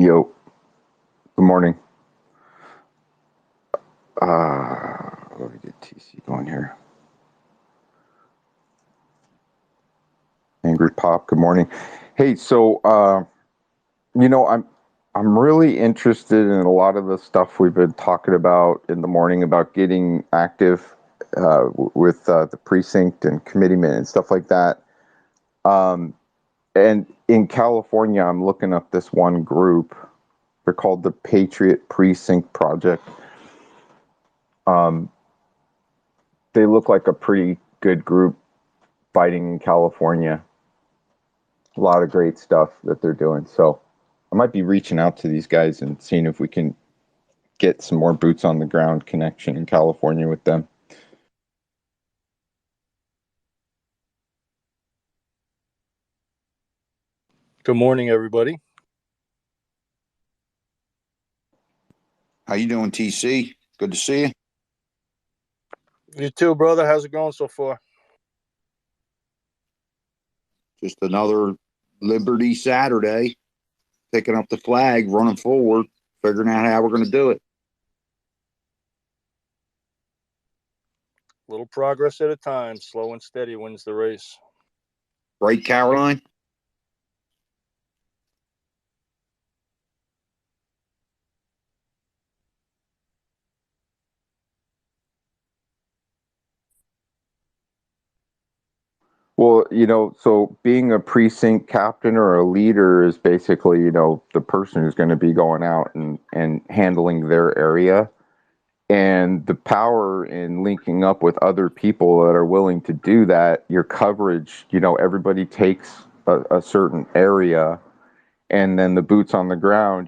Yo, good morning. Let me get TC going here. Angry Pop, good morning. Hey, so I'm really interested in a lot of the stuff we've been talking about in the morning about getting active with the precinct and committeemen and stuff like that. And in California, I'm looking up this one group. They're called the Patriot Precinct Project. They look like a pretty good group fighting in California. A lot of great stuff that they're doing. So I might be reaching out to these guys and seeing if we can get some more boots on the ground connection in California with them. Good morning, everybody. How you doing, TC? Good to see you. You too, brother. How's it going so far? Just another Liberty Saturday, picking up the flag, running forward, figuring out how we're going to do it. Little progress at a time. Slow and steady wins the race. Right, Caroline? Well, so being a precinct captain or a leader is basically, the person who's going to be going out and handling their area. And the power in linking up with other people that are willing to do that, your coverage, everybody takes a certain area, and then the boots on the ground,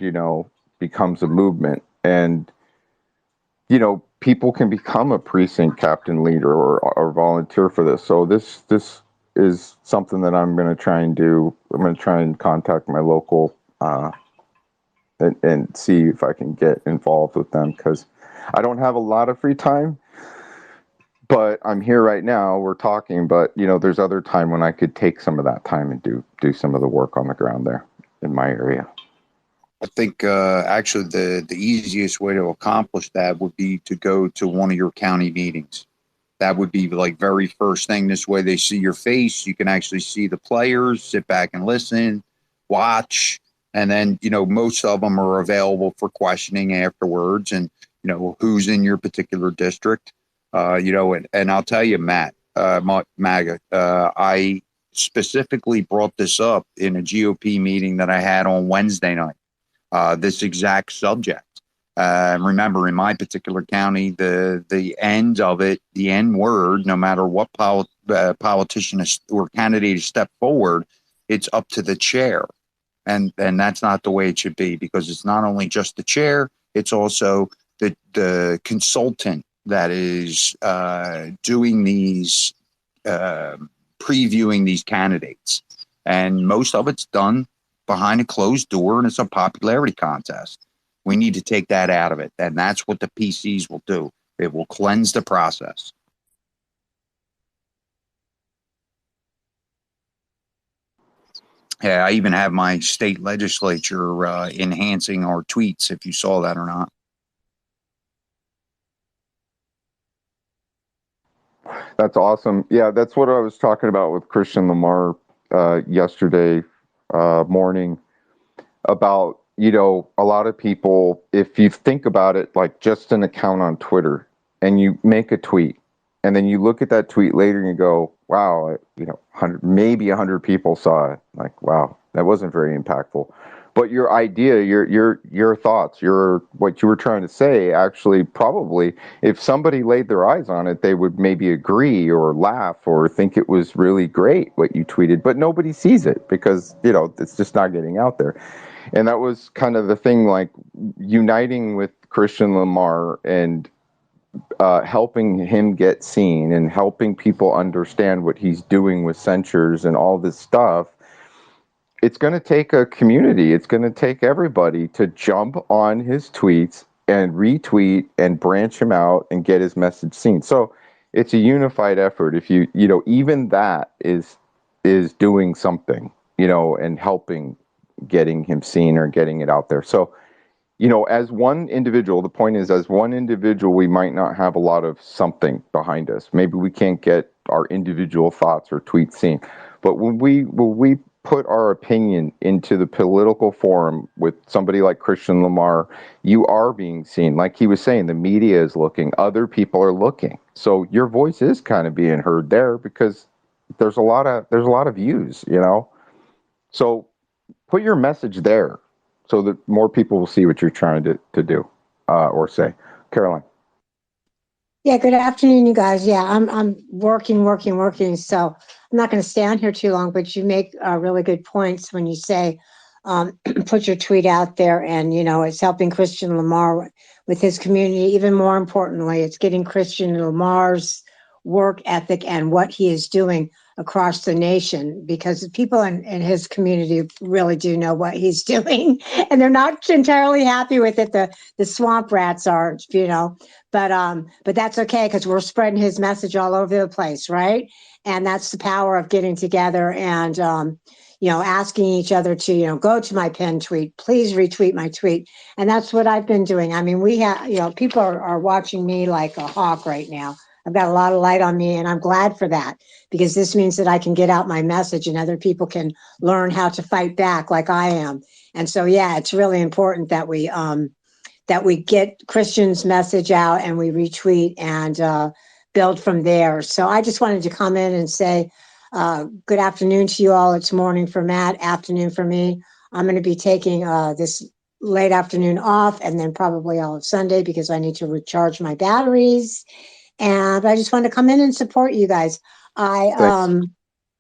becomes a movement. And, people can become a precinct captain, leader, or volunteer for this. So this is something that I'm going to try and do. I'm going to try and contact my local and see if I can get involved with them, because I don't have a lot of free time, but I'm here right now. We're talking, but there's other time when I could take some of that time and do some of the work on the ground there in my area. I think actually the easiest way to accomplish that would be to go to one of your county meetings. That would be like very first thing. This way they see your face. You can actually see the players, sit back and listen, watch. And then, most of them are available for questioning afterwards, and, who's in your particular district. And I'll tell you, Matt, MAGA, I specifically brought this up in a GOP meeting that I had on Wednesday night, this exact subject. Remember, in my particular county, the end of it, the N word, no matter what politician or candidate step forward, it's up to the chair. And that's not the way it should be, because it's not only just the chair, it's also the consultant that is doing these, previewing these candidates. And most of it's done behind a closed door, and it's a popularity contest. We need to take that out of it. And that's what the PCs will do. It will cleanse the process. Yeah, I even have my state legislature enhancing our tweets, if you saw that or not. That's awesome. Yeah, that's what I was talking about with Christian Lamar yesterday morning about, a lot of people, if you think about it, like just an account on Twitter, and you make a tweet, and then you look at that tweet later and you go, wow, 100 people saw it. Like, wow, that wasn't very impactful. But your idea, your thoughts, what you were trying to say, actually, probably, if somebody laid their eyes on it, they would maybe agree or laugh or think it was really great what you tweeted. But nobody sees it because, it's just not getting out there. And that was kind of the thing, like uniting with Christian Lamar and helping him get seen and helping people understand what he's doing with censures and all this stuff. It's going to take a community. It's going to take everybody to jump on his tweets and retweet and branch him out and get his message seen. So it's a unified effort. If even that is doing something, and helping getting him seen or getting it out there. So, as one individual, the point is, as one individual, we might not have a lot of something behind us. Maybe we can't get our individual thoughts or tweets seen. But when we put our opinion into the political forum with somebody like Christian Lamar, you are being seen. Like he was saying, the media is looking, other people are looking. So your voice is kind of being heard there because there's a lot of views, So put your message there so that more people will see what you're trying to do or say. Caroline. Yeah, good afternoon, you guys. Yeah, I'm working. So I'm not going to stay on here too long, but you make really good points when you say put your tweet out there, and it's helping Christian Lamar with his community. Even more importantly, it's getting Christian Lamar's work ethic and what he is doing across the nation, because people in his community really do know what he's doing, and they're not entirely happy with it. The swamp rats are, but that's okay, because we're spreading his message all over the place, right? And that's the power of getting together and asking each other to go to my pinned tweet, please retweet my tweet. And that's what I've been doing. I mean, we have people are watching me like a hawk right now. I've got a lot of light on me, and I'm glad for that, because this means that I can get out my message and other people can learn how to fight back like I am. And so, yeah, it's really important that we get Christian's message out and we retweet and build from there. So I just wanted to come in and say good afternoon to you all. It's morning for Matt, afternoon for me. I'm going to be taking this late afternoon off, and then probably all of Sunday, because I need to recharge my batteries. And I just want to come in and support you guys. I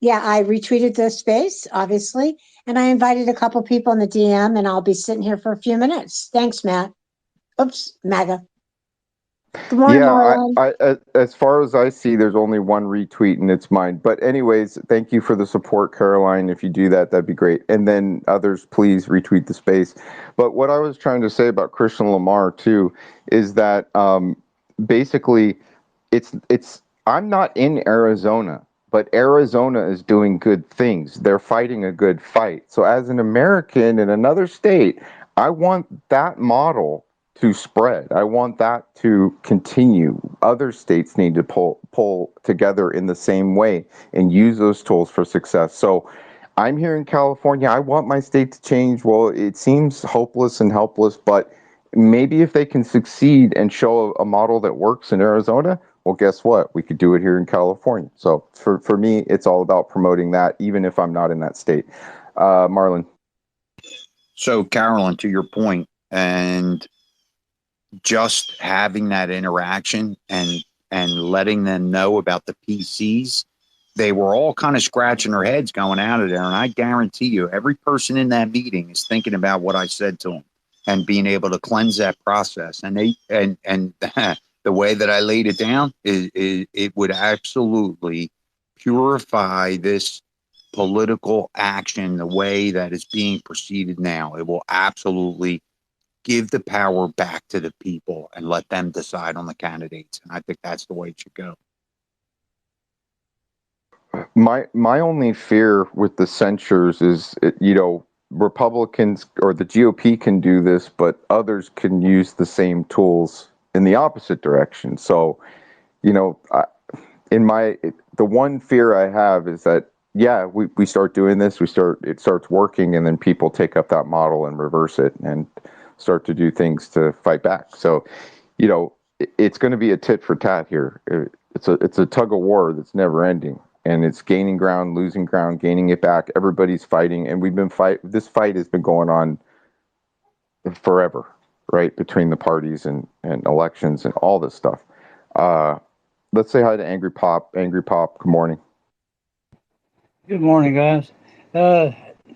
retweeted the space, obviously, and I invited a couple people in the DM, and I'll be sitting here for a few minutes. Thanks, Matt. Oops, MAGA. Good morning, Marlon. I as far as I see, there's only one retweet, and it's mine. But anyways, thank you for the support, Caroline. If you do that, that'd be great. And then others, please retweet the space. But what I was trying to say about Christian Lamar too is that basically, it's I'm not in Arizona, but Arizona is doing good things. They're fighting a good fight. So as an American in another state, I want that model to spread. I want that to continue. Other states need to pull together in the same way and use those tools for success. So I'm here in California. I want my state to change. Well, it seems hopeless and helpless, but maybe if they can succeed and show a model that works in Arizona, well, guess what? We could do it here in California. So for me, it's all about promoting that, even if I'm not in that state. Marlon. So, Carolyn, to your point, and just having that interaction and letting them know about the PCs, they were all kind of scratching their heads going out of there. And I guarantee you, every person in that meeting is thinking about what I said to them and being able to cleanse that process. And the way that I laid it down is it would absolutely purify this political action the way that is being proceeded now. It will absolutely give the power back to the people and let them decide on the candidates. And I think that's the way it should go. My only fear with the censures is, Republicans or the GOP can do this, but others can use the same tools in the opposite direction. So, the one fear I have is that, yeah, we start doing this, it starts working, and then people take up that model and reverse it and start to do things to fight back. So, it's going to be a tit for tat here. It's a tug of war that's never ending, and it's gaining ground, losing ground, gaining it back. Everybody's fighting, and this fight has been going on forever, right? Between the parties and elections and all this stuff. Let's say hi to Angry Pop. Angry Pop, good morning. Good morning, guys.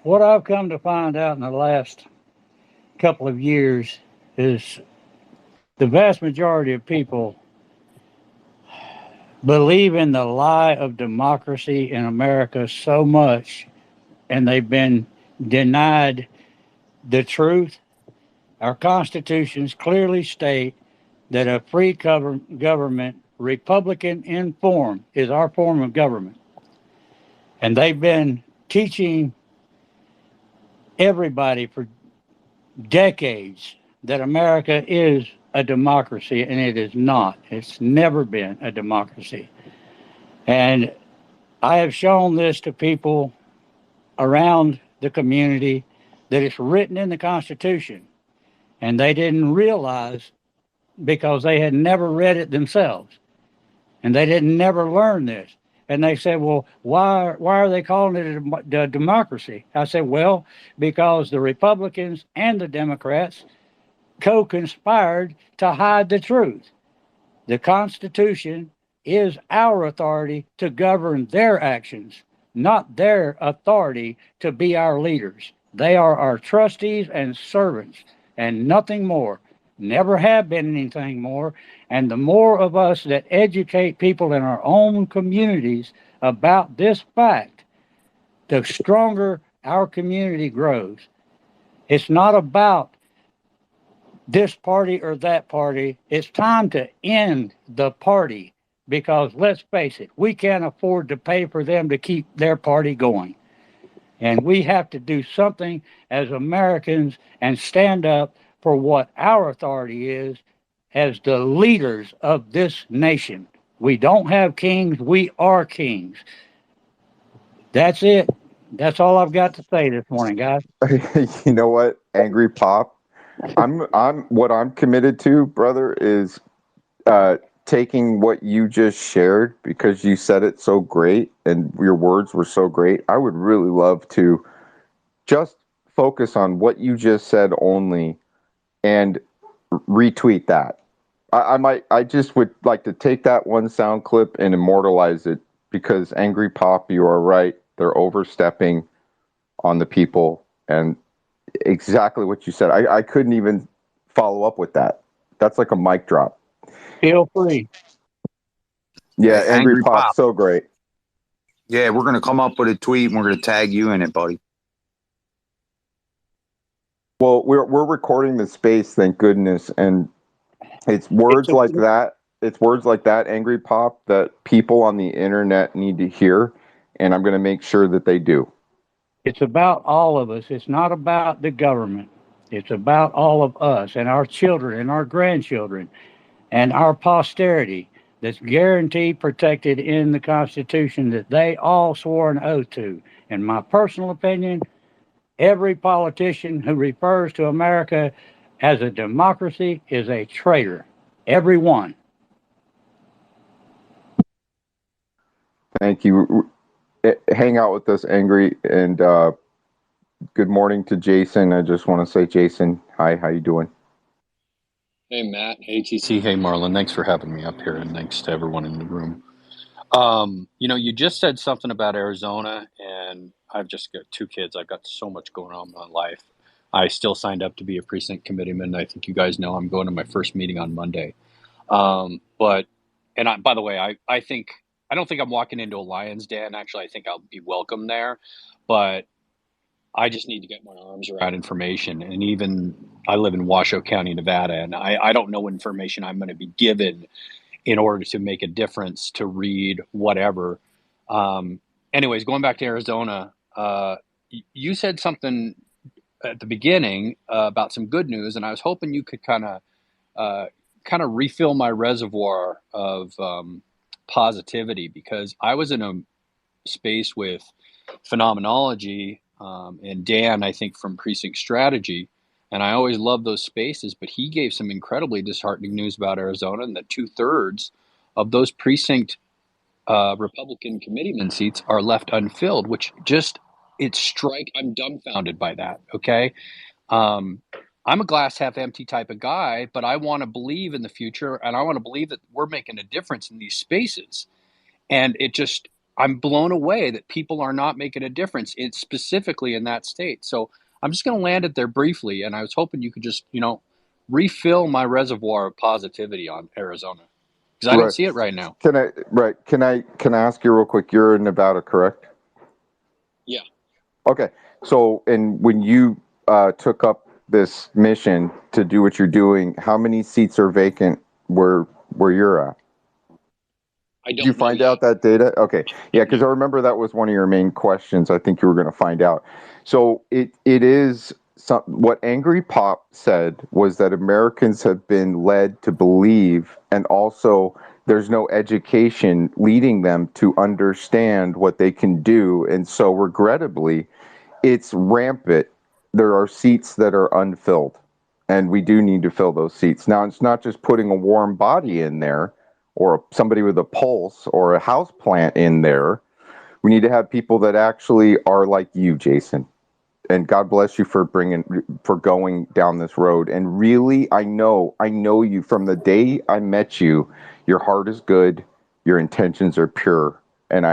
What I've come to find out in the last couple of years is the vast majority of people believe in the lie of democracy in America so much, and they've been denied the truth. Our constitutions clearly state that a free government, Republican in form, is our form of government. And they've been teaching everybody for decades that America is a democracy, and it is not. It's never been a democracy. And I have shown this to people around the community that it's written in the Constitution, and they didn't realize because they had never read it themselves, and they didn't never learn this. And they said, well, why are they calling it a democracy? I said, well, because the Republicans and the Democrats co-conspired to hide the truth. The Constitution is our authority to govern their actions, not their authority to be our leaders. They are our trustees and servants, and nothing more. Never have been anything more. And the more of us that educate people in our own communities about this fact, the stronger our community grows. It's not about this party or that party. It's time to end the party, because let's face it, we can't afford to pay for them to keep their party going. And we have to do something as Americans and stand up for what our authority is as the leaders of this nation. We don't have kings, we are kings. That's it. That's all I've got to say this morning, guys. You know what, Angry Pop? What I'm committed to, brother, is taking what you just shared, because you said it so great and your words were so great. I would really love to just focus on what you just said only and retweet that. I just would like to take that one sound clip and immortalize it, because Angry Pop, you are right. They're overstepping on the people, and exactly what you said. I couldn't even follow up with that. That's like a mic drop. Feel free. Yeah, Angry Angry Pop, Pop. so great. Yeah, we're going to come up with a tweet and we're going to tag you in it, buddy. Well, we're recording the space, thank goodness, and it's words like that. It's words like that, Angry Pop, that people on the internet need to hear, and I'm going to make sure that they do. It's about all of us. It's not about the government. It's about all of us and our children and our grandchildren and our posterity that's guaranteed protected in the Constitution that they all swore an oath to. In my personal opinion, every politician who refers to America as a democracy is a traitor. Every one. Thank you. Hang out with us, Angry, and good morning to Jason. I just want to say, Jason, hi, how you doing? Hey, Matt. Hey, TC. Hey, Marlon. Thanks for having me up here, and thanks to everyone in the room. You just said something about Arizona, and I've just got 2 kids. I've got so much going on in my life. I still signed up to be a precinct committeeman. I think you guys know I'm going to my first meeting on Monday. By the way, I don't think I'm walking into a lion's den. Actually, I think I'll be welcome there, but I just need to get my arms around information. And even I live in Washoe County, Nevada, and I don't know what information I'm going to be given in order to make a difference, to read whatever. Anyways, going back to Arizona, you said something at the beginning about some good news, and I was hoping you could kind of refill my reservoir of positivity, because I was in a space with phenomenology and Dan, I think, from Precinct Strategy. And I always love those spaces, but he gave some incredibly disheartening news about Arizona, and that 2/3 of those precinct Republican committeeman seats are left unfilled, which just, I'm dumbfounded by that. Okay. I'm a glass half empty type of guy, but I want to believe in the future, and I want to believe that we're making a difference in these spaces. And I'm blown away that people are not making a difference specifically in that state. So I'm just going to land it there briefly. And I was hoping you could just, refill my reservoir of positivity on Arizona, because I don't see it right now. Can I ask you real quick? You're in Nevada, correct? Yeah. Okay. So, and when you took up this mission to do what you're doing, how many seats are vacant where you're at? I Did you don't know find yet. out that data? Okay. Yeah, because I remember that was one of your main questions. I think you were going to find out. So it is what Angry Pop said was that Americans have been led to believe, and also there's no education leading them to understand what they can do. And so regrettably, it's rampant. There are seats that are unfilled, and we do need to fill those seats. Now, it's not just putting a warm body in there or somebody with a pulse or a house plant in there. We need to have people that actually are like you, Jason. And God bless you for going down this road. And really, I know you from the day I met you. Your heart is good, your intentions are pure, and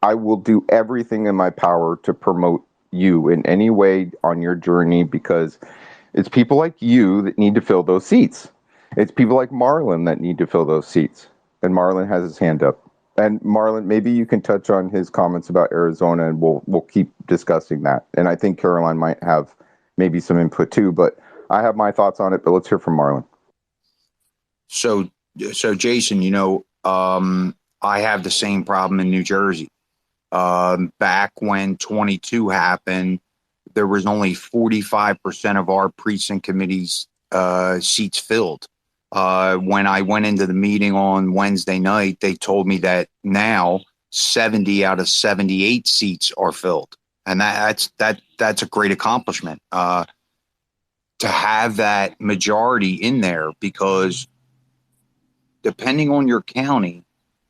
I will do everything in my power to promote you in any way on your journey, because it's people like you that need to fill those seats. It's people like Marlon that need to fill those seats. And Marlon has his hand up. And Marlon, maybe you can touch on his comments about Arizona, and we'll keep discussing that. And I think Caroline might have maybe some input too, but I have my thoughts on it. But let's hear from Marlon. So Jason, I have the same problem in New Jersey. Back when 22 happened, there was only 45% of our precinct committee's seats filled. When I went into the meeting on Wednesday night, they told me that now 70 out of 78 seats are filled, and that's a great accomplishment to have that majority in there, because depending on your county,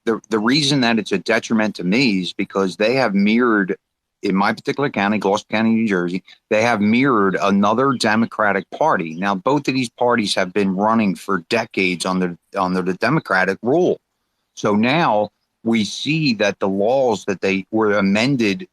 the reason that it's a detriment to me is because they have mirrored, in my particular county, Gloucester County, New Jersey, they have mirrored another Democratic Party. Now, both of these parties have been running for decades under the Democratic rule. So now we see that the laws that they were amended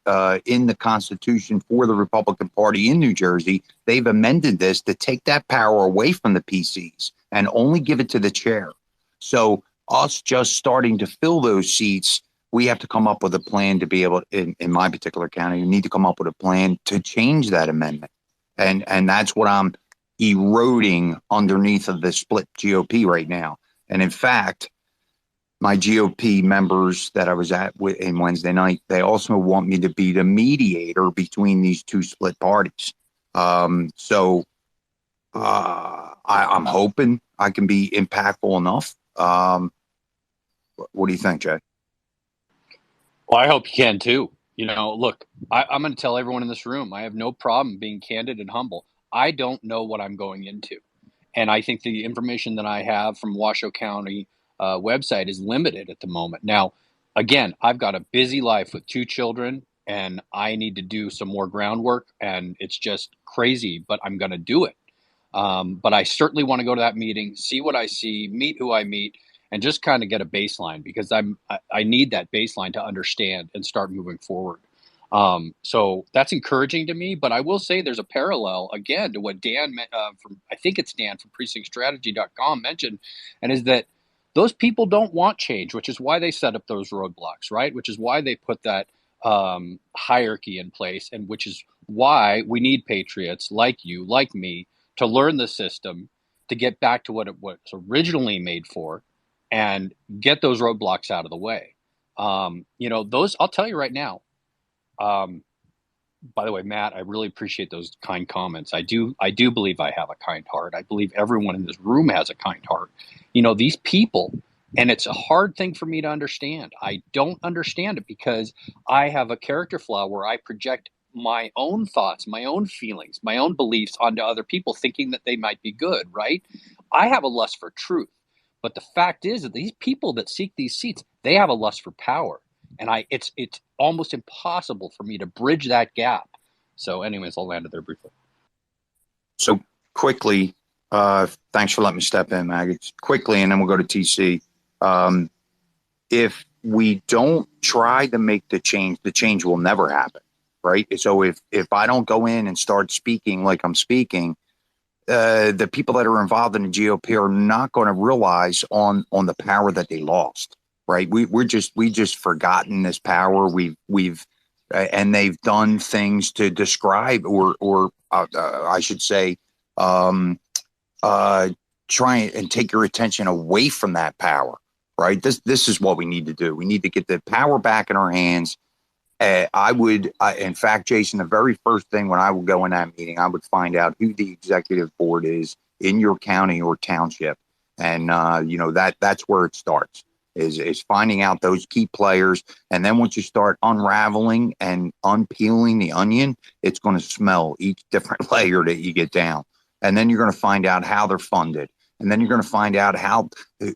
in the Constitution for the Republican Party in New Jersey, they've amended this to take that power away from the PCs and only give it to the chair. So us just starting to fill those seats, we have to come up with a plan to be able, in my particular county, you need to come up with a plan to change that amendment. And that's what I'm eroding underneath of the split GOP right now. And in fact, my GOP members that I was at in Wednesday night, they also want me to be the mediator between these two split parties. I'm hoping I can be impactful enough. What do you think, Jay? Well, I hope you can too. Look, I'm going to tell everyone in this room, I have no problem being candid and humble. I don't know what I'm going into. And I think the information that I have from Washoe County website is limited at the moment. Now, again, I've got a busy life with 2 children, and I need to do some more groundwork, and it's just crazy, but I'm going to do it. But I certainly want to go to that meeting, see what I see, meet who I meet, and just kind of get a baseline, because I need that baseline to understand and start moving forward. So that's encouraging to me, but I will say there's a parallel again to what Dan I think it's Dan from precinctstrategy.com mentioned, and is that those people don't want change, which is why they set up those roadblocks, right? Which is why they put that hierarchy in place, and which is why we need patriots like you, like me, to learn the system, to get back to what it was originally made for, and get those roadblocks out of the way. Those, I'll tell you right now. By the way, Matt, I really appreciate those kind comments. I do believe I have a kind heart. I believe everyone in this room has a kind heart. These people, and it's a hard thing for me to understand. I don't understand it because I have a character flaw where I project my own thoughts, my own feelings, my own beliefs onto other people, thinking that they might be good, right? I have a lust for truth. But the fact is that these people that seek these seats, they have a lust for power. And it's almost impossible for me to bridge that gap. So anyways, I'll land it there briefly. So quickly, thanks for letting me step in, Mag. Quickly, and then we'll go to TC. If we don't try to make the change will never happen, right? So if I don't go in and start speaking like I'm speaking, the people that are involved in the GOP are not going to realize on the power that they lost. Right, we just forgotten this power. We've and they've done things to describe or I should say, try and take your attention away from that power. right? This is what we need to do. We need to get the power back in our hands. In fact, Jason, the very first thing when I would go in that meeting, I would find out who the executive board is in your county or township. And, that's where it starts is finding out those key players. And then once you start unraveling and unpeeling the onion, it's going to smell each different layer that you get down. And then you're going to find out how they're funded. And then you're going to find out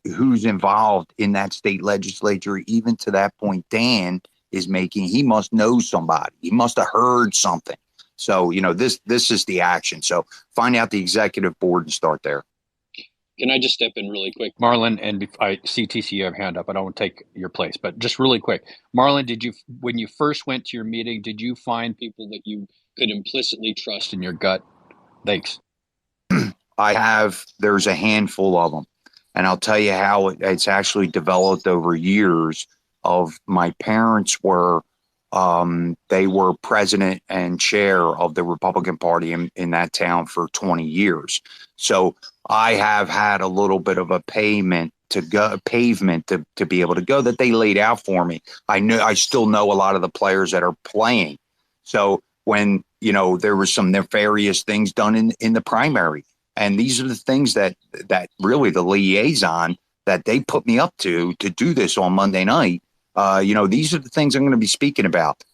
who's involved in that state legislature. Even to that point, Dan is he must know somebody. He must have heard something. So, this is the action. So find out the executive board and start there. Can I just step in really quick, Marlon? And I see TC, you have a hand up. I don't want to take your place, but just really quick, Marlon, when you first went to your meeting, did you find people that you could implicitly trust in your gut? Thanks. There's a handful of them, and I'll tell you how it's actually developed over years. My parents were they were president and chair of the Republican Party in that town for 20 years. So I have had a little bit of a pavement to be able to go that they laid out for me. I still know a lot of the players that are playing. So when, there was some nefarious things done in the primary, and these are the things that really the liaison that they put me up to do this on Monday night. These are the things I'm going to be speaking about.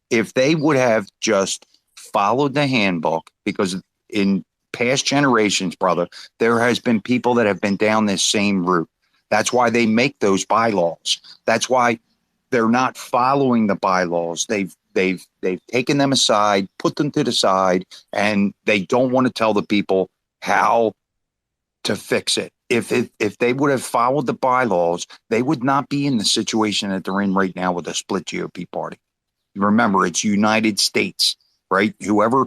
If they would have just followed the handbook, because in past generations, brother, there has been people that have been down this same route. That's why they make those bylaws. That's why they're not following the bylaws. They've taken them aside, put them to the side, and they don't want to tell the people how to fix it. If they would have followed the bylaws, they would not be in the situation that they're in right now with a split GOP party. Remember, it's United States, right? Whoever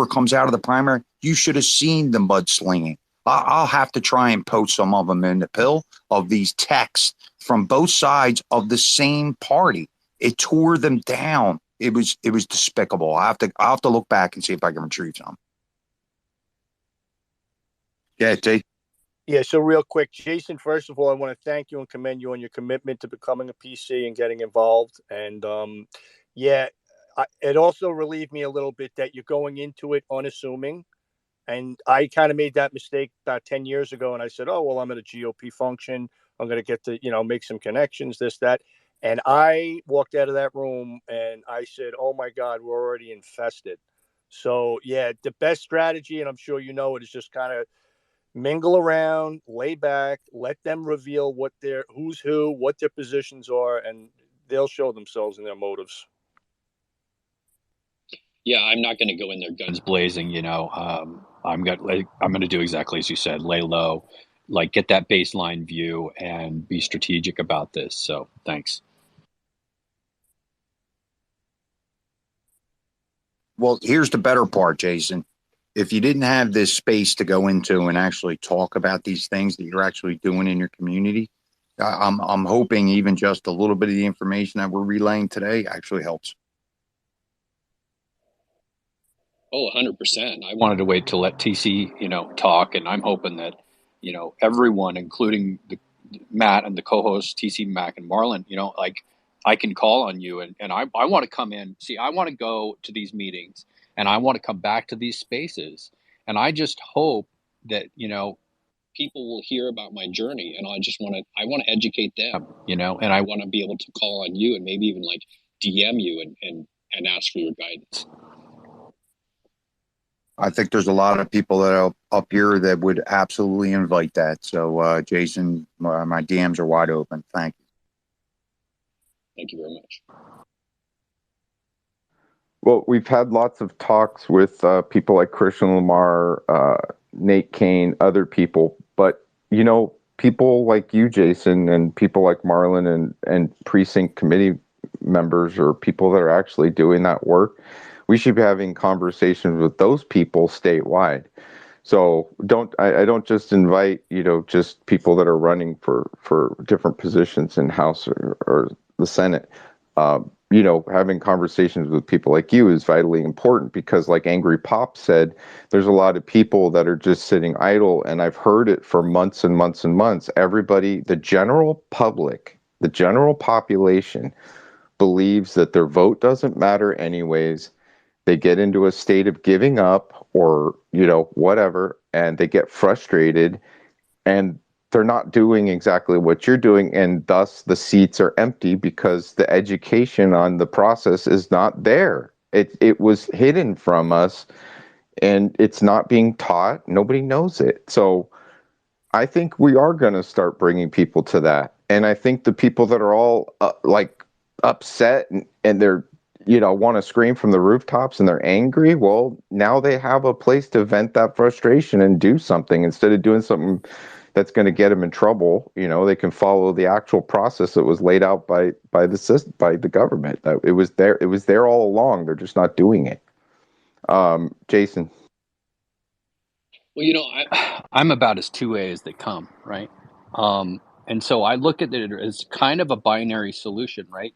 comes out of the primary, you should have seen the mudslinging. I'll have to try and post some of them in the pill of these texts from both sides of the same party. It tore them down. It was despicable. I'll have to look back and see if I can retrieve some. Yeah, Jay. Yeah, so real quick, Jason, first of all, I want to thank you and commend you on your commitment to becoming a PC and getting involved. And it also relieved me a little bit that you're going into it unassuming. And I kind of made that mistake about 10 years ago. And I said, oh, well, I'm at a GOP function. I'm going to get to, make some connections, this, that. And I walked out of that room and I said, oh, my God, we're already infested. So, yeah, the best strategy, and I'm sure you know it, is just kind of mingle around, lay back, let them reveal who's who, what their positions are, and they'll show themselves in their motives. Yeah, I'm not going to go in there guns blazing. I'm going to do exactly as you said, lay low, get that baseline view and be strategic about this. So thanks. Well, here's the better part, Jason. If you didn't have this space to go into and actually talk about these things that you're actually doing in your community, I'm hoping even just a little bit of the information that we're relaying today actually helps. Oh, 100%. I wanted to wait to let TC, talk, and I'm hoping that, everyone, including Matt and the co-hosts, TC, Mac, and Marlon, I can call on you, and I want to come in. See, I want to go to these meetings, and I want to come back to these spaces, and I just hope that, people will hear about my journey, and I want to educate them, and I want to be able to call on you and maybe even DM you and ask for your guidance. I think there's a lot of people that are up here that would absolutely invite that. So, Jason, my DMs are wide open. Thank you. Thank you very much. Well, we've had lots of talks with people like Christian Lamar, Nate Kane, other people, but people like you, Jason, and people like Marlon and Precinct committee members or people that are actually doing that work, we should be having conversations with those people statewide. So I don't just invite, just people that are running for different positions in House or the Senate. having conversations with people like you is vitally important because, like Angry Pop said, there's a lot of people that are just sitting idle, and I've heard it for months and months and months. Everybody, the general public, the general population believes that their vote doesn't matter anyways. They get into a state of giving up or, whatever, and they get frustrated, and they're not doing exactly what you're doing, and thus the seats are empty because the education on the process is not there. It was hidden from us, and it's not being taught. Nobody knows it. So I think we are going to start bringing people to that. And I think the people that are all upset and they're, want to scream from the rooftops and they're angry, well, now they have a place to vent that frustration and do something instead of doing something that's going to get them in trouble. They can follow the actual process that was laid out by the government. That it was there all along. They're just not doing it. Jason. Well, I'm about as 2A as they come, right? And so I look at it as kind of a binary solution, right?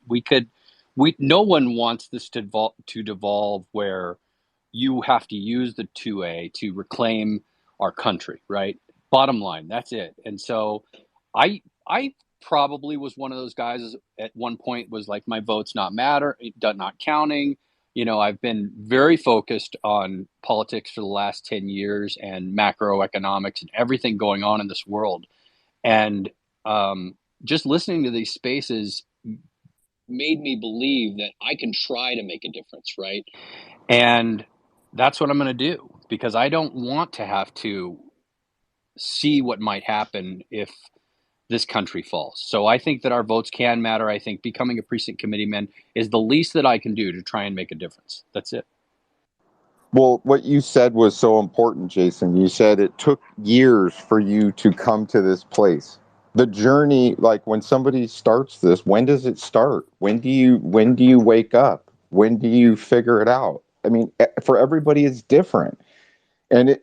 No one wants this to devolve where you have to use the 2A to reclaim our country, right? Bottom line, that's it. And so I probably was one of those guys at one point was like, my vote's not counting. I've been very focused on politics for the last 10 years and macroeconomics and everything going on in this world. And just listening to these spaces made me believe that I can try to make a difference, right? And that's what I'm going to do, because I don't want to have to see what might happen if this country falls. So I think that our votes can matter. I think becoming a precinct committeeman is the least that I can do to try and make a difference. That's it. Well, what you said was so important, Jason. You said it took years for you to come to this place. The journey, like when somebody starts this, when does it start? When do you wake up? When do you figure it out? I mean, for everybody it's different. And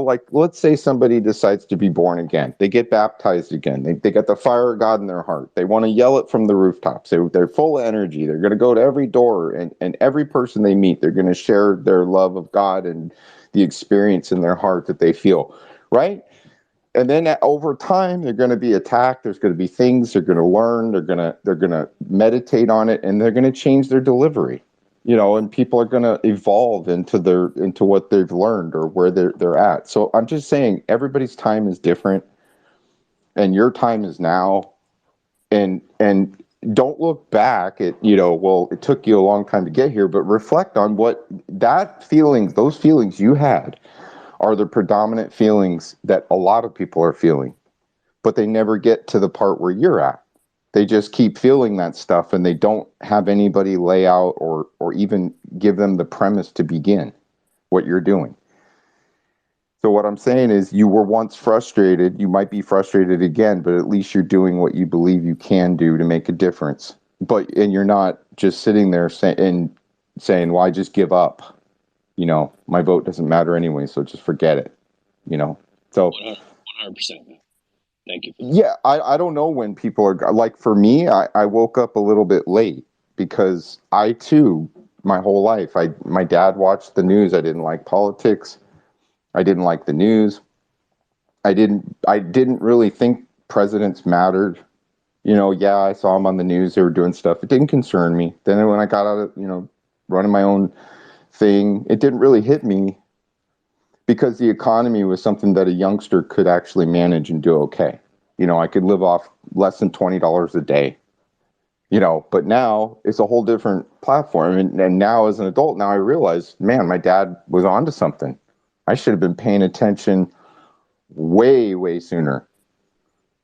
like, let's say somebody decides to be born again. They get baptized again. They got the fire of God in their heart. They want to yell it from the rooftops. They're full of energy. They're going to go to every door, and every person they meet, they're going to share their love of God and the experience in their heart that they feel, right? And then over time, they're going to be attacked. There's going to be things they're going to learn. They're going to meditate on it, and they're going to change their delivery. And people are going to evolve into what they've learned or where they're at. So I'm just saying everybody's time is different, and your time is now. And don't look back at, well, it took you a long time to get here, but reflect on what those feelings you had are the predominant feelings that a lot of people are feeling, but they never get to the part where you're at. They just keep feeling that stuff, and they don't have anybody lay out or even give them the premise to begin what you're doing. So what I'm saying is, you were once frustrated. You might be frustrated again, but at least you're doing what you believe you can do to make a difference. And you're not just sitting there saying, well, I just give up. My vote doesn't matter anyway, so just forget it. So 100%. Thank you. Yeah, I don't know when people are like, for me, I woke up a little bit late because I too, my whole life, my dad watched the news. I didn't like politics. I didn't like the news. I didn't really think presidents mattered. Yeah, I saw them on the news. They were doing stuff. It didn't concern me. Then when I got out of, running my own thing, it didn't really hit me because the economy was something that a youngster could actually manage and do okay. I could live off less than $20 a day, but now it's a whole different platform. And now as an adult, now I realize, man, my dad was onto something. I should have been paying attention way, way sooner.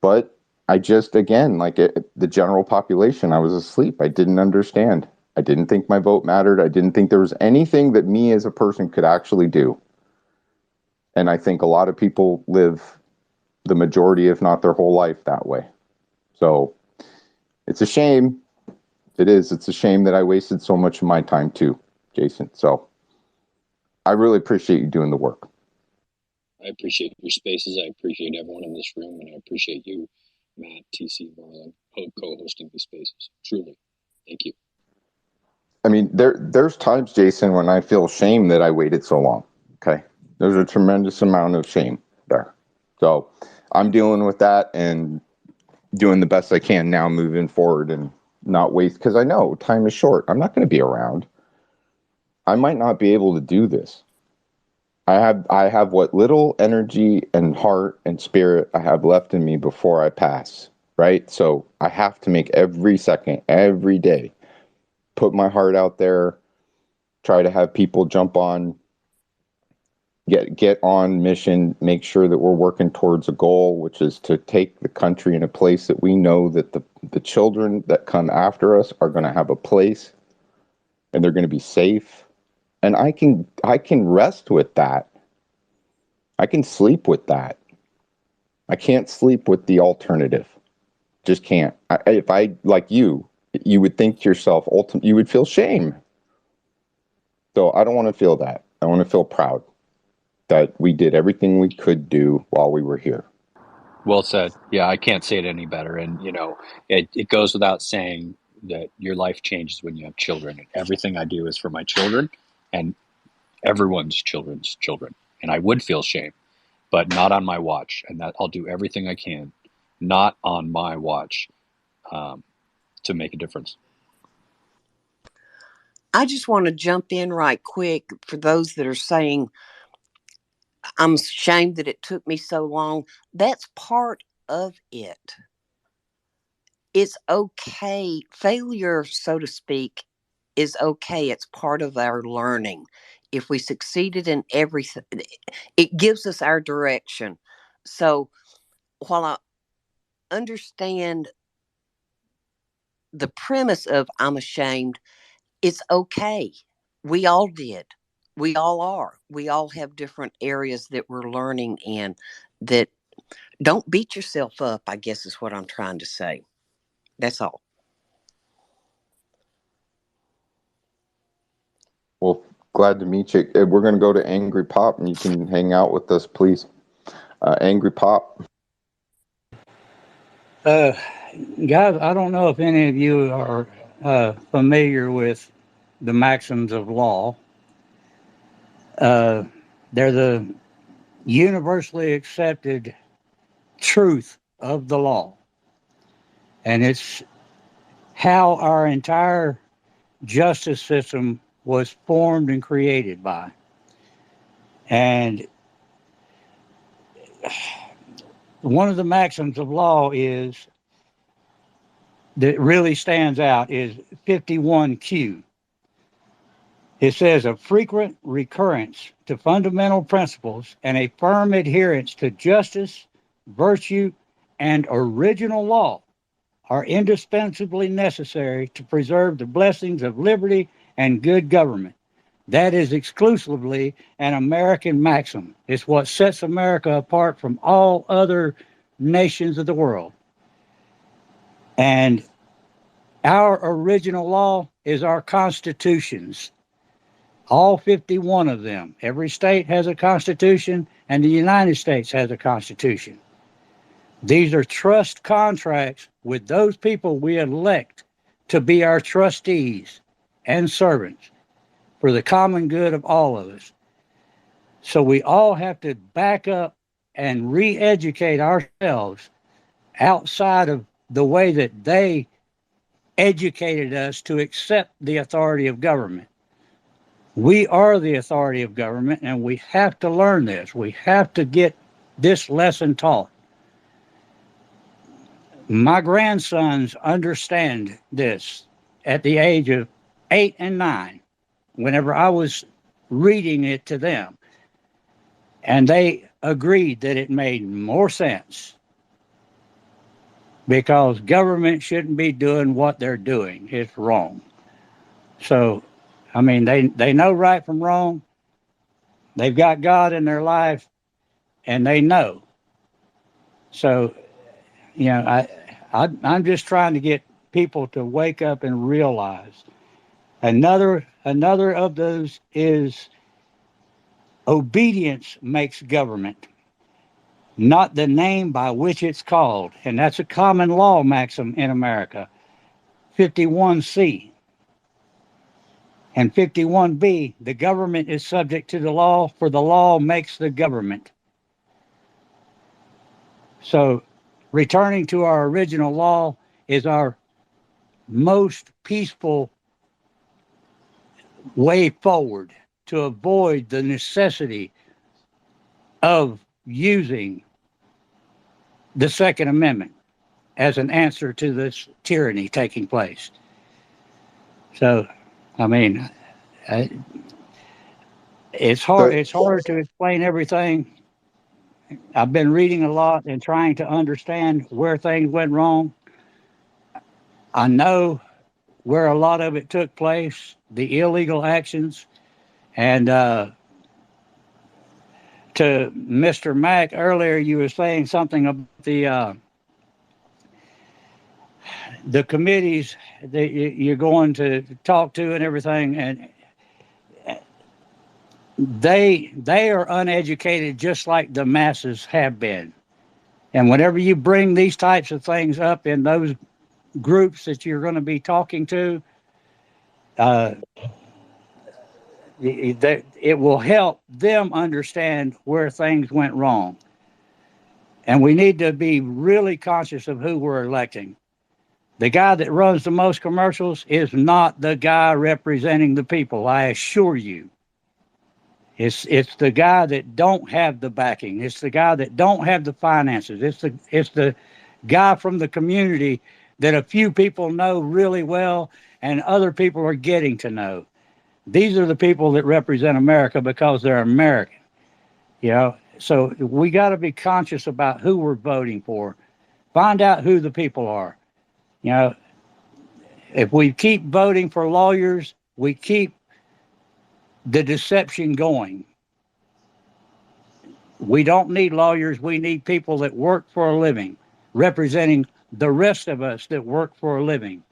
But I just, again, like the general population, I was asleep. I didn't understand. I didn't think my vote mattered. I didn't think there was anything that me as a person could actually do. And I think a lot of people live the majority, if not their whole life, that way. So it's a shame. It is. It's a shame that I wasted so much of my time too, Jason. So I really appreciate you doing the work. I appreciate your spaces. I appreciate everyone in this room, and I appreciate you, Matt, TC, Marlon, co-hosting these spaces. Truly. Thank you. I mean, there's times, Jason, when I feel shame that I waited so long. Okay. There's a tremendous amount of shame there. So I'm dealing with that and doing the best I can now moving forward and not waste, because I know time is short. I'm not going to be around. I might not be able to do this. I have what little energy and heart and spirit I have left in me before I pass, right? So I have to make every second, every day, put my heart out there, try to have people jump on, get on mission, make sure that we're working towards a goal, which is to take the country in a place that we know that the children that come after us are going to have a place and they're going to be safe. And I can rest with that. I can sleep with that. I can't sleep with the alternative. Just can't. If I, like you would think to yourself, ultimately, you would feel shame. So I don't want to feel that. I want to feel proud that we did everything we could do while we were here. Well said. Yeah, I can't say it any better. And, it goes without saying that your life changes when you have children. And everything I do is for my children and everyone's children's children. And I would feel shame, but not on my watch. And that I'll do everything I can, not on my watch, to make a difference. I just want to jump in right quick for those that are saying, I'm ashamed that it took me so long. That's part of it. It's okay. Failure, so to speak, is okay. It's part of our learning. If we succeeded in everything, it gives us our direction. So while I understand the premise of I'm ashamed, it's okay. We all did. We all are. We all have different areas that we're learning in. That don't beat yourself up, I guess is what I'm trying to say. That's all. Well, glad to meet you. We're going to go to Angry Pop, and you can hang out with us, please. Angry Pop. Guys, I don't know if any of you are familiar with the maxims of law. They're the universally accepted truth of the law. And it's how our entire justice system was formed and created by. And one of the maxims of law is that really stands out is 51Q. It says a frequent recurrence to fundamental principles and a firm adherence to justice, virtue, and original law are indispensably necessary to preserve the blessings of liberty and good government. That is exclusively an American maxim. It's what sets America apart from all other nations of the world. And our original law is our constitutions. All 51 of them. Every state has a constitution, and the United States has a constitution. These are trust contracts with those people we elect to be our trustees and servants for the common good of all of us. So we all have to back up and re-educate ourselves outside of the way that they educated us to accept the authority of government. We are the authority of government, and we have to learn this. We have to get this lesson taught. My grandsons understand this at the age of 8 and 9, whenever I was reading it to them. And they agreed that it made more sense because government shouldn't be doing what they're doing. It's wrong. So, I mean, they know right from wrong. They've got God in their life, and they know. So, I'm just trying to get people to wake up and realize. Another of those is obedience makes government, not the name by which it's called. And that's a common law maxim in America. 51C. And 51B, the government is subject to the law, for the law makes the government. So returning to our original law is our most peaceful way forward to avoid the necessity of using the Second Amendment as an answer to this tyranny taking place. So, I mean, it's hard. It's hard to explain everything. I've been reading a lot and trying to understand where things went wrong. I know where a lot of it took place, the illegal actions, and to Mr. Mack earlier, you were saying something about the committees that you're going to talk to and everything, and they are uneducated just like the masses have been. And whenever you bring these types of things up in those groups that you're going to be talking to, it will help them understand where things went wrong. And we need to be really conscious of who we're electing. The guy that runs the most commercials is not the guy representing the people, I assure you. It's the guy that don't have the backing. It's the guy that don't have the finances. It's the guy from the community that a few people know really well and other people are getting to know. These are the people that represent America because they're American. You know, so we got to be conscious about who we're voting for. Find out who the people are. You know, if we keep voting for lawyers, we keep the deception going. We don't need lawyers. We need people that work for a living, representing the rest of us that work for a living.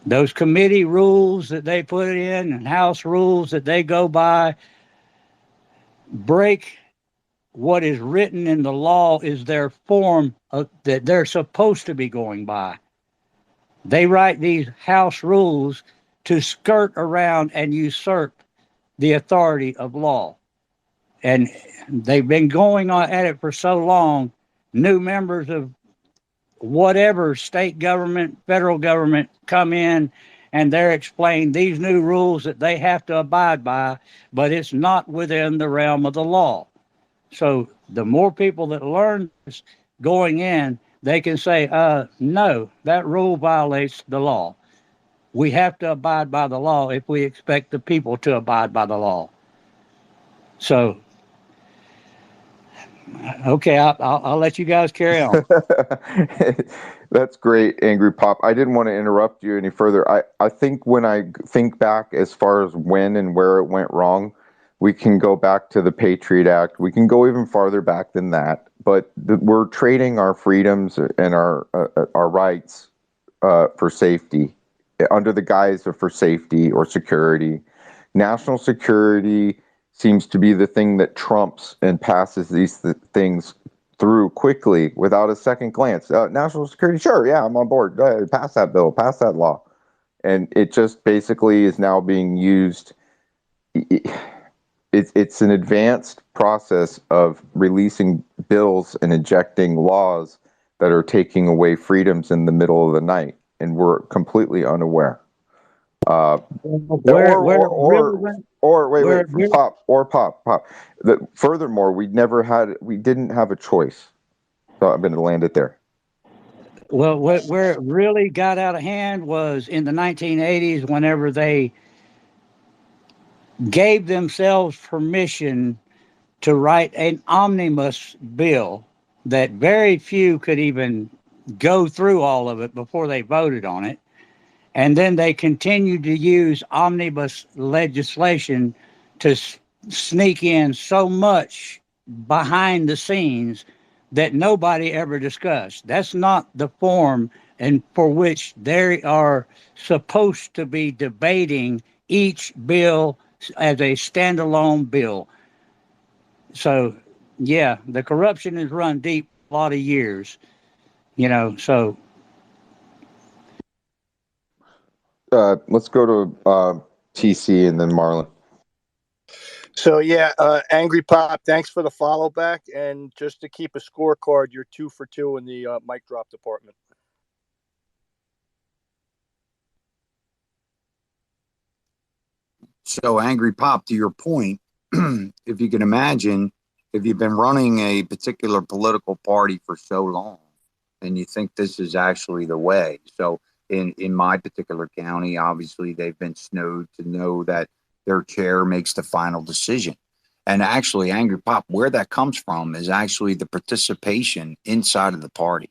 Those committee rules that they put in and House rules that they go by break what is written in the law is their form that they're supposed to be going by. They write these House rules to skirt around and usurp the authority of law. And they've been going on at it for so long. New members of whatever state government, federal government come in and they're explaining these new rules that they have to abide by, but it's not within the realm of the law. So the more people that learn this going in, they can say, no, that rule violates the law. We have to abide by the law if we expect the people to abide by the law. So, okay, I'll let you guys carry on. That's great, Angry Pop. I didn't want to interrupt you any further. I think when I think back as far as when and where it went wrong, we can go back to the Patriot Act. We can go even farther back than that. But we're trading our freedoms and our rights for safety, under the guise of for safety or security. National security seems to be the thing that trumps and passes these things through quickly without a second glance. National security, sure, yeah, I'm on board. Go ahead, pass that bill, pass that law. And it just basically is now being used. It's an advanced process of releasing bills and injecting laws that are taking away freedoms in the middle of the night, and we're completely unaware. Pop. Furthermore, we didn't have a choice. So I'm going to land it there. Well, where it really got out of hand was in the 1980s, whenever they gave themselves permission to write an omnibus bill that very few could even go through all of it before they voted on it. And then they continued to use omnibus legislation to sneak in so much behind the scenes that nobody ever discussed. That's not the form and for which they are supposed to be debating each bill as a standalone bill. So, yeah, the corruption has run deep a lot of years, you know, so. let's go to TC and then Marlon. So yeah, Angry Pop, thanks for the follow back, and just to keep a scorecard, you're 2 for 2 in the mic drop department. So, Angry Pop, to your point, if you can imagine, if you've been running a particular political party for so long, and you think this is actually the way. So, in my particular county, obviously they've been snowed to know that their chair makes the final decision. And actually, Angry Pop, where that comes from is actually the participation inside of the party.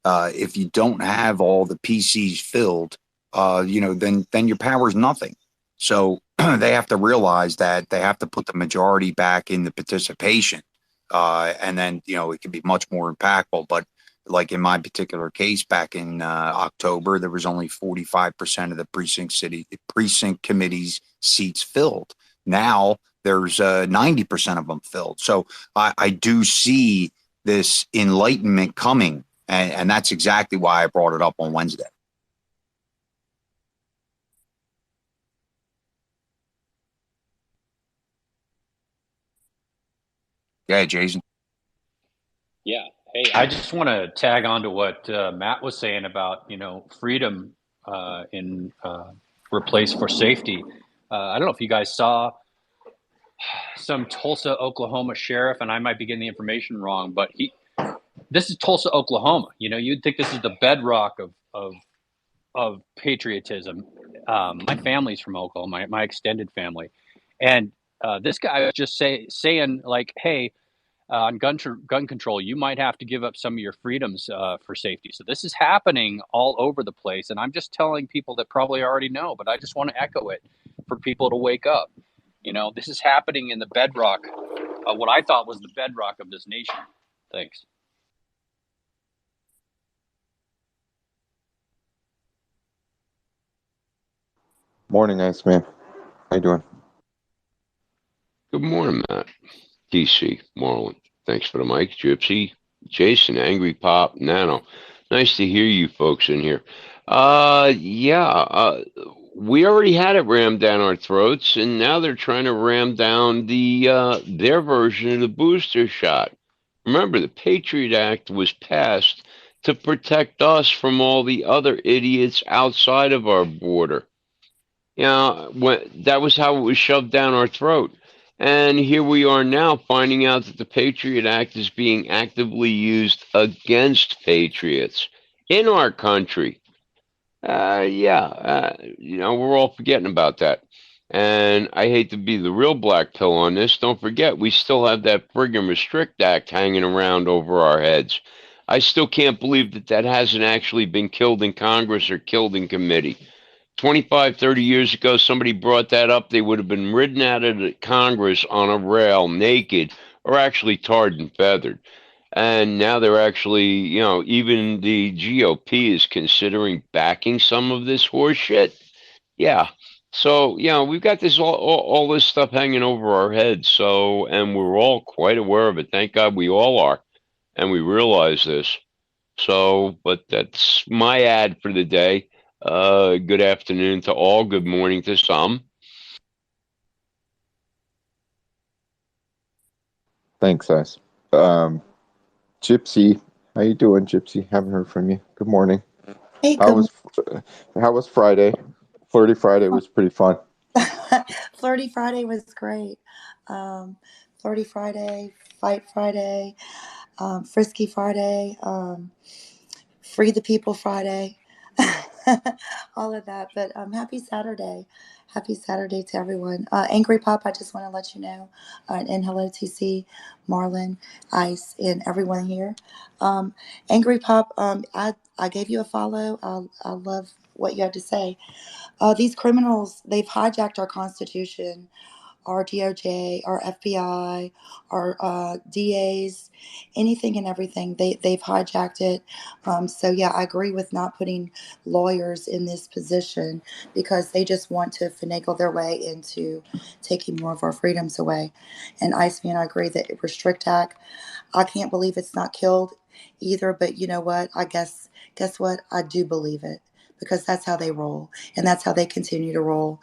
If you don't have all the PCs filled, then your power is nothing. So they have to realize that they have to put the majority back in the participation, and then it can be much more impactful. But like in my particular case, back in October, there was only 45% of the precinct committee's seats filled. Now there's 90% of them filled. So I do see this enlightenment coming, and that's exactly why I brought it up on Wednesday. Yeah, Jason. Yeah. Hey, I just want to tag on to what Matt was saying about, freedom in replace for safety. I don't know if you guys saw some Tulsa, Oklahoma sheriff, and I might be getting the information wrong, but this is Tulsa, Oklahoma. You'd think this is the bedrock of patriotism. My family's from Oklahoma, my extended family, and this guy was just saying like, hey, on gun control, you might have to give up some of your freedoms for safety. So this is happening all over the place, and I'm just telling people that probably already know, but I just want to echo it for people to wake up. This is happening in the bedrock, what I thought was the bedrock of this nation. Thanks. Morning, Iceman. How you doing? Good morning, Matt. DC, Marlon. Thanks for the mic. Gypsy, Jason, Angry Pop, Nano. Nice to hear you folks in here. We already had it rammed down our throats, and now they're trying to ram down their version of the booster shot. Remember, the Patriot Act was passed to protect us from all the other idiots outside of our border. That was how it was shoved down our throat. And here we are now finding out that the Patriot Act is being actively used against patriots in our country. We're all forgetting about that. And I hate to be the real black pill on this. Don't forget, we still have that friggin' Restrict Act hanging around over our heads. I still can't believe that hasn't actually been killed in Congress or killed in committee. 25, 30 years ago, somebody brought that up. They would have been ridden out of the Congress on a rail naked or actually tarred and feathered. And now they're actually, even the GOP is considering backing some of this horse shit. Yeah. So, we've got this all this stuff hanging over our heads. So, and we're all quite aware of it. Thank God we all are. And we realize this. So, but that's my ad for the day. Good afternoon to all. Good morning to some. Thanks, Ice. Gypsy, how you doing, Gypsy? Haven't heard from you. Good morning. Hey, How was Friday? Flirty Friday was pretty fun. Flirty Friday was great. Flirty Friday, Fight Friday, Frisky Friday, Free the People Friday, all of that. But happy Saturday. Happy Saturday to everyone. Angry Pop, I just want to let you know, and hello TC, Marlon, Ice, and everyone here. Angry Pop, I gave you a follow. I love what you have to say. These criminals, they've hijacked our Constitution, our DOJ, our FBI, our DAs, anything and everything. They've hijacked it. So yeah, I agree with not putting lawyers in this position because they just want to finagle their way into taking more of our freedoms away. And Iceman, I agree that Restrict Act, I can't believe it's not killed either. But you know what? Guess what? I do believe it because that's how they roll and that's how they continue to roll.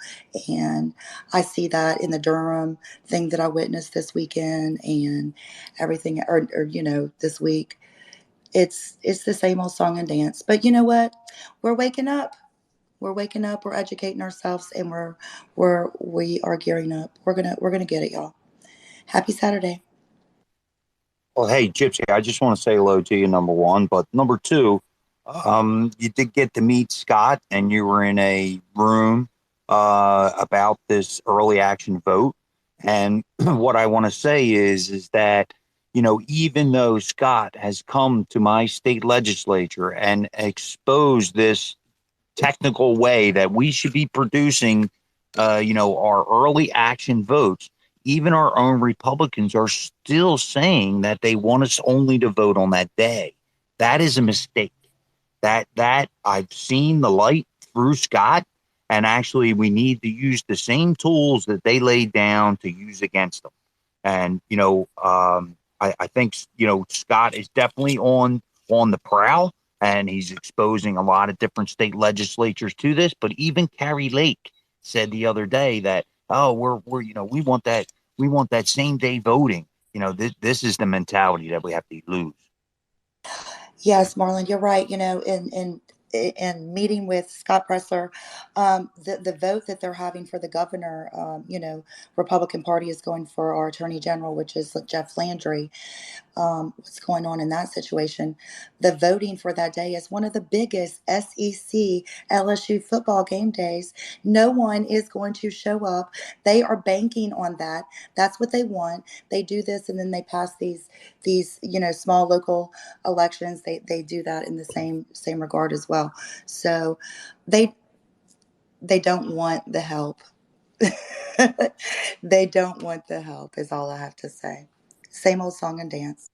And I see that in the Durham thing that I witnessed this weekend and everything, or this week. It's the same old song and dance. But you know what? We're waking up. We're waking up. We're educating ourselves, and we are gearing up. We're gonna get it, y'all. Happy Saturday. Well, hey, Gypsy, I just want to say hello to you, number one. But number two, you did get to meet Scott, and you were in a room about this early action vote. And what I want to say is that, even though Scott has come to my state legislature and exposed this technical way that we should be producing, our early action votes, even our own Republicans are still saying that they want us only to vote on that day. That is a mistake. That I've seen the light through Scott, and actually we need to use the same tools that they laid down to use against them. And I think Scott is definitely on the prowl, and he's exposing a lot of different state legislatures to this. But even Carrie Lake said the other day that, oh, we want that same day voting. This is the mentality that we have to lose. Yes, Marlon, you're right. In meeting with Scott Pressler, the vote that they're having for the governor, Republican Party is going for our Attorney General, which is Jeff Landry. What's going on in that situation? The voting for that day is one of the biggest SEC LSU football game days. No one is going to show up. They are banking on that. That's what they want. They do this, and then they pass these small local elections. They do that in the same regard as well. So they don't want the help. They don't want the help is all I have to say. Same old song and dance.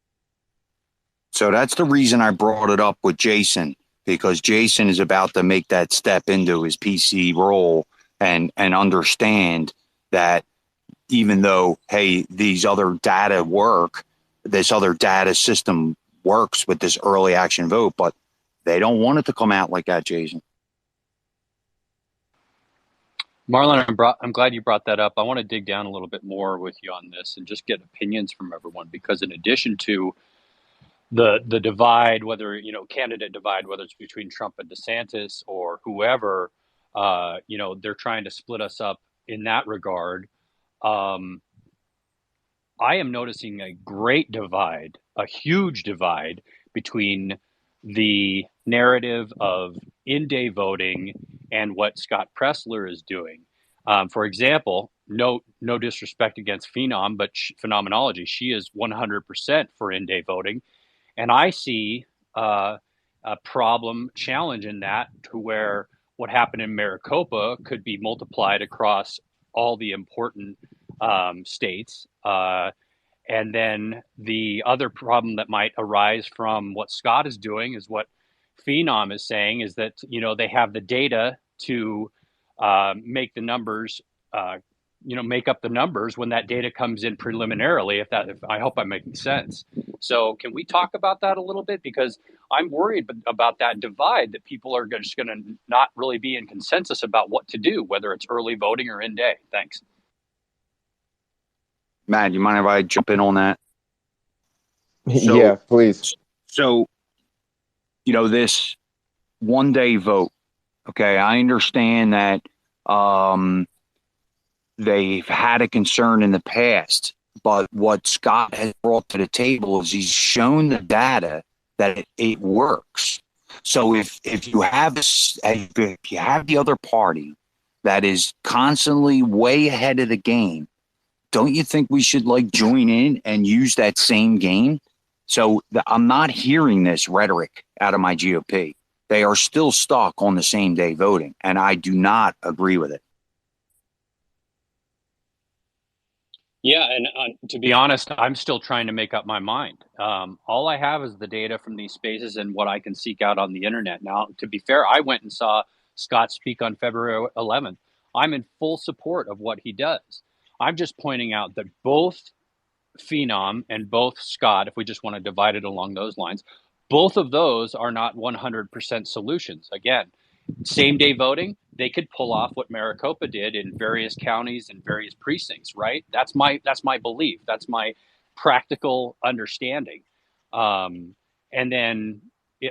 So that's the reason I brought it up with Jason, because Jason is about to make that step into his PC role and understand that even though, hey, this other data system works with this early action vote, but they don't want it to come out like that, Jason. Marlon, I'm glad you brought that up. I want to dig down a little bit more with you on this and just get opinions from everyone, because in addition to the divide, whether candidate divide, whether it's between Trump and DeSantis or whoever, they're trying to split us up in that regard. I am noticing a great divide, a huge divide between the narrative of in-day voting and what Scott Pressler is doing. For example, no disrespect against Phenom, but phenomenology, she is 100% for in-day voting. And I see a challenge in that, to where what happened in Maricopa could be multiplied across all the important states. And then the other problem that might arise from what Scott is doing is what Phenom is saying, is that, they have the data to make the numbers, make up the numbers when that data comes in preliminarily. If I hope I'm making sense. So can we talk about that a little bit? Because I'm worried about that divide, that people are just going to not really be in consensus about what to do, whether it's early voting or in day. Thanks. Matt, you mind if I jump in on that? Yeah, please. So, this one day vote. Okay, I understand that they've had a concern in the past, but what Scott has brought to the table is he's shown the data that it works. So if you have the other party that is constantly way ahead of the game, don't you think we should join in and use that same game? So I'm not hearing this rhetoric out of my GOP. They are still stuck on the same day voting, and I do not agree with it. Yeah, and to be honest, I'm still trying to make up my mind. All I have is the data from these spaces and what I can seek out on the internet. Now, to be fair, I went and saw Scott speak on February 11th. I'm in full support of what he does. I'm just pointing out that both Phenom and both Scott, if we just want to divide it along those lines, both of those are not 100% solutions. Again, Same day voting, they could pull off what Maricopa did in various counties and various precincts, right? That's my belief. That's my practical understanding. And then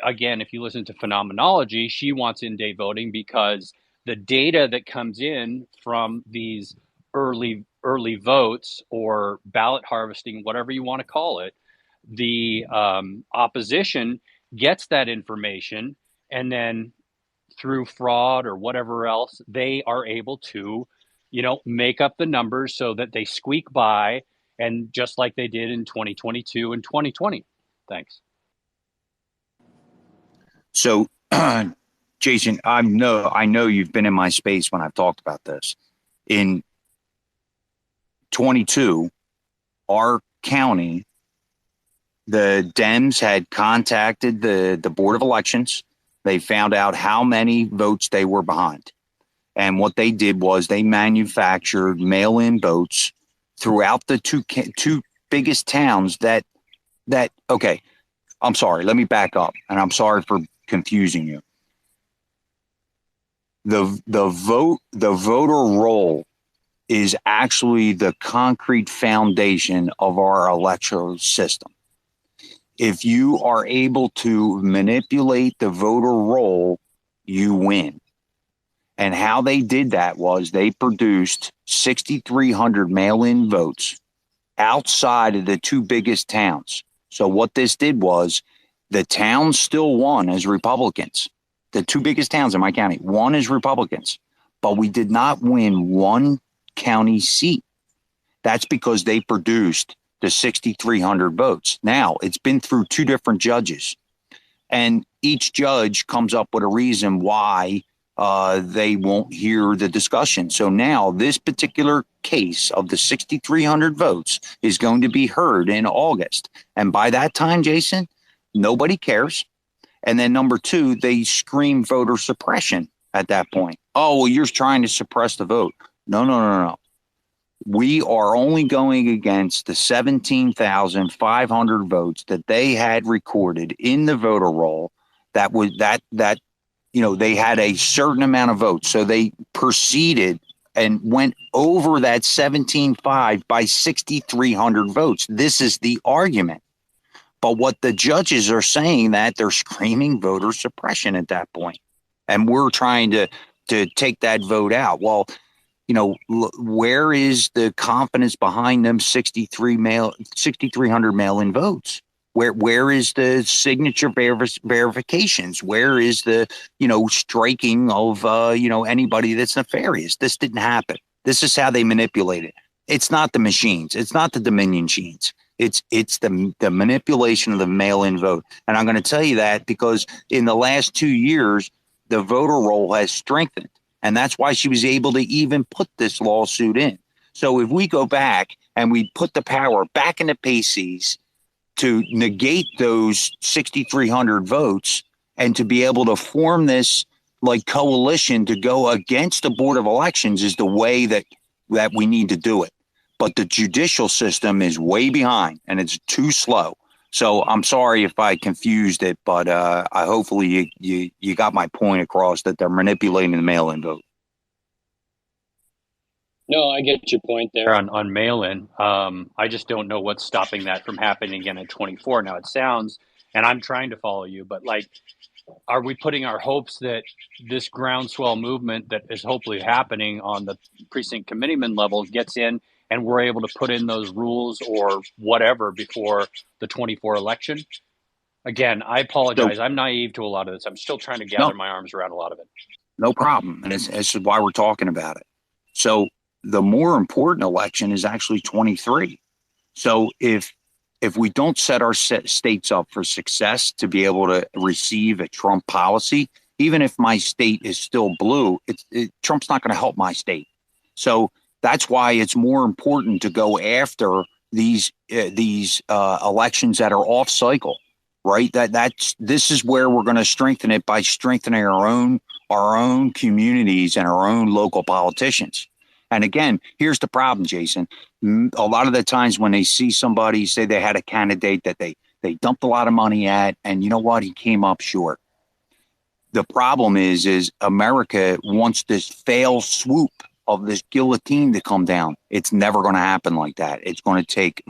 again, if you listen to phenomenology, she wants in-day voting because the data that comes in from these early votes or ballot harvesting, whatever you want to call it, the opposition gets that information, and then through fraud or whatever else, they are able to, make up the numbers so that they squeak by, and just like they did in 2022 and 2020. Thanks. So, Jason, I know you've been in my space when I've talked about this. In 22, our county, the Dems had contacted the Board of Elections. They found out how many votes they were behind. And what they did was they manufactured mail-in votes throughout the two biggest towns that okay, I'm sorry, let me back up, and I'm sorry for confusing you. The voter roll is actually the concrete foundation of our electoral system. If you are able to manipulate the voter roll, you win. And how they did that was they produced 6,300 mail-in votes outside of the two biggest towns. So what this did was the towns still won as Republicans. The two biggest towns in my county won as Republicans, but we did not win one county seat. That's because they produced the 6,300 votes. Now, it's been through two different judges, and each judge comes up with a reason why they won't hear the discussion. So now this particular case of the 6,300 votes is going to be heard in August. And by that time, Jason, nobody cares. And then number two, they scream voter suppression at that point. Oh, well, you're trying to suppress the vote. No. We are only going against the 17,500 votes that they had recorded in the voter roll. That was they had a certain amount of votes. So they proceeded and went over that 17,500 by 6,300 votes. This is the argument. But what the judges are saying, that they're screaming voter suppression at that point. And we're trying to take that vote out. Well, where is the confidence behind them 6,300 mail-in votes? Where is the signature verifications? Where is the, striking of, anybody that's nefarious? This didn't happen. This is how they manipulate it. It's not the machines. It's not the Dominion machines. It's the manipulation of the mail-in vote. And I'm going to tell you that because in the last 2 years, the voter roll has strengthened. And that's why she was able to even put this lawsuit in. So if we go back and we put the power back into Pacey's to negate those 6,300 votes and to be able to form this coalition to go against the Board of Elections is the way that we need to do it. But the judicial system is way behind and it's too slow. So I'm sorry if I confused it, but I hopefully you got my point across that they're manipulating the mail-in vote. No, I get your point there on mail-in. I just don't know what's stopping that from happening again in 24. Now it sounds, and I'm trying to follow you, but are we putting our hopes that this groundswell movement that is hopefully happening on the precinct committeeman level gets in and we're able to put in those rules or whatever before the 24 election? Again, I apologize. I'm naive to a lot of this. I'm still trying to gather my arms around a lot of it. No problem. And this is why we're talking about it. So the more important election is actually 23. So if we don't set our states up for success to be able to receive a Trump policy, even if my state is still blue, Trump's not going to help my state. So that's why it's more important to go after these elections that are off cycle, right? This is where we're going to strengthen it, by strengthening our own communities and our own local politicians. And again, here's the problem, Jason. A lot of the times when they see somebody say they had a candidate that they dumped a lot of money at, and you know what, he came up short. the problem is America wants this fail swoop of this guillotine to come down. It's never going to happen like that. It's going to take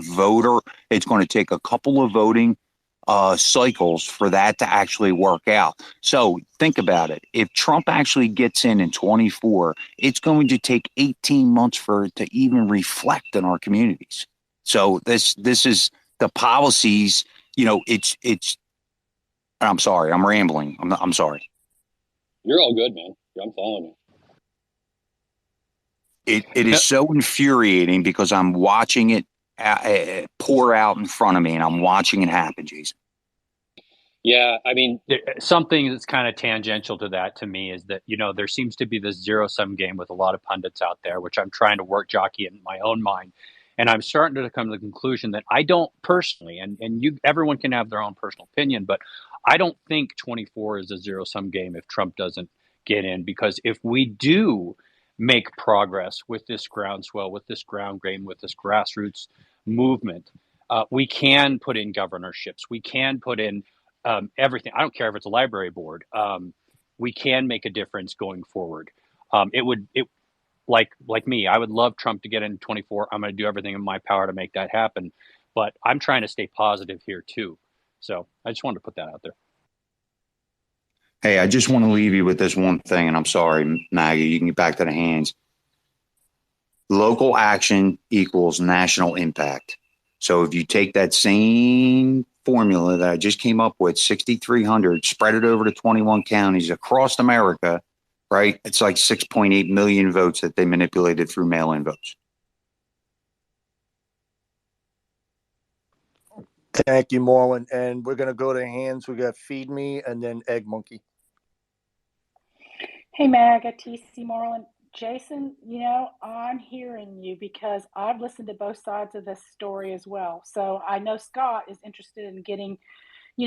a couple of voting cycles for that to actually work out. So think about it. If Trump actually gets in 24, it's going to take 18 months for it to even reflect in our communities. So this is the policies, it's I'm sorry, I'm rambling. I'm sorry. You're all good, man. I'm following you. It is so infuriating because I'm watching it pour out in front of me, and I'm watching it happen, Jason. Yeah, I mean, something that's kind of tangential to that to me is that, there seems to be this zero-sum game with a lot of pundits out there, which I'm trying to work jockey in my own mind. And I'm starting to come to the conclusion that I don't personally, and everyone can have their own personal opinion, but I don't think 24 is a zero-sum game if Trump doesn't get in, because if we do make progress with this groundswell, with this ground game, with this grassroots movement, we can put in governorships. We can put in everything. I don't care if it's a library board. We can make a difference going forward. Like me, I would love Trump to get in 24. I'm going to do everything in my power to make that happen. But I'm trying to stay positive here too. So I just wanted to put that out there. Hey, I just want to leave you with this one thing, and I'm sorry, MAGA, you can get back to the hands. Local action equals national impact. So if you take that same formula that I just came up with, 6,300, spread it over to 21 counties across America, right? It's like 6.8 million votes that they manipulated through mail-in votes. Thank you, Marlon. And we're going to go to hands. We got Feed Me and then Egg Monkey. Hey, MAGA, TC, Marlon. Jason, I'm hearing you because I've listened to both sides of this story as well. So I know Scott is interested in getting,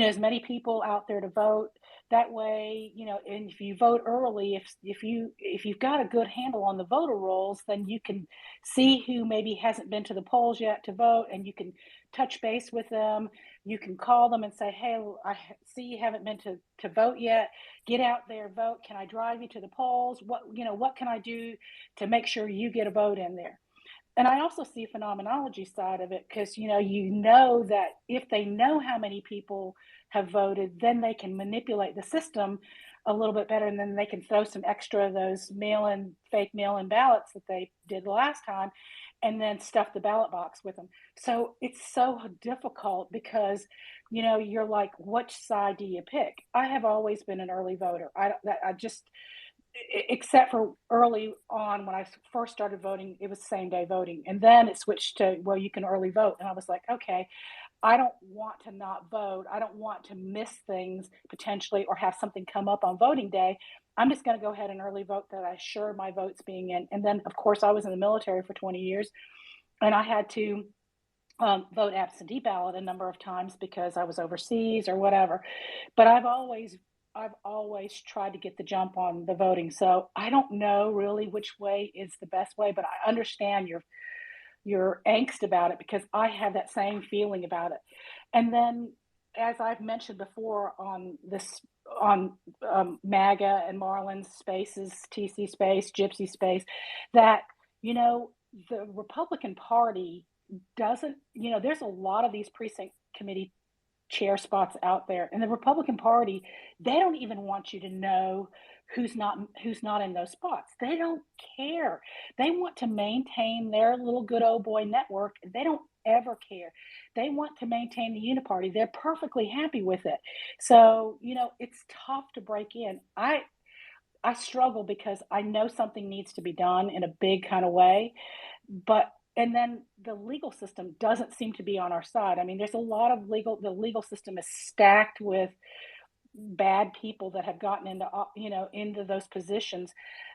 as many people out there to vote. That way, and if you vote early, if you've got a good handle on the voter rolls, then you can see who maybe hasn't been to the polls yet to vote, and you can touch base with them. You can call them and say, hey, I see you haven't been to vote yet. Get out there, vote. Can I drive you to the polls? What can I do to make sure you get a vote in there? And I also see a phenomenology side of it because, that if they know how many people have voted, then they can manipulate the system a little bit better. And then they can throw some extra of those fake mail-in ballots that they did the last time and then stuff the ballot box with them. So it's so difficult because, you're like, which side do you pick? I have always been an early voter. Except for early on when I first started voting, it was same day voting. And then it switched to, well, you can early vote. And I was like, okay, I don't want to not vote. I don't want to miss things potentially or have something come up on voting day. I'm just going to go ahead and early vote that I assure my vote's being in. And then, of course, I was in the military for 20 years and I had to vote absentee ballot a number of times because I was overseas or whatever. But I've always tried to get the jump on the voting. So I don't know really which way is the best way, but I understand your angst about it because I have that same feeling about it. And then, as I've mentioned before on MAGA and Marlon's spaces, TC space, Gypsy space, that, the Republican Party doesn't, there's a lot of these precinct committee chair spots out there, and the Republican Party, they don't even want you to know who's not in those spots. They don't care. They want to maintain their little good old boy network. They don't ever care. They want to maintain the uniparty. They're perfectly happy with it. So, it's tough to break in. I struggle because I know something needs to be done in a big kind of way, and then the legal system doesn't seem to be on our side. I mean, there's a lot of the legal system is stacked with bad people that have gotten into those positions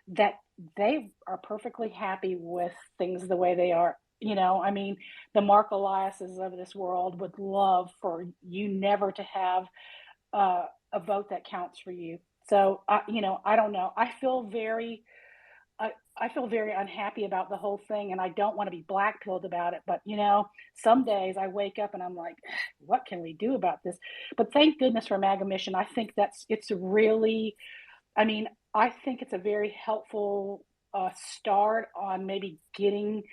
that they are perfectly happy with things the way they are. I mean, the Mark Eliases of this world would love for you never to have a vote that counts for you. So, I don't know. I feel very I feel very unhappy about the whole thing, and I don't want to be blackpilled about it. But some days I wake up and I'm like, what can we do about this? But thank goodness for MagaMission. I think it's really, I mean, I think it's a very helpful start on maybe getting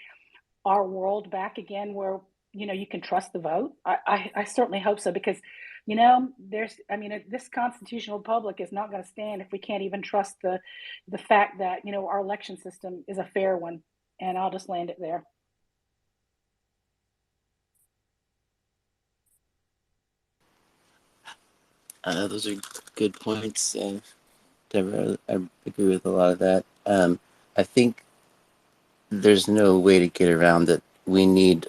our world back again where you can trust the vote. I certainly hope so, because this constitutional republic is not going to stand if we can't even trust the fact that our election system is a fair one. And I'll just land it there. Those are good points, Deborah. I agree with a lot of that. I think there's no way to get around that. We need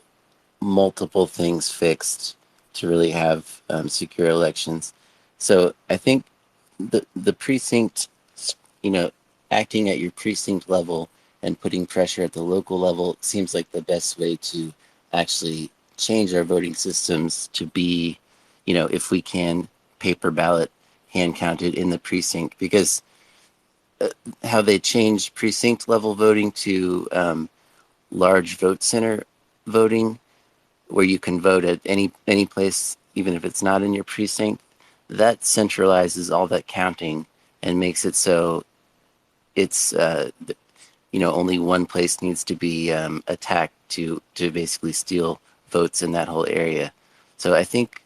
multiple things fixed to really have secure elections. So I think the precinct, acting at your precinct level and putting pressure at the local level seems like the best way to actually change our voting systems to be, if we can, paper ballot, hand counted in the precinct. Because how they changed precinct level voting to large vote center voting, where you can vote at any place, even if it's not in your precinct, that centralizes all that counting and makes it so it's only one place needs to be attacked to basically steal votes in that whole area. So I think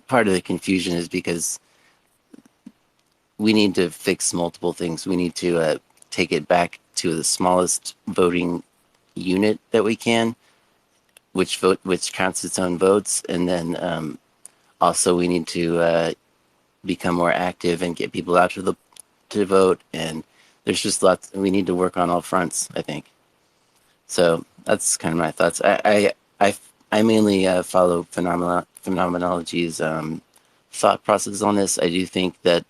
part of the confusion is because we need to fix multiple things. We need to take it back to the smallest voting unit that we can, which counts its own votes, and then also we need to become more active and get people out to vote. And there's just lots. We need to work on all fronts, I think. So that's kind of my thoughts. I mainly follow Phenomenology's thought process on this. I do think that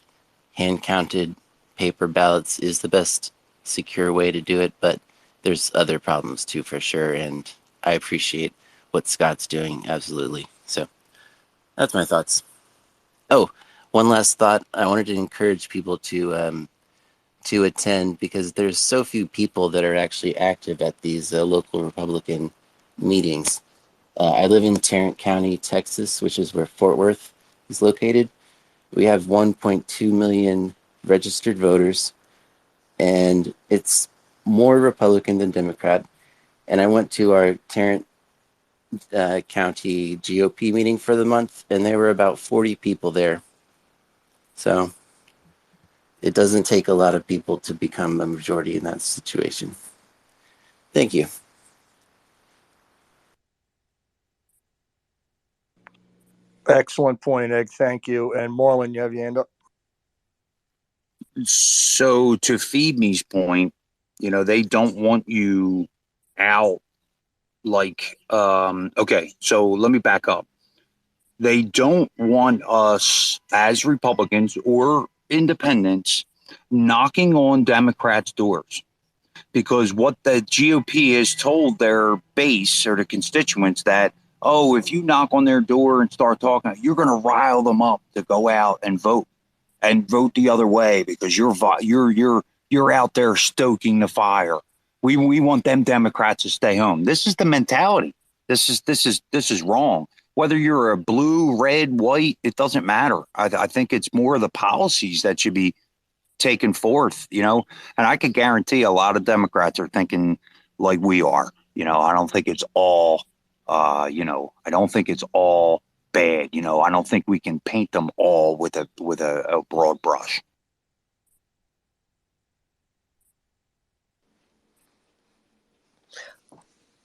hand-counted paper ballots is the best secure way to do it, but there's other problems too, for sure. And I appreciate what Scott's doing, absolutely. So that's my thoughts. Oh, one last thought. I wanted to encourage people to attend, because there's so few people that are actually active at these local Republican meetings. I live in Tarrant County, Texas, which is where Fort Worth is located. We have 1.2 million registered voters, and it's more Republican than Democrat. And I went to our Tarrant County GOP meeting for the month, and there were about 40 people there. So it doesn't take a lot of people to become a majority in that situation. Thank you. Excellent point, Egg. Thank you. And Marlon, you have your hand up? So to Feed Me's point, they don't want you out okay, so let me back up. They don't want us as Republicans or independents knocking on Democrats' doors, because what the GOP has told their base or the constituents that, oh, if you knock on their door and start talking, you're going to rile them up to go out and vote the other way, because you're out there stoking the fire. We want them Democrats to stay home. This is the mentality. This is wrong. Whether you're a blue, red, white, it doesn't matter. I think it's more of the policies that should be taken forth, and I can guarantee a lot of Democrats are thinking like we are. I don't think it's all, I don't think it's all bad. I don't think we can paint them all with a broad brush.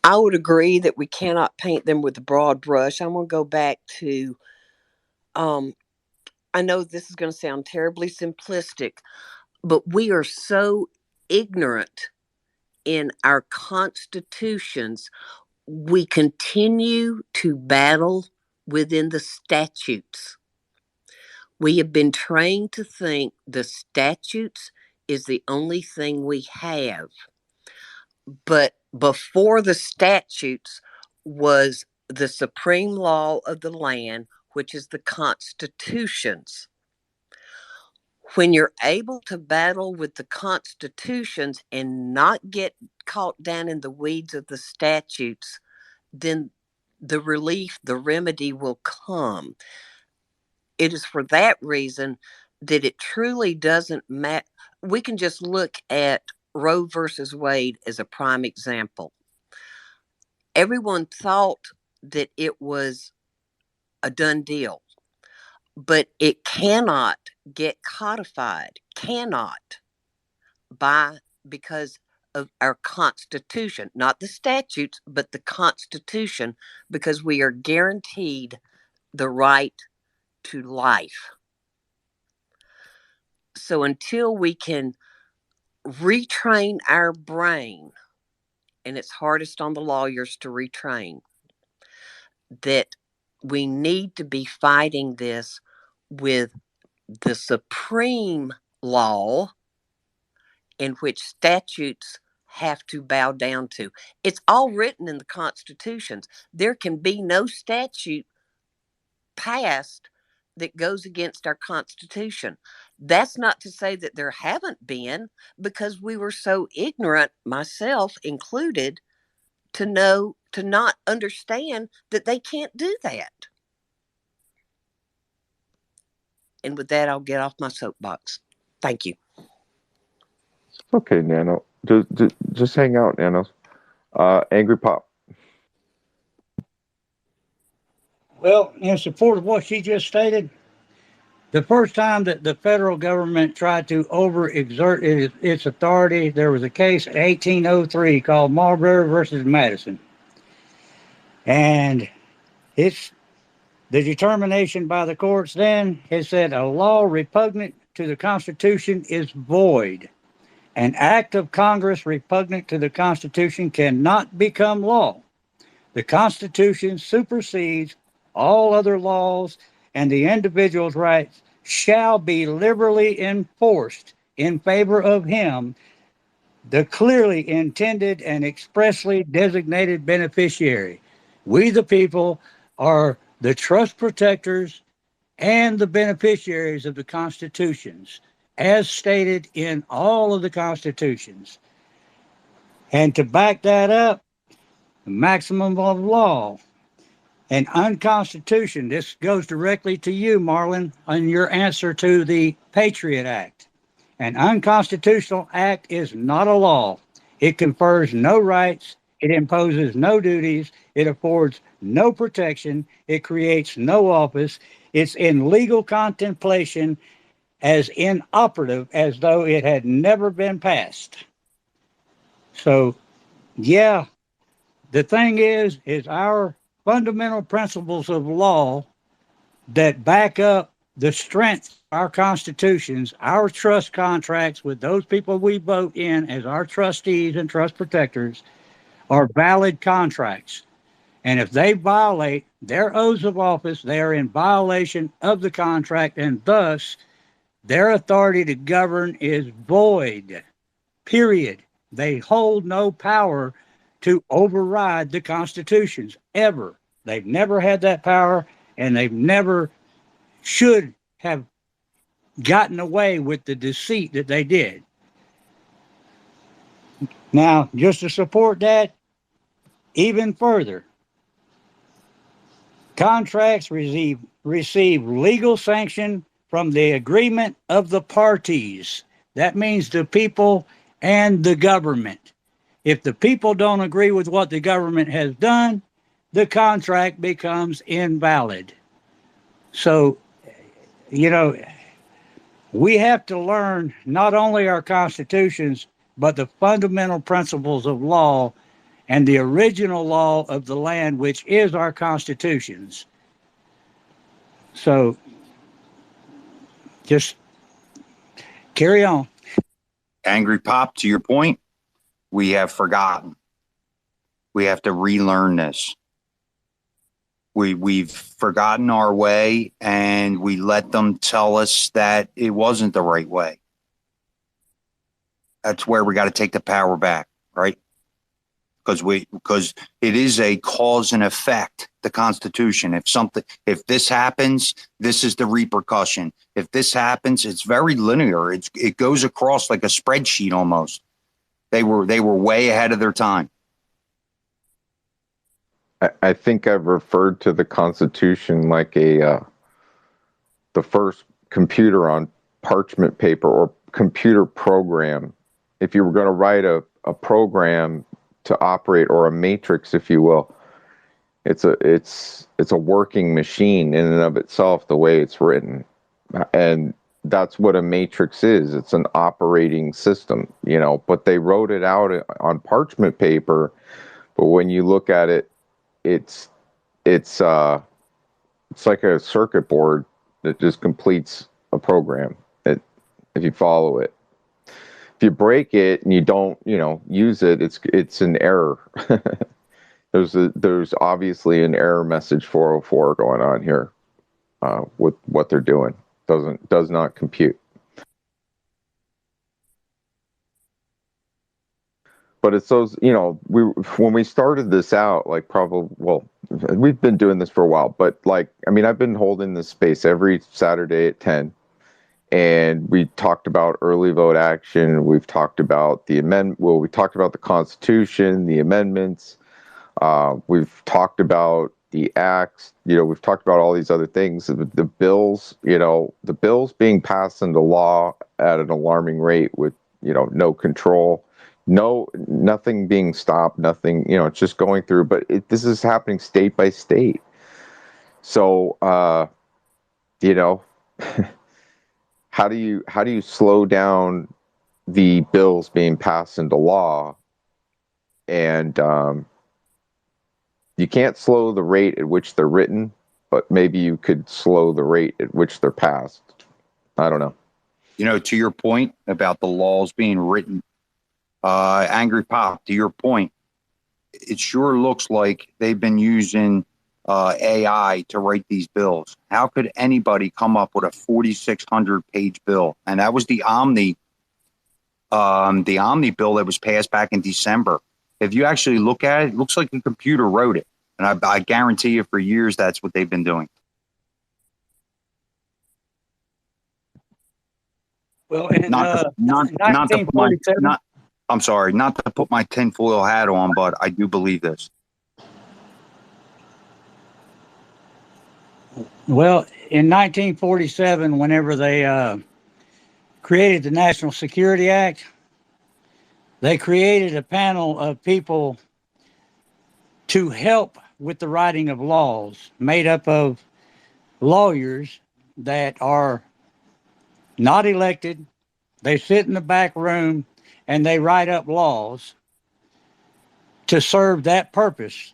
I would agree that we cannot paint them with a broad brush. I'm going to go back to, I know this is going to sound terribly simplistic, but we are so ignorant in our constitutions. We continue to battle within the statutes. We have been trained to think the statutes is the only thing we have. But before the statutes was the supreme law of the land, which is the constitutions. When you're able to battle with the constitutions and not get caught down in the weeds of the statutes, then the relief, the remedy will come. It is for that reason that it truly doesn't matter. We can just look at Roe versus Wade as a prime example. Everyone thought that it was a done deal, but it cannot get codified, because of our Constitution, not the statutes, but the Constitution, because we are guaranteed the right to life. So until we can retrain our brain, and it's hardest on the lawyers to retrain, that we need to be fighting this with the supreme law in which statutes have to bow down to. It's all written in the constitutions. There can be no statute passed that goes against our Constitution. That's not to say that there haven't been, because we were so ignorant, myself included, to not understand that they can't do that. And with that, I'll get off my soapbox. Thank you. Okay, Nano. Just hang out, Nano. Angry Pop. Well, in support of what she just stated, the first time that the federal government tried to overexert its authority, there was a case in 1803 called Marbury versus Madison. And it's the determination by the courts then, it said a law repugnant to the Constitution is void. An act of Congress repugnant to the Constitution cannot become law. The Constitution supersedes all other laws, and the individual's rights shall be liberally enforced in favor of him, the clearly intended and expressly designated beneficiary. We, the people, are the trust protectors and the beneficiaries of the constitutions, as stated in all of the constitutions. And to back that up, the maximum of law and unconstitution. This goes directly to you, Marlon, on your answer to the Patriot Act. An unconstitutional act is not a law. It confers no rights. It imposes no duties. It affords no protection. It creates no office. It's in legal contemplation as inoperative as though it had never been passed. So, yeah, the thing is our fundamental principles of law that back up the strength of our constitutions, our trust contracts with those people we vote in as our trustees and trust protectors are valid contracts. And if they violate their oaths of office, they are in violation of the contract, and thus their authority to govern is void, period. They hold no power to override the constitutions, ever. They've never had that power, and they've never should have gotten away with the deceit that they did. Now, just to support that even further, contracts receive legal sanction from the agreement of the parties. That means the people and the government. If the people don't agree with what the government has done, the contract becomes invalid. So, we have to learn not only our constitutions, but the fundamental principles of law and the original law of the land, which is our constitutions. So, just carry on. Angry Pop, to your point, we have forgotten. We have to relearn this. We've forgotten our way, and we let them tell us that it wasn't the right way. That's where we got to take the power back, right? Because it is a cause and effect the Constitution. If this happens, this is the repercussion. If this happens, it's very linear. It goes across like a spreadsheet almost. They were way ahead of their time. I think I've referred to the Constitution like the first computer on parchment paper or computer program. If you were going to write a program to operate, or a matrix, if you will, it's a working machine in and of itself, the way it's written. And that's what a matrix is. It's an operating system, but they wrote it out on parchment paper. But when you look at it, it's like a circuit board that just completes a program if you follow it. If you break it and you don't, use it, it's an error. There's obviously an error message 404 going on here with what they're doing. Does not compute. But it's those, when we started this out, we've been doing this for a while, but I've been holding this space every Saturday at 10. And we talked about early vote action. We've talked about we talked about the Constitution, the amendments. We've talked about the acts. We've talked about all these other things. The bills, the bills being passed into law at an alarming rate with, no control, nothing being stopped, nothing, it's just going through. But this is happening state by state. So, how do you slow down the bills being passed into law? And you can't slow the rate at which they're written, but maybe you could slow the rate at which they're passed. I don't know. To your point about the laws being written, Angry Pop, to your point, it sure looks like they've been using AI to write these bills. How could anybody come up with a 4,600-page bill? And that was the Omni bill that was passed back in December. If you actually look at it, it looks like a computer wrote it. And I guarantee you for years that's what they've been doing. Well, in not to put my tinfoil hat on, but I do believe this. Well, in 1947, whenever they created the National Security Act, they created a panel of people to help with the writing of laws, made up of lawyers that are not elected. They sit in the back room and they write up laws to serve that purpose,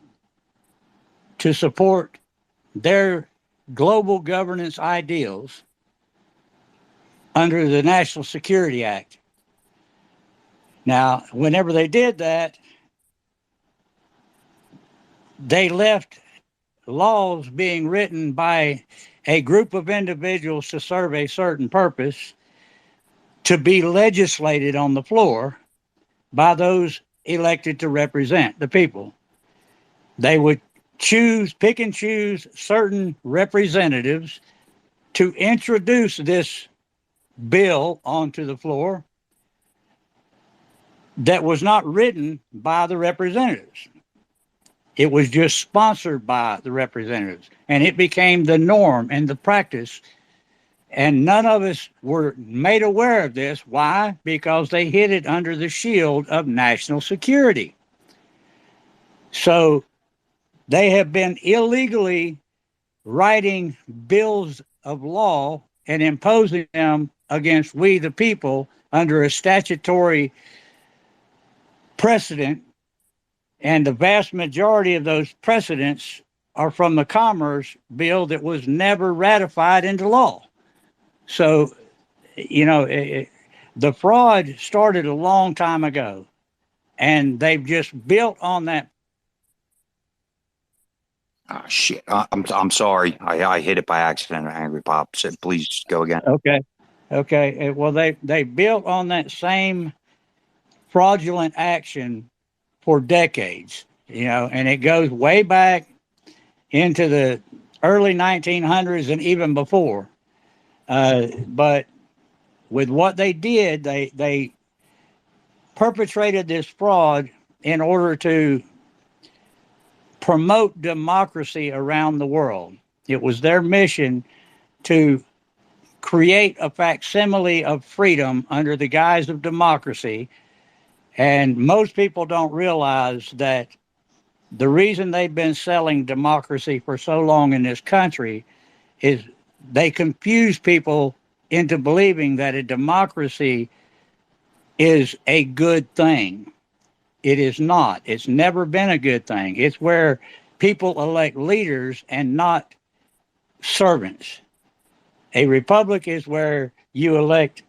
to support their global governance ideals under the National Security Act. Now, whenever they did that, they left laws being written by a group of individuals to serve a certain purpose to be legislated on the floor by those elected to represent the people. They would pick and choose certain representatives to introduce this bill onto the floor that was not written by the representatives. It was just sponsored by the representatives, and it became the norm and the practice. And none of us were made aware of this. Why? Because they hid it under the shield of national security. So they have been illegally writing bills of law and imposing them against we the people under a statutory precedent. And the vast majority of those precedents are from the Commerce Bill that was never ratified into law. So, the fraud started a long time ago, and they've just built on that. Oh, shit. I'm sorry. I hit it by accident. Angry Pop said, please go again. Okay. Well, they built on that same fraudulent action for decades, and it goes way back into the early 1900s and even before. But with what they did, they perpetrated this fraud in order to promote democracy around the world. It was their mission to create a facsimile of freedom under the guise of democracy. And most people don't realize that the reason they've been selling democracy for so long in this country is they confuse people into believing that a democracy is a good thing. It is not. It's never been a good thing. It's where people elect leaders and not servants. A republic is where you elect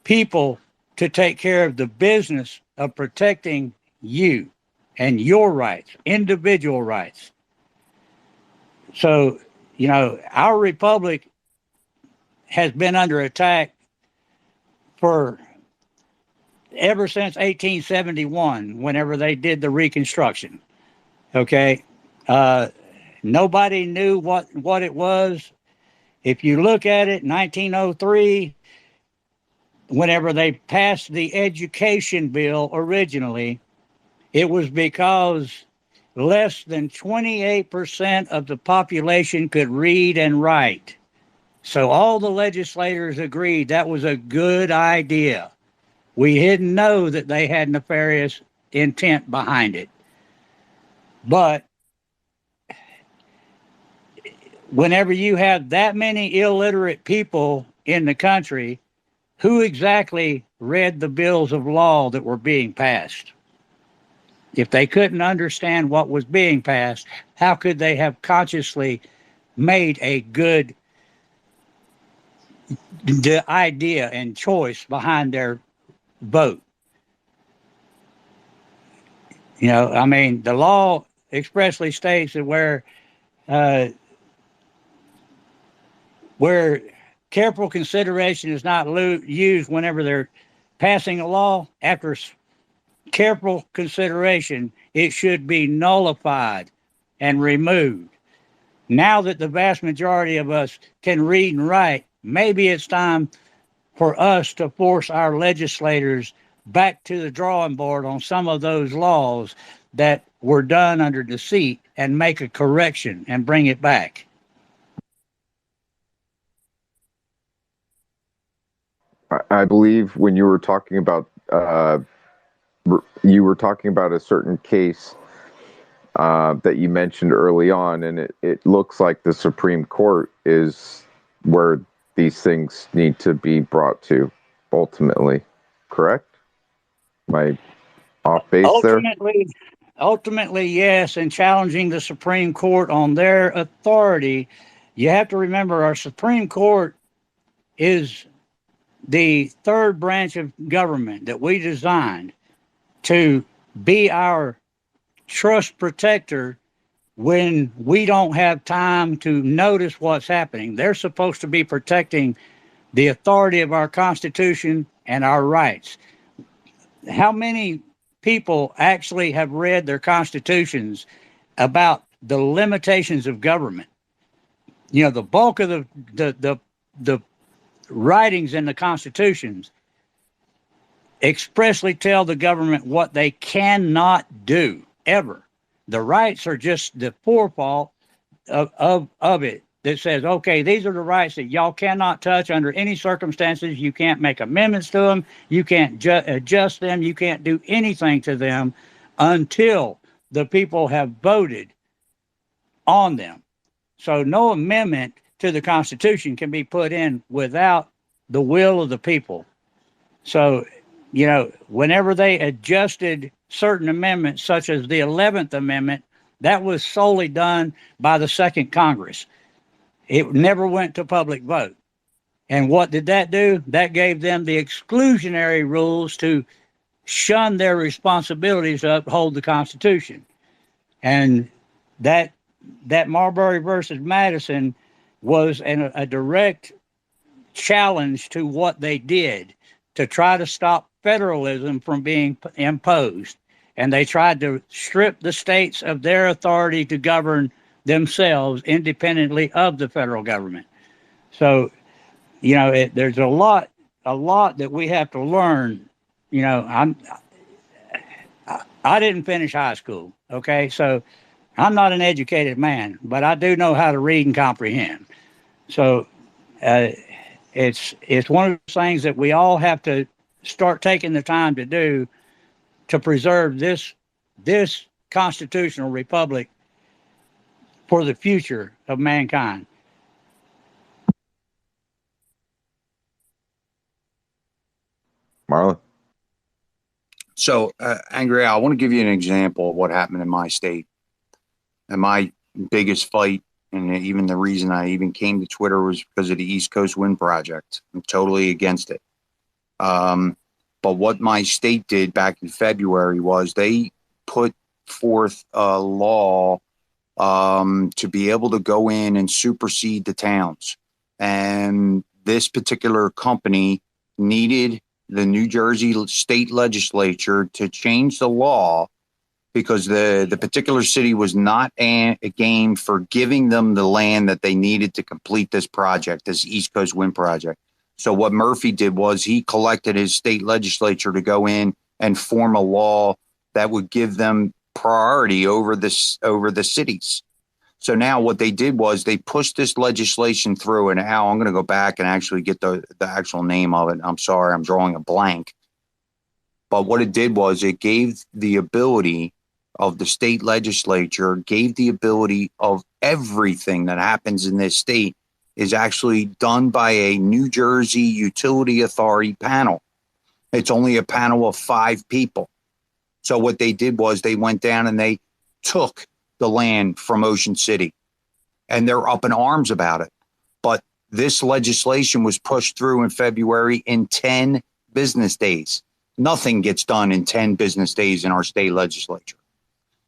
people to take care of the business of protecting you and your rights, individual rights. So, our republic has been under attack for ever since 1871, whenever they did the Reconstruction. Okay. Nobody knew what it was. If you look at it, 1903, whenever they passed the education bill originally, it was because less than 28% of the population could read and write. So all the legislators agreed that was a good idea. We didn't know that they had nefarious intent behind it. But whenever you have that many illiterate people in the country, who exactly read the bills of law that were being passed? If they couldn't understand what was being passed, how could they have consciously made a good idea and choice behind their vote? The law expressly states that where careful consideration is not used whenever they're passing a law, after careful consideration, it should be nullified and removed. Now that the vast majority of us can read and write, maybe it's time for us to force our legislators back to the drawing board on some of those laws that were done under deceit and make a correction and bring it back. I believe when you were talking about a certain case that you mentioned early on, and it looks like the Supreme Court is where these things need to be brought to ultimately, correct? Am I off base there? Ultimately, yes, and challenging the Supreme Court on their authority. You have to remember our Supreme Court is the third branch of government that we designed to be our trust protector when we don't have time to notice what's happening. They're supposed to be protecting the authority of our Constitution and our rights. How many people actually have read their constitutions about the limitations of government? The bulk of the writings in the constitutions expressly tell the government what they cannot do ever. The rights are just the forefault of it that says, okay, these are the rights that y'all cannot touch under any circumstances. You can't make amendments to them. You can't adjust them. You can't do anything to them until the people have voted on them. So no amendment to the Constitution can be put in without the will of the people. So, whenever they adjusted certain amendments, such as the 11th Amendment, that was solely done by the Second Congress. It never went to public vote. And what did that do? That gave them the exclusionary rules to shun their responsibilities to uphold the Constitution. And that Marbury versus Madison was a direct challenge to what they did to try to stop federalism from being imposed. And they tried to strip the states of their authority to govern themselves independently of the federal government. So, you know, there's a lot that we have to learn. You know, I didn't finish high school. Okay. So I'm not an educated man, but I do know how to read and comprehend. So, it's one of those things that we all have to start taking the time to do to preserve this constitutional republic for the future of mankind. Marlon. So, Angry Al, I want to give you an example of what happened in my state. And my biggest fight, and even the reason I even came to Twitter, was because of the East Coast Wind Project. I'm totally against it. But what my state did back in February was they put forth a law to be able to go in and supersede the towns. And this particular company needed the New Jersey state legislature to change the law because the particular city was not a game for giving them the land that they needed to complete this project, this East Coast Wind Project. So what Murphy did was he collected his state legislature to go in and form a law that would give them priority over the cities. So now what they did was they pushed this legislation through, and Al, I'm going to go back and actually get the actual name of it. I'm sorry, I'm drawing a blank. But what it did was it gave the ability of the state legislature, gave the ability of everything that happens in this state is actually done by a New Jersey Utility Authority panel. It's only a panel of 5 people. So what they did was they went down and they took the land from Ocean City, and they're up in arms about it. But this legislation was pushed through in February in 10 business days. Nothing gets done in 10 business days in our state legislature.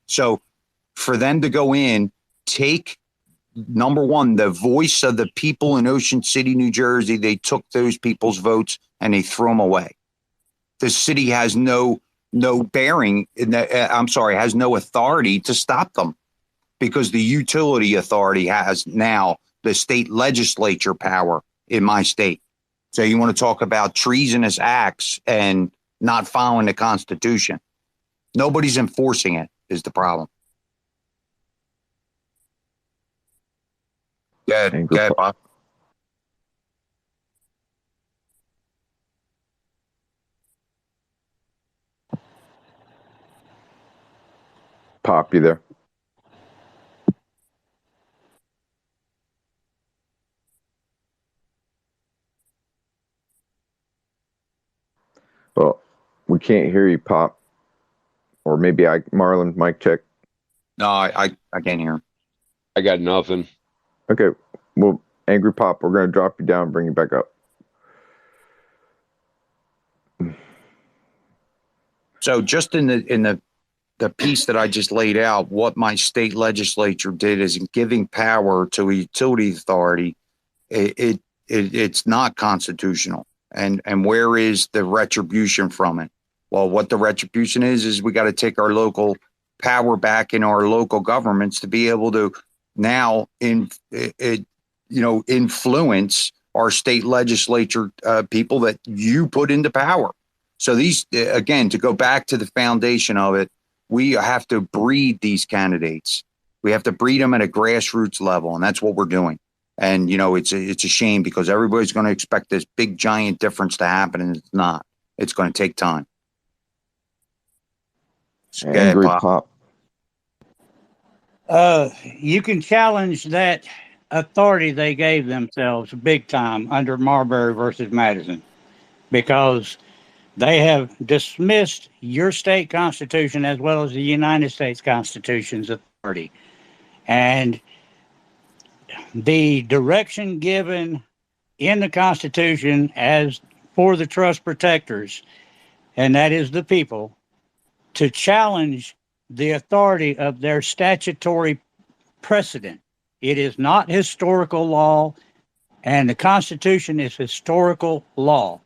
So for them to go in, take, number one, the voice of the people in Ocean City, New Jersey, they took those people's votes and they threw them away. The city has no bearing, has no authority to stop them because the utility authority has now the state legislature power in my state. So you want to talk about treasonous acts and not following the Constitution. Nobody's enforcing it is the problem. Go ahead, Bob. Pop, you there? Well, we can't hear you, Pop. Or maybe Marlon, mic check. No, I can't hear him. I got nothing. Okay. Well, Angry Pop, we're going to drop you down and bring you back up. So just in the piece that I just laid out, what my state legislature did is in giving power to a utility authority, it's not constitutional. And where is the retribution from it? Well, what the retribution is we got to take our local power back in our local governments to be able to now influence our state legislature people that you put into power. So these, again, to go back to the foundation of it, we have to breed these candidates. We have to breed them at a grassroots level, and that's what we're doing. And, it's a shame because everybody's going to expect this big, giant difference to happen, and it's not. It's going to take time. Angry Pop. You can challenge that authority they gave themselves big time under Marbury versus Madison because they have dismissed your state constitution as well as the United States Constitution's authority. And the direction given in the Constitution as for the trust protectors, and that is the people, to challenge the authority of their statutory precedent. It is not historical law, and the Constitution is historical law.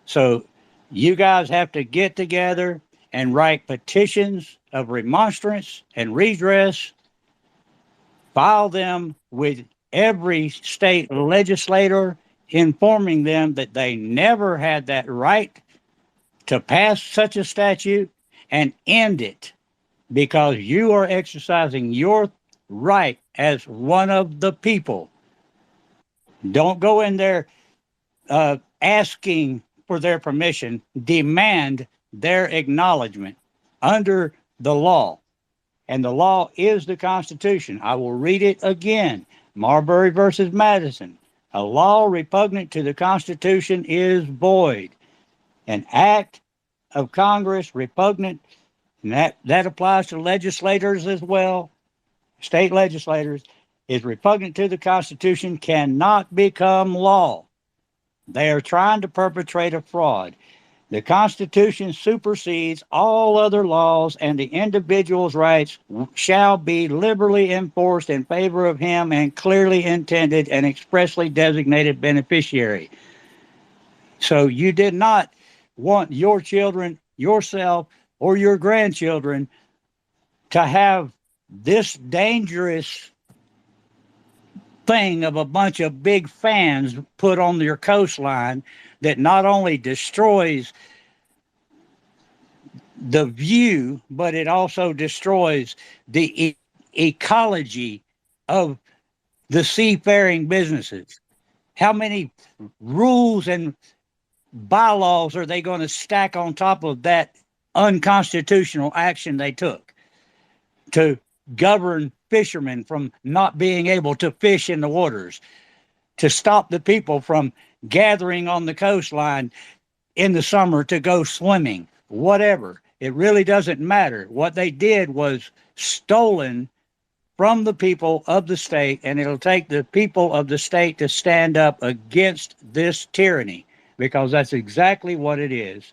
So you guys have to get together and write petitions of remonstrance and redress file them with every state legislator, informing them that they never had that right to pass such a statute, and end it, because you are exercising your right as one of the people. Don't go in there asking for their permission. Demand their acknowledgement under the law. And the law is the Constitution. I will read it again. Marbury versus Madison. A law repugnant to the Constitution is void. An act of Congress repugnant, and that applies to legislators as well, state legislators, is repugnant to the Constitution, cannot become law. They are trying to perpetrate a fraud. The Constitution supersedes all other laws, and the individual's rights shall be liberally enforced in favor of him and clearly intended and expressly designated beneficiary. So you did not want your children, yourself, or your grandchildren to have this dangerous thing of a bunch of big fans put on your coastline that not only destroys the view, but it also destroys the ecology of the seafaring businesses. How many rules and bylaws are they going to stack on top of that unconstitutional action they took to govern fishermen from not being able to fish in the waters, to stop the people from gathering on the coastline in the summer to go swimming, whatever? It really doesn't matter. What they did was stolen from the people of the state, and it'll take the people of the state to stand up against this tyranny, because that's exactly what it is.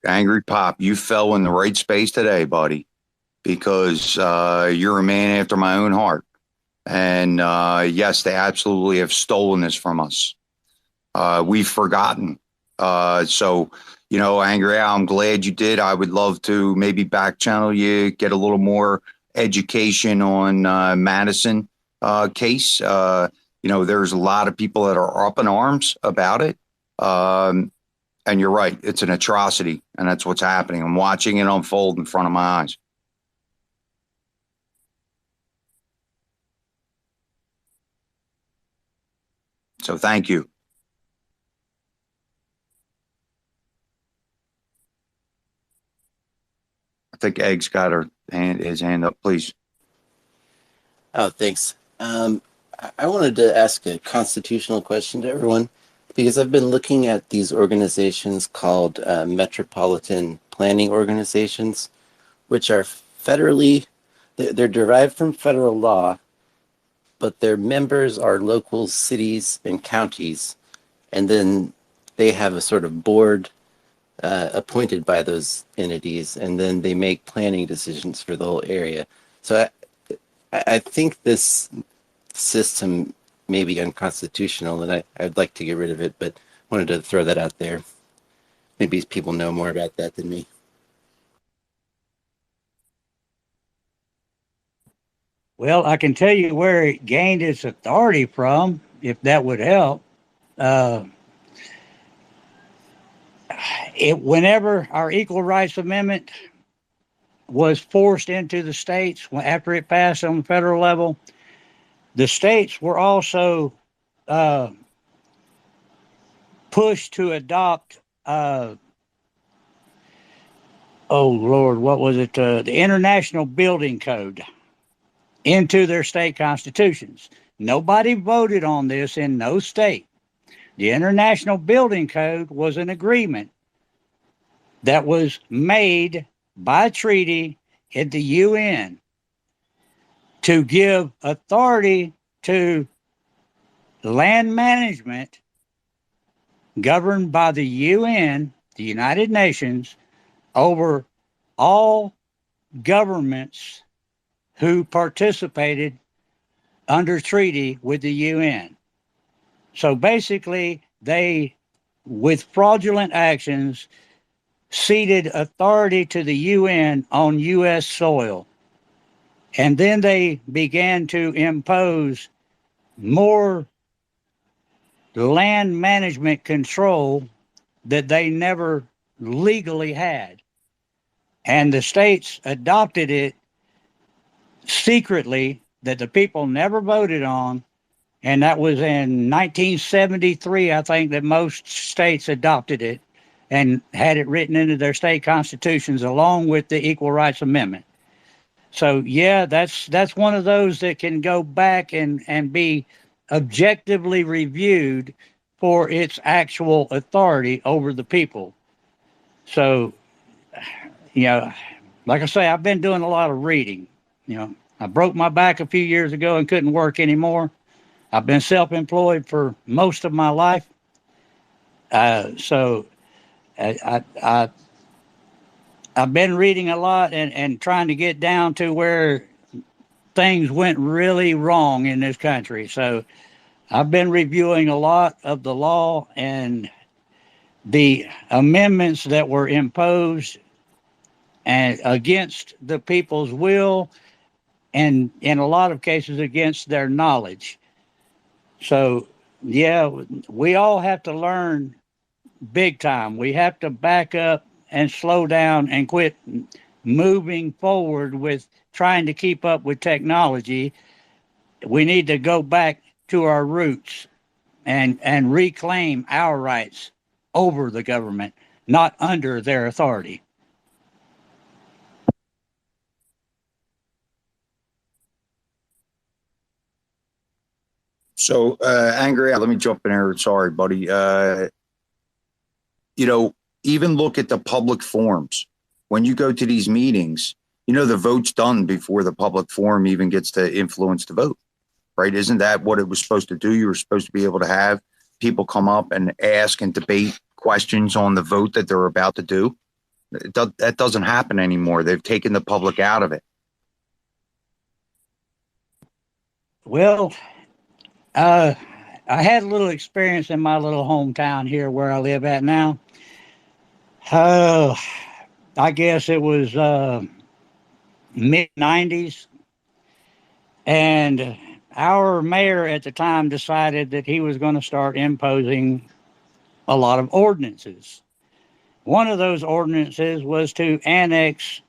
Angry Pop, you fell in the right space today, buddy, because you're a man after my own heart. And yes, they absolutely have stolen this from us. We've forgotten. So, you know, Angry Al, I'm glad you did. I would love to maybe back channel you, get a little more education on Madison case. You know, there's a lot of people that are up in arms about it. And you're right. It's an atrocity. And that's what's happening. I'm watching it unfold in front of my eyes. So thank you. I think Egg's got his hand up, please. Oh, thanks. I wanted to ask a constitutional question to everyone, because I've been looking at these organizations called metropolitan planning organizations, which are federally, they're derived from federal law, but their members are local cities and counties, and then they have a sort of board appointed by those entities, and then they make planning decisions for the whole area. So I think this system may be unconstitutional, and I'd like to get rid of it, but wanted to throw that out there. Maybe people know more about that than me. Well, I can tell you where it gained its authority from, if that would help. Whenever our Equal Rights Amendment was forced into the states, after it passed on the federal level, the states were also pushed to adopt, oh Lord, what was it? The International Building Code into their state constitutions. Nobody voted on this in no state. The International Building Code was an agreement that was made by treaty at the UN to give authority to land management governed by the UN, the United Nations, over all governments who participated under treaty with the UN. So basically, they, with fraudulent actions, ceded authority to the UN on U.S. soil. And then they began to impose more land management control that they never legally had. And the states adopted it secretly, that the people never voted on. And that was in 1973, I think, that most states adopted it and had it written into their state constitutions along with the Equal Rights Amendment. So, yeah, that's one of those that can go back and be objectively reviewed for its actual authority over the people. So, you know, like I say, I've been doing a lot of reading. You know, I broke my back a few years ago and couldn't work anymore. I've been self-employed for most of my life. So I've been reading a lot and trying to get down to where things went really wrong in this country. So I've been reviewing a lot of the law and the amendments that were imposed and against the people's will, and in a lot of cases against their knowledge. So, yeah, we all have to learn big time. We have to back up and slow down and quit moving forward with trying to keep up with technology. We need to go back to our roots and reclaim our rights over the government, not under their authority. So, Angry, let me jump in here. Sorry, buddy. Even look at the public forums. When you go to these meetings, the vote's done before the public forum even gets to influence the vote, right? Isn't that what it was supposed to do? You were supposed to be able to have people come up and ask and debate questions on the vote that they're about to do. That doesn't happen anymore. They've taken the public out of it. Well, I had a little experience in my little hometown here where I live at now. I guess it was mid-90s. And our mayor at the time decided that he was going to start imposing a lot of ordinances. One of those ordinances was to annex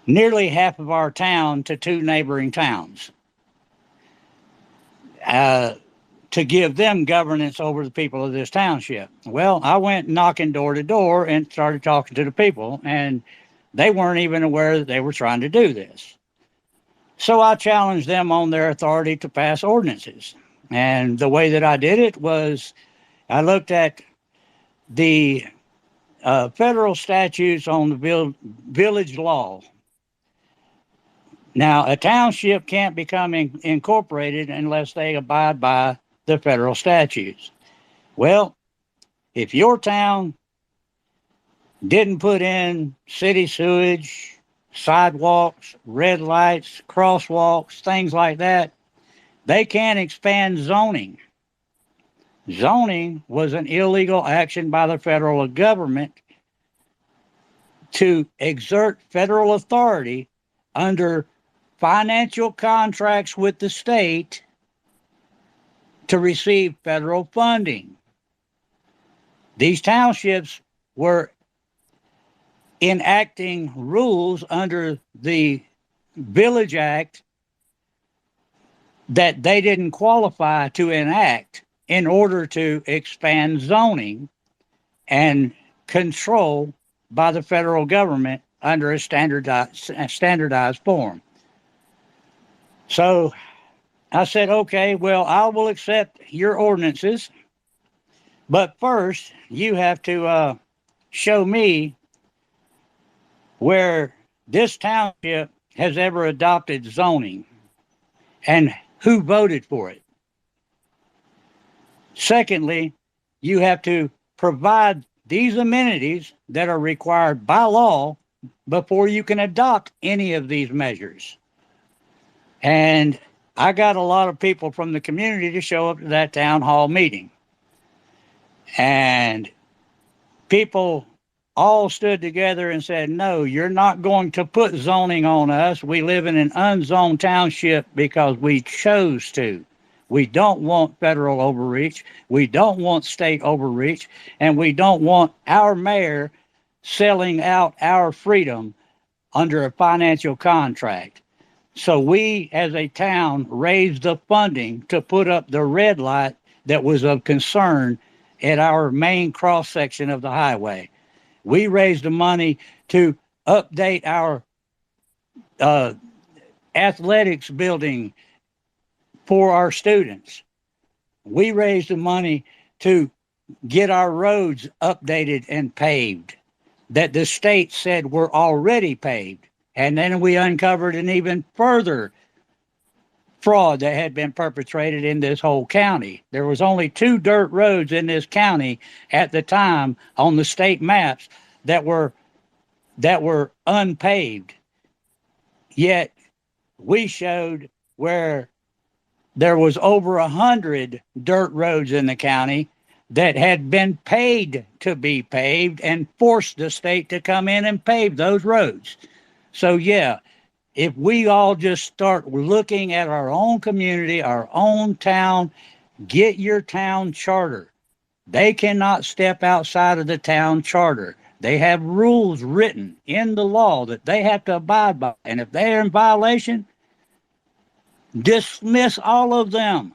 nearly half of our town to two neighboring towns, to give them governance over the people of this township. Well, I went knocking door to door and started talking to the people, and they weren't even aware that they were trying to do this. So I challenged them on their authority to pass ordinances. And the way that I did it was I looked at the federal statutes on the village law. Now, a township can't become incorporated unless they abide by the federal statutes. Well, if your town didn't put in city sewage, sidewalks, red lights, crosswalks, things like that, they can't expand zoning. Zoning was an illegal action by the federal government to exert federal authority under financial contracts with the state to receive federal funding. These townships were enacting rules under the Village Act that they didn't qualify to enact in order to expand zoning and control by the federal government under a standardized form. So I said, okay, well, I will accept your ordinances, but first you have to show me where this township has ever adopted zoning and who voted for it. Secondly, you have to provide these amenities that are required by law before you can adopt any of these measures. And I got a lot of people from the community to show up to that town hall meeting. And people all stood together and said, no, you're not going to put zoning on us. We live in an unzoned township because we chose to. We don't want federal overreach. We don't want state overreach. And we don't want our mayor selling out our freedom under a financial contract. So we, as a town, raised the funding to put up the red light that was of concern at our main cross section of the highway. We raised the money to update our athletics building for our students. We raised the money to get our roads updated and paved that the state said were already paved. And then we uncovered an even further fraud that had been perpetrated in this whole county. There was only 2 dirt roads in this county at the time on the state maps that were unpaved. Yet we showed where there was over 100 dirt roads in the county that had been paid to be paved and forced the state to come in and pave those roads. So yeah, if we all just start looking at our own community, our own town, get your town charter. They cannot step outside of the town charter. They have rules written in the law that they have to abide by. And if they're in violation, dismiss all of them.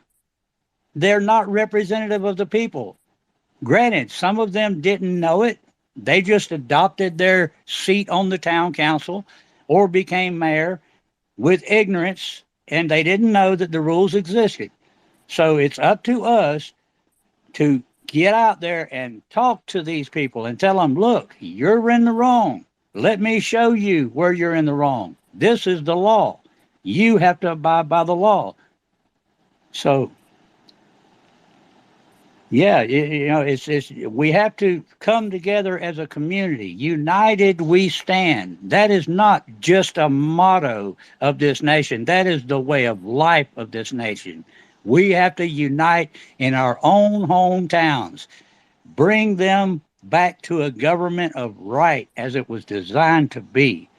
They're not representative of the people. Granted, some of them didn't know it. They just adopted their seat on the town council or became mayor with ignorance, and they didn't know that the rules existed. So it's up to us to get out there and talk to these people and tell them, look, you're in the wrong. Let me show you where you're in the wrong. This is the law. You have to abide by the law. So, yeah, it's we have to come together as a community. United we stand. That is not just a motto of this nation. That is the way of life of this nation. We have to unite in our own hometowns. Bring them back to a government of right as it was designed to be.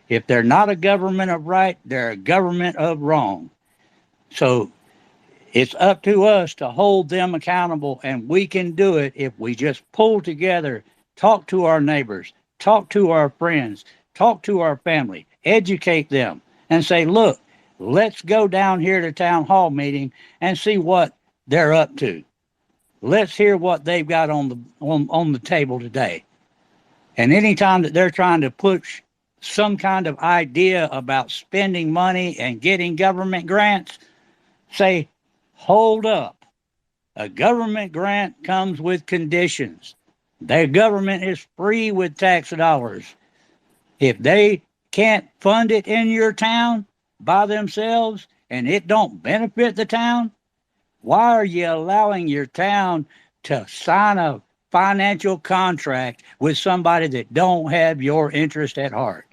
If they're not a government of right, they're a government of wrong. So it's up to us to hold them accountable, and we can do it if we just pull together, talk to our neighbors, talk to our friends, talk to our family, educate them, and say, look, let's go down here to town hall meeting and see what they're up to. Let's hear what they've got on the table today. And anytime that they're trying to push some kind of idea about spending money and getting government grants, say, hold up. A government grant comes with conditions. Their government is free with tax dollars. If they can't fund it in your town by themselves and it don't benefit the town, why are you allowing your town to sign a financial contract with somebody that don't have your interest at heart?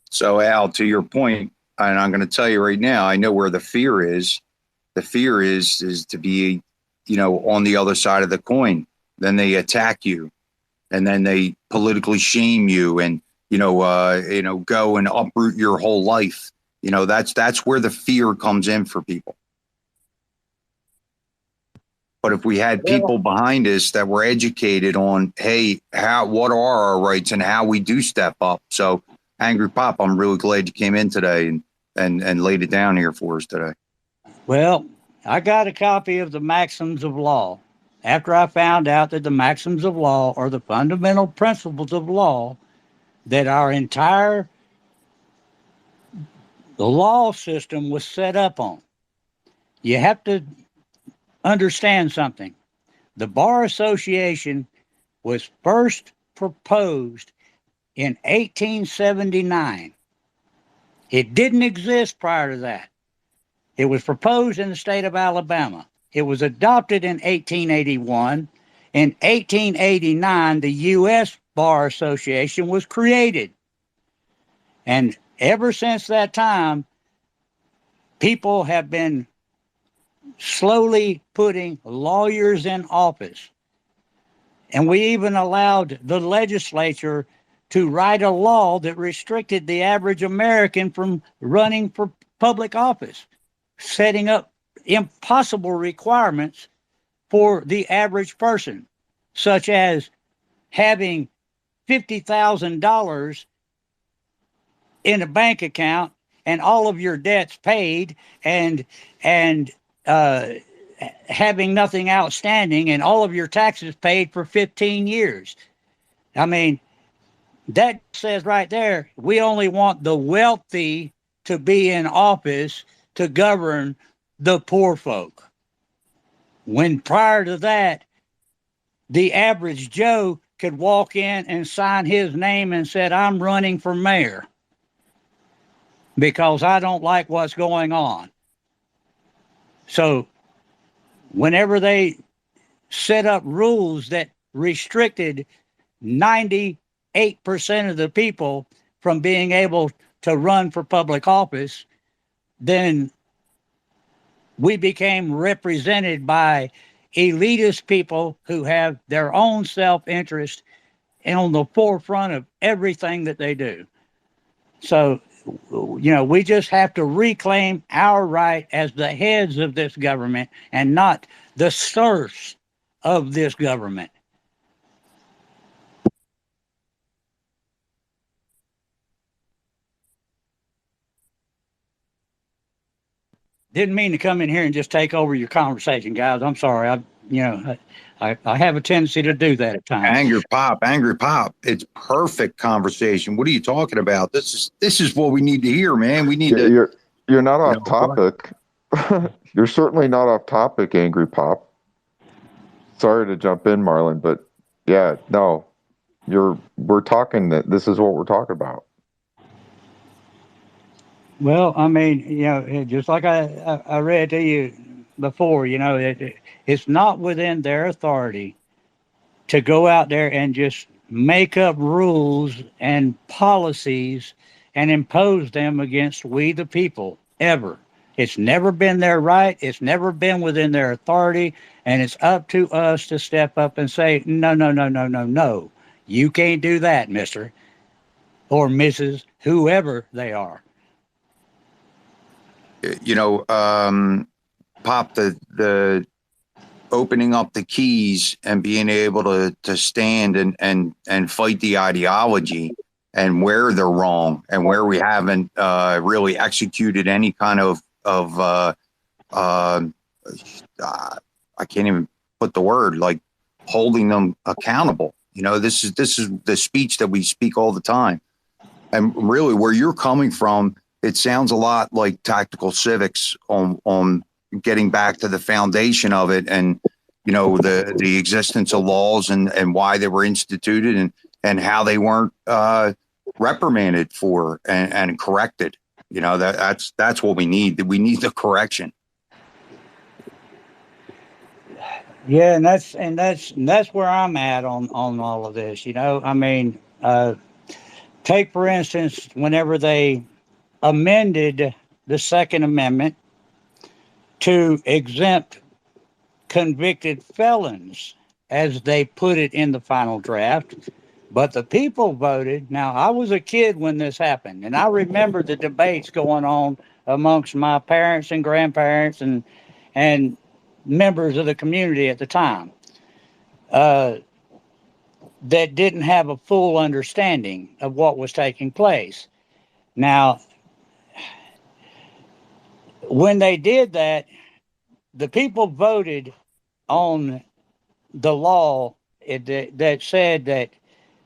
So, Al, to your point, and I'm going to tell you right now, I know where the fear is. The fear is to be, on the other side of the coin. Then they attack you, and then they politically shame you, and go and uproot your whole life. That's where the fear comes in for people. But if we had people behind us that were educated on, hey, what are our rights and how we do step up. So, Angry Pop, I'm really glad you came in today and laid it down here for us today. Well, I got a copy of the Maxims of Law. After I found out that the Maxims of Law are the fundamental principles of law that our entire law system was set up on. You have to understand something. The Bar Association was first proposed in 1879. It didn't exist prior to that. It was proposed in the state of Alabama. It was adopted in 1881. In 1889, the U.S. Bar Association was created. And ever since that time, people have been slowly putting lawyers in office. And we even allowed the legislature to write a law that restricted the average American from running for public office, setting up impossible requirements for the average person, such as having $50,000 in a bank account and all of your debts paid, and having nothing outstanding and all of your taxes paid for 15 years. I mean, that says right there, we only want the wealthy to be in office to govern the poor folk. When prior to that, the average Joe could walk in and sign his name and said, I'm running for mayor because I don't like what's going on. So whenever they set up rules that restricted 98% of the people from being able to run for public office, then we became represented by elitist people who have their own self-interest and on the forefront of everything that they do. So, we just have to reclaim our right as the heads of this government and not the serfs of this government. Didn't mean to come in here and just take over your conversation, guys. I'm sorry. I have a tendency to do that at times. Angry pop. It's perfect conversation. What are you talking about? This is what we need to hear, man. We need to. You're not off topic. You're certainly not off topic, Angry Pop. Sorry to jump in, Marlon, but yeah, no, we're talking that this is what we're talking about. Well, I mean, just like I read to you before, it's not within their authority to go out there and just make up rules and policies and impose them against we the people, ever. It's never been their right. It's never been within their authority. And it's up to us to step up and say, no, no, no, no, no, no. You can't do that, mister or Mrs., whoever they are. Pop, the opening up the keys and being able to stand and fight the ideology and where they're wrong and where we haven't really executed any kind of I can't even put the word, like holding them accountable. This is the speech that we speak all the time. And really where you're coming from, it sounds a lot like tactical civics on getting back to the foundation of it and, the existence of laws and why they were instituted and how they weren't reprimanded for and corrected. That's what we need. We need the correction. Yeah, and that's where I'm at on all of this. I mean, take for instance, whenever they amended the Second Amendment to exempt convicted felons, as they put it in the final draft, but the people voted. Now, I was a kid when this happened, and I remember the debates going on amongst my parents and grandparents and members of the community at the time that didn't have a full understanding of what was taking place. Now, when they did that, the people voted on the law that said that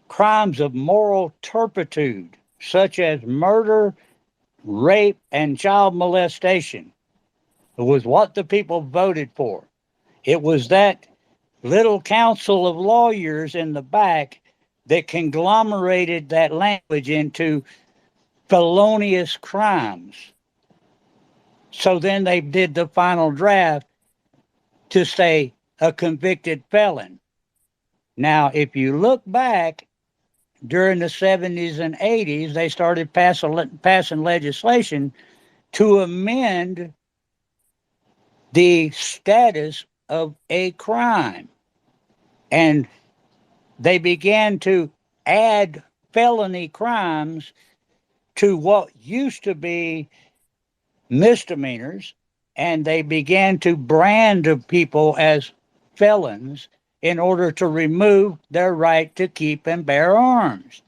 crimes of moral turpitude, such as murder, rape, and child molestation, was what the people voted for. It was that little council of lawyers in the back that conglomerated that language into felonious crimes. So then they did the final draft to say a convicted felon. Now, if you look back during the 70s and 80s, they started passing legislation to amend the status of a crime. And they began to add felony crimes to what used to be misdemeanors, and they began to brand people as felons in order to remove their right to keep and bear arms.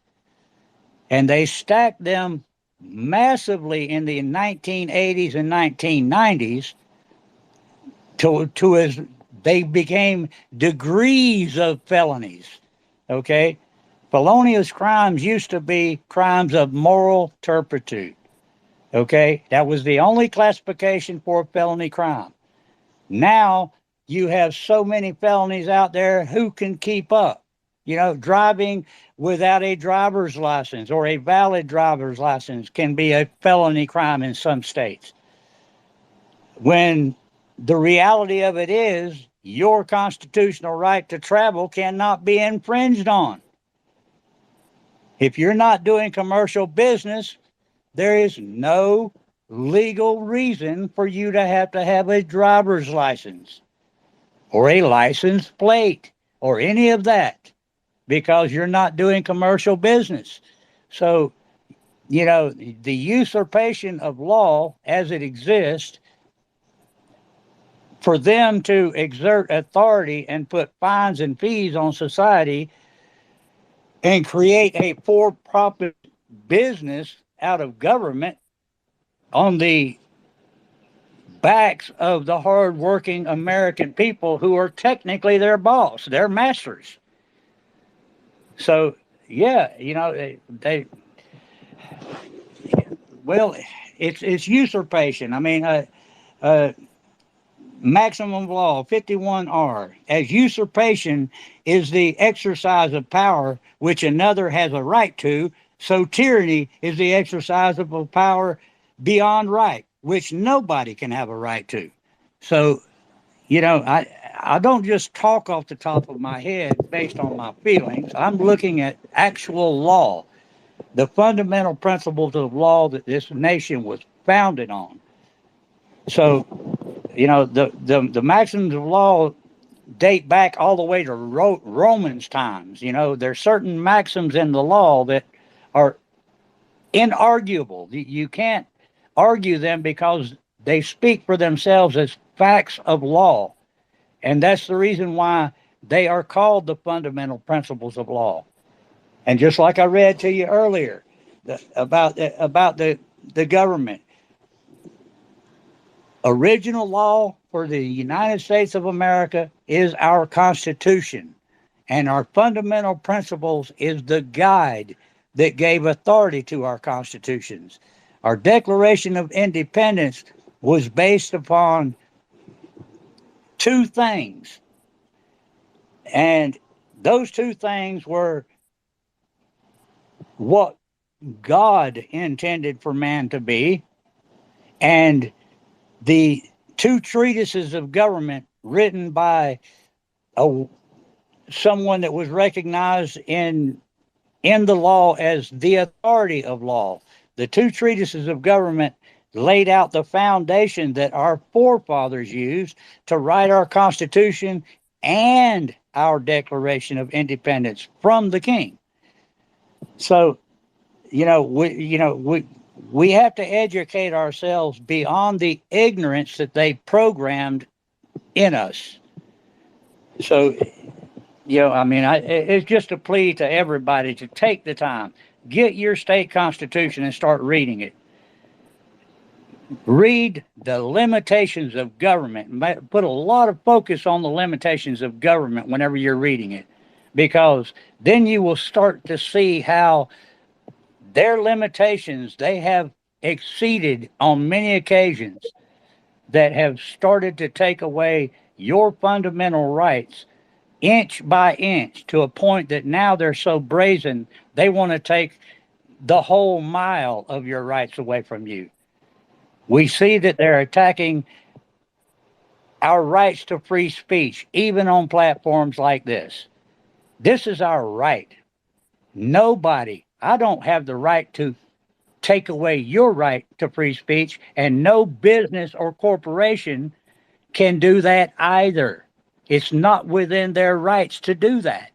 And they stacked them massively in the 1980s and 1990s to as they became degrees of felonies. Okay? Felonious crimes used to be crimes of moral turpitude. Okay? That was the only classification for a felony crime. Now you have so many felonies out there, who can keep up? You know, driving without a driver's license or a valid driver's license can be a felony crime in some states. When the reality of it is, your constitutional right to travel cannot be infringed on. If you're not doing commercial business, there is no legal reason for you to have a driver's license or a license plate or any of that, because you're not doing commercial business. So, you know, the usurpation of law as it exists, for them to exert authority and put fines and fees on society and create a for-profit business out of government on the backs of the hard-working American people who are technically their boss, their masters. So, yeah, you know, well, it's usurpation. I mean, maximum law 51R, as usurpation is the exercise of power which another has a right to, so tyranny is the exercise of a power beyond right, which nobody can have a right to. So, you know, I don't just talk off the top of my head based on my feelings. I'm looking at actual law, the fundamental principles of law that this nation was founded on. So, you know, the maxims of law date back all the way to Romans times. You know, there's certain maxims in the law that are inarguable. You can't argue them because they speak for themselves as facts of law. And that's the reason why they are called the fundamental principles of law. And just like I read to you earlier about the government, original law for the United States of America is our Constitution, and our fundamental principles is the guide that gave authority to our constitutions. Our Declaration of Independence was based upon two things, and those two things were what God intended for man to be, and the two treatises of government written by someone that was recognized in the law as the authority of law. The two treatises of government laid out the foundation that our forefathers used to write our Constitution and our Declaration of Independence from the King. So, we have to educate ourselves beyond the ignorance that they programmed in us. So, it's just a plea to everybody to take the time, get your state constitution and start reading it. Read the limitations of government. Put a lot of focus on the limitations of government whenever you're reading it, because then you will start to see how their limitations they have exceeded on many occasions, that have started to take away your fundamental rights inch by inch, to a point that now they're so brazen they want to take the whole mile of your rights away from you. We see that they're attacking our rights to free speech, even on platforms like this. This is our right. I don't have the right to take away your right to free speech, and no business or corporation can do that either. It's not within their rights to do that.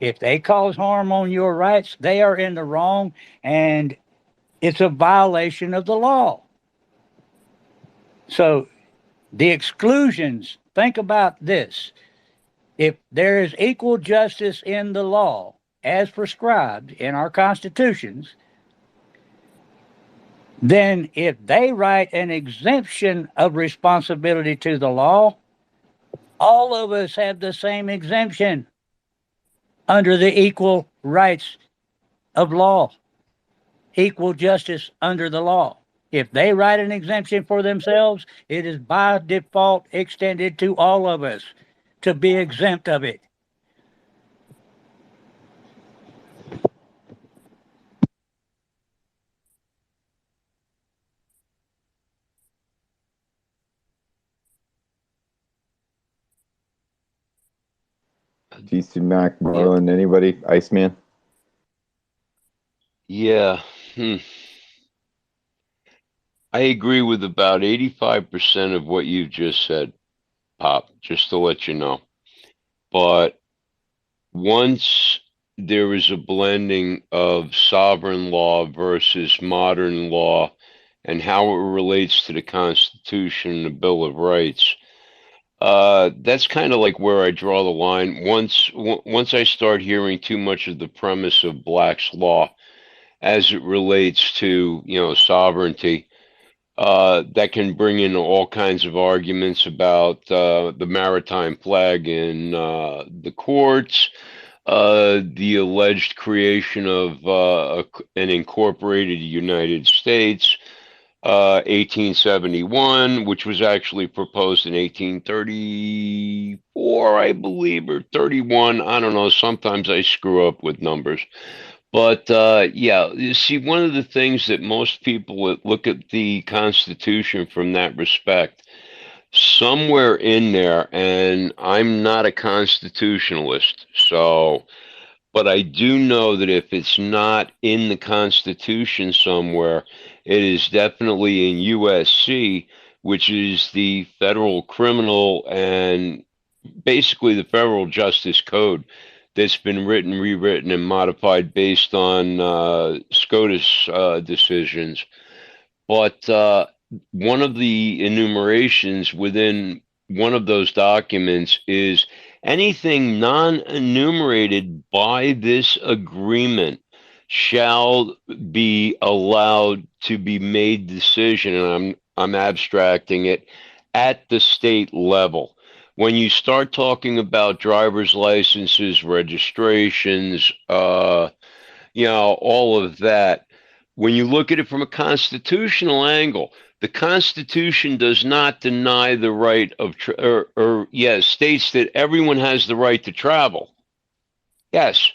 If they cause harm on your rights, they are in the wrong, and it's a violation of the law. So the exclusions, think about this. If there is equal justice in the law as prescribed in our constitutions, then if they write an exemption of responsibility to the law, all of us have the same exemption under the equal rights of law, equal justice under the law. If they write an exemption for themselves, it is by default extended to all of us to be exempt of it. DC Mac, Marlon, anybody? Iceman? Yeah. I agree with about 85% of what you just said, Pop, just to let you know. But once there is a blending of sovereign law versus modern law and how it relates to the Constitution and the Bill of Rights, that's kind of like where I draw the line. Once I start hearing too much of the premise of Black's law as it relates to, sovereignty, that can bring in all kinds of arguments about the maritime flag in the courts, the alleged creation of an incorporated United States, 1871, which was actually proposed in 1834, I believe, or 31. I don't know. Sometimes I screw up with numbers. But yeah, you see, one of the things that most people that look at the Constitution from that respect, somewhere in there, and I'm not a constitutionalist, but I do know that if it's not in the Constitution somewhere, it is definitely in USC, which is the federal criminal and basically the federal justice code that's been written, rewritten, and modified based on SCOTUS decisions. But one of the enumerations within one of those documents is anything non-enumerated by this agreement shall be allowed to be made decision, and I'm abstracting it, at the state level. When you start talking about driver's licenses, registrations, all of that, when you look at it from a constitutional angle, the Constitution does not deny the right of, states that everyone has the right to travel. Yes,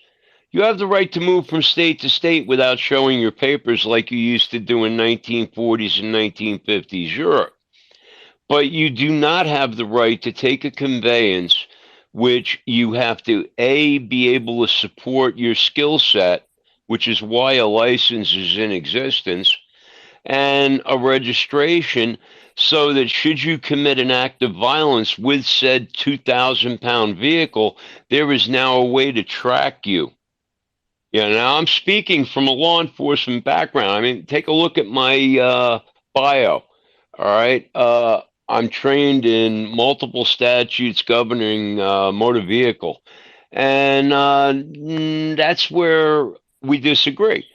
you have the right to move from state to state without showing your papers like you used to do in 1940s and 1950s Europe. But you do not have the right to take a conveyance which you have to, A, be able to support your skill set, which is why a license is in existence, and a registration so that should you commit an act of violence with said 2,000-pound vehicle, there is now a way to track you. Yeah, now I'm speaking from a law enforcement background. I mean, take a look at my bio. All right. I'm trained in multiple statutes governing motor vehicle. And that's where we disagree.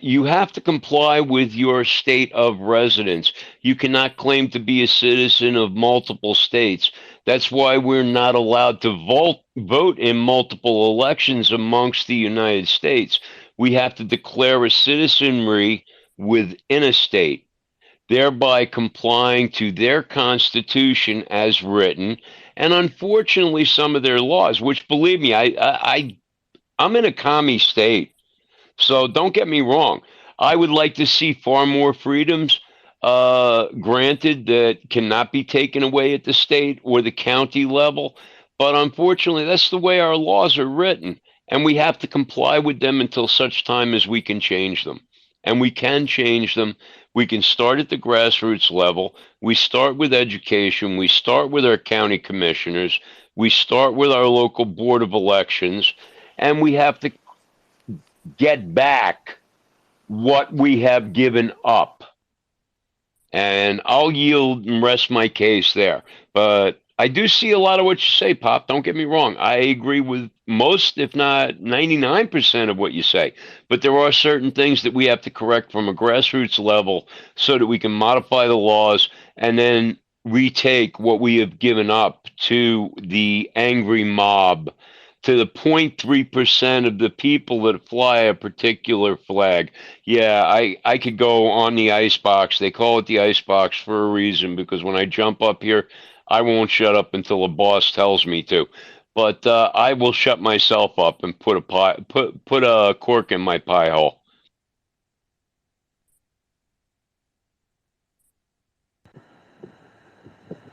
You have to comply with your state of residence. You cannot claim to be a citizen of multiple states. That's why we're not allowed to vote in multiple elections amongst the United States. We have to declare a citizenry within a state, thereby complying to their constitution as written, and unfortunately some of their laws, which, believe me, I'm in a commie state. So don't get me wrong. I would like to see far more freedoms granted that cannot be taken away at the state or the county level. But unfortunately, that's the way our laws are written. And we have to comply with them until such time as we can change them. And we can change them. We can start at the grassroots level. We start with education. We start with our county commissioners. We start with our local board of elections. and we have to get back what we have given up. And I'll yield and rest my case there. But I do see a lot of what you say, Pop. Don't get me wrong. I agree with most, if not 99% of what you say. But there are certain things that we have to correct from a grassroots level so that we can modify the laws and then retake what we have given up to the angry mob, to the 0.3% of the people that fly a particular flag. Yeah, I could go on the icebox. They call it the icebox for a reason, because when I jump up here, I won't shut up until the boss tells me to. But I will shut myself up and put a cork in my pie hole.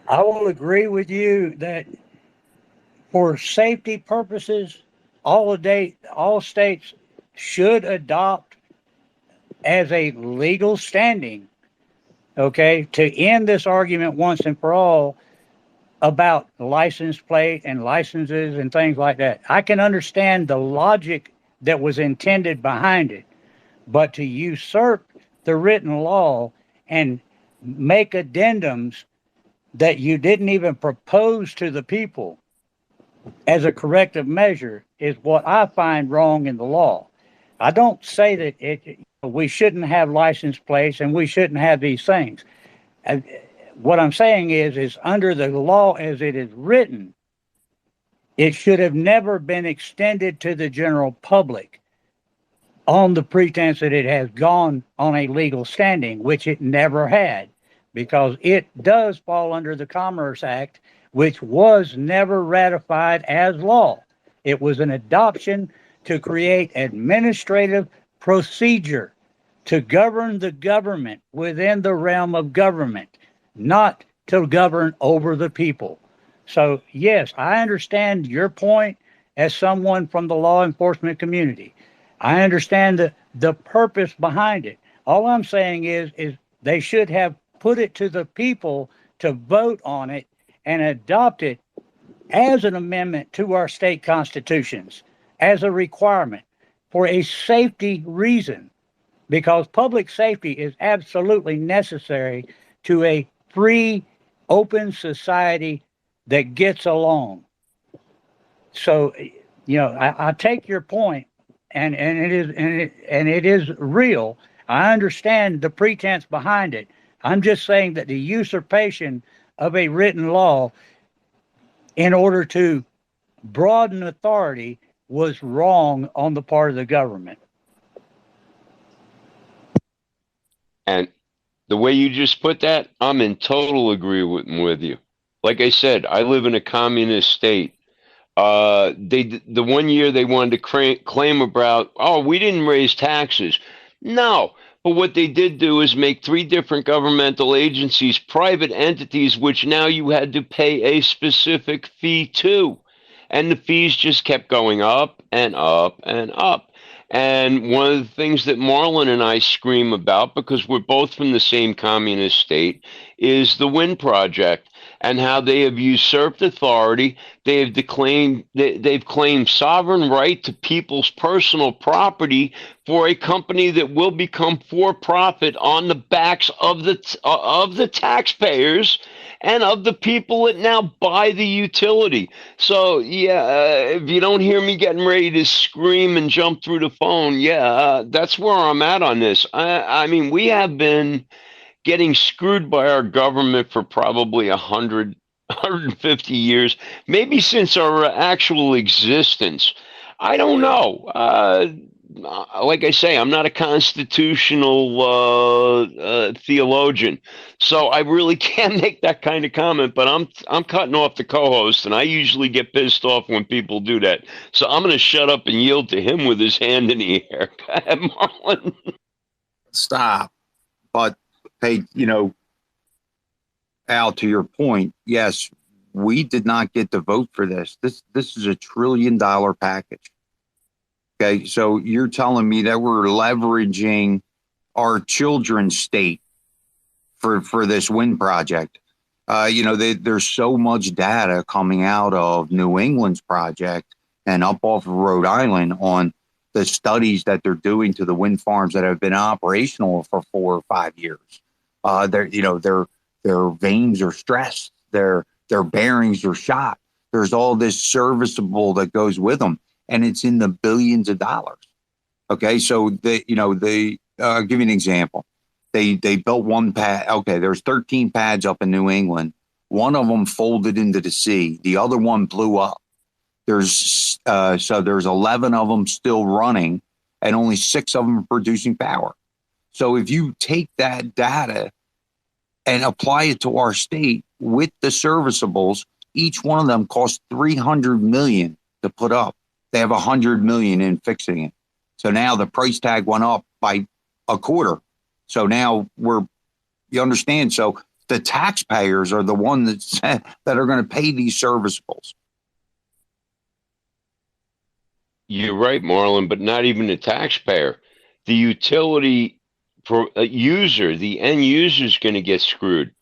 I will agree with you that for safety purposes, all states should adopt as a legal standing, okay, to end this argument once and for all about license plate and licenses and things like that. I can understand the logic that was intended behind it, but to usurp the written law and make addendums that you didn't even propose to the people as a corrective measure is what I find wrong in the law. I don't say that we shouldn't have license plates and we shouldn't have these things. What I'm saying is under the law as it is written, it should have never been extended to the general public on the pretense that it has gone on a legal standing, which it never had, because it does fall under the Commerce Act, which was never ratified as law. It was an adoption to create administrative procedure to govern the government within the realm of government, not to govern over the people. So, yes, I understand your point as someone from the law enforcement community. I understand the purpose behind it. All I'm saying is they should have put it to the people to vote on it and adopt it as an amendment to our state constitutions, as a requirement for a safety reason, because public safety is absolutely necessary to a free, open society that gets along. So, I take your point, and it is real. I understand the pretense behind it. I'm just saying that the usurpation of a written law in order to broaden authority was wrong on the part of the government. And the way you just put that, I'm in total agreement with you. Like I said, I live in a communist state. The 1 year they wanted to claim about, oh, we didn't raise taxes. No, but what they did do is make 3 different governmental agencies private entities, which now you had to pay a specific fee to. And the fees just kept going up and up and up. And one of the things that Marlon and I scream about, because we're both from the same communist state, is the Wind Project and how they have usurped authority. They've claimed sovereign right to people's personal property for a company that will become for profit on the backs of the taxpayers and of the people that now buy the utility. So, if you don't hear me getting ready to scream and jump through the phone, that's where I'm at on this. I mean, we have been getting screwed by our government for probably 150 years, maybe since our actual existence. I don't know. Like I say, I'm not a constitutional theologian, so I really can't make that kind of comment. But I'm cutting off the co-host, and I usually get pissed off when people do that. So I'm going to shut up and yield to him with his hand in the air. Go ahead, Marlon. Stop. But hey, Al, to your point, yes, we did not get to vote for this. This is a $1 trillion package. Okay, so you're telling me that we're leveraging our children's state for this wind project. There's so much data coming out of New England's project and up off of Rhode Island on the studies that they're doing to the wind farms that have been operational for 4 or 5 years. Their vanes are stressed, their bearings are shot. There's all this serviceable that goes with them, and it's in the billions of dollars. Okay, so I'll give you an example. They built one pad. Okay, there's 13 pads up in New England. One of them folded into the sea. The other one blew up. There's 11 of them still running, and only 6 of them are producing power. So if you take that data and apply it to our state with the serviceables, each one of them costs $300 million to put up. They have $100 million in fixing it. So now the price tag went up by a quarter. So now you understand. So the taxpayers are the ones that are going to pay these serviceables. You're right, Marlon, but not even the taxpayer. The utility user, the end user is going to get screwed.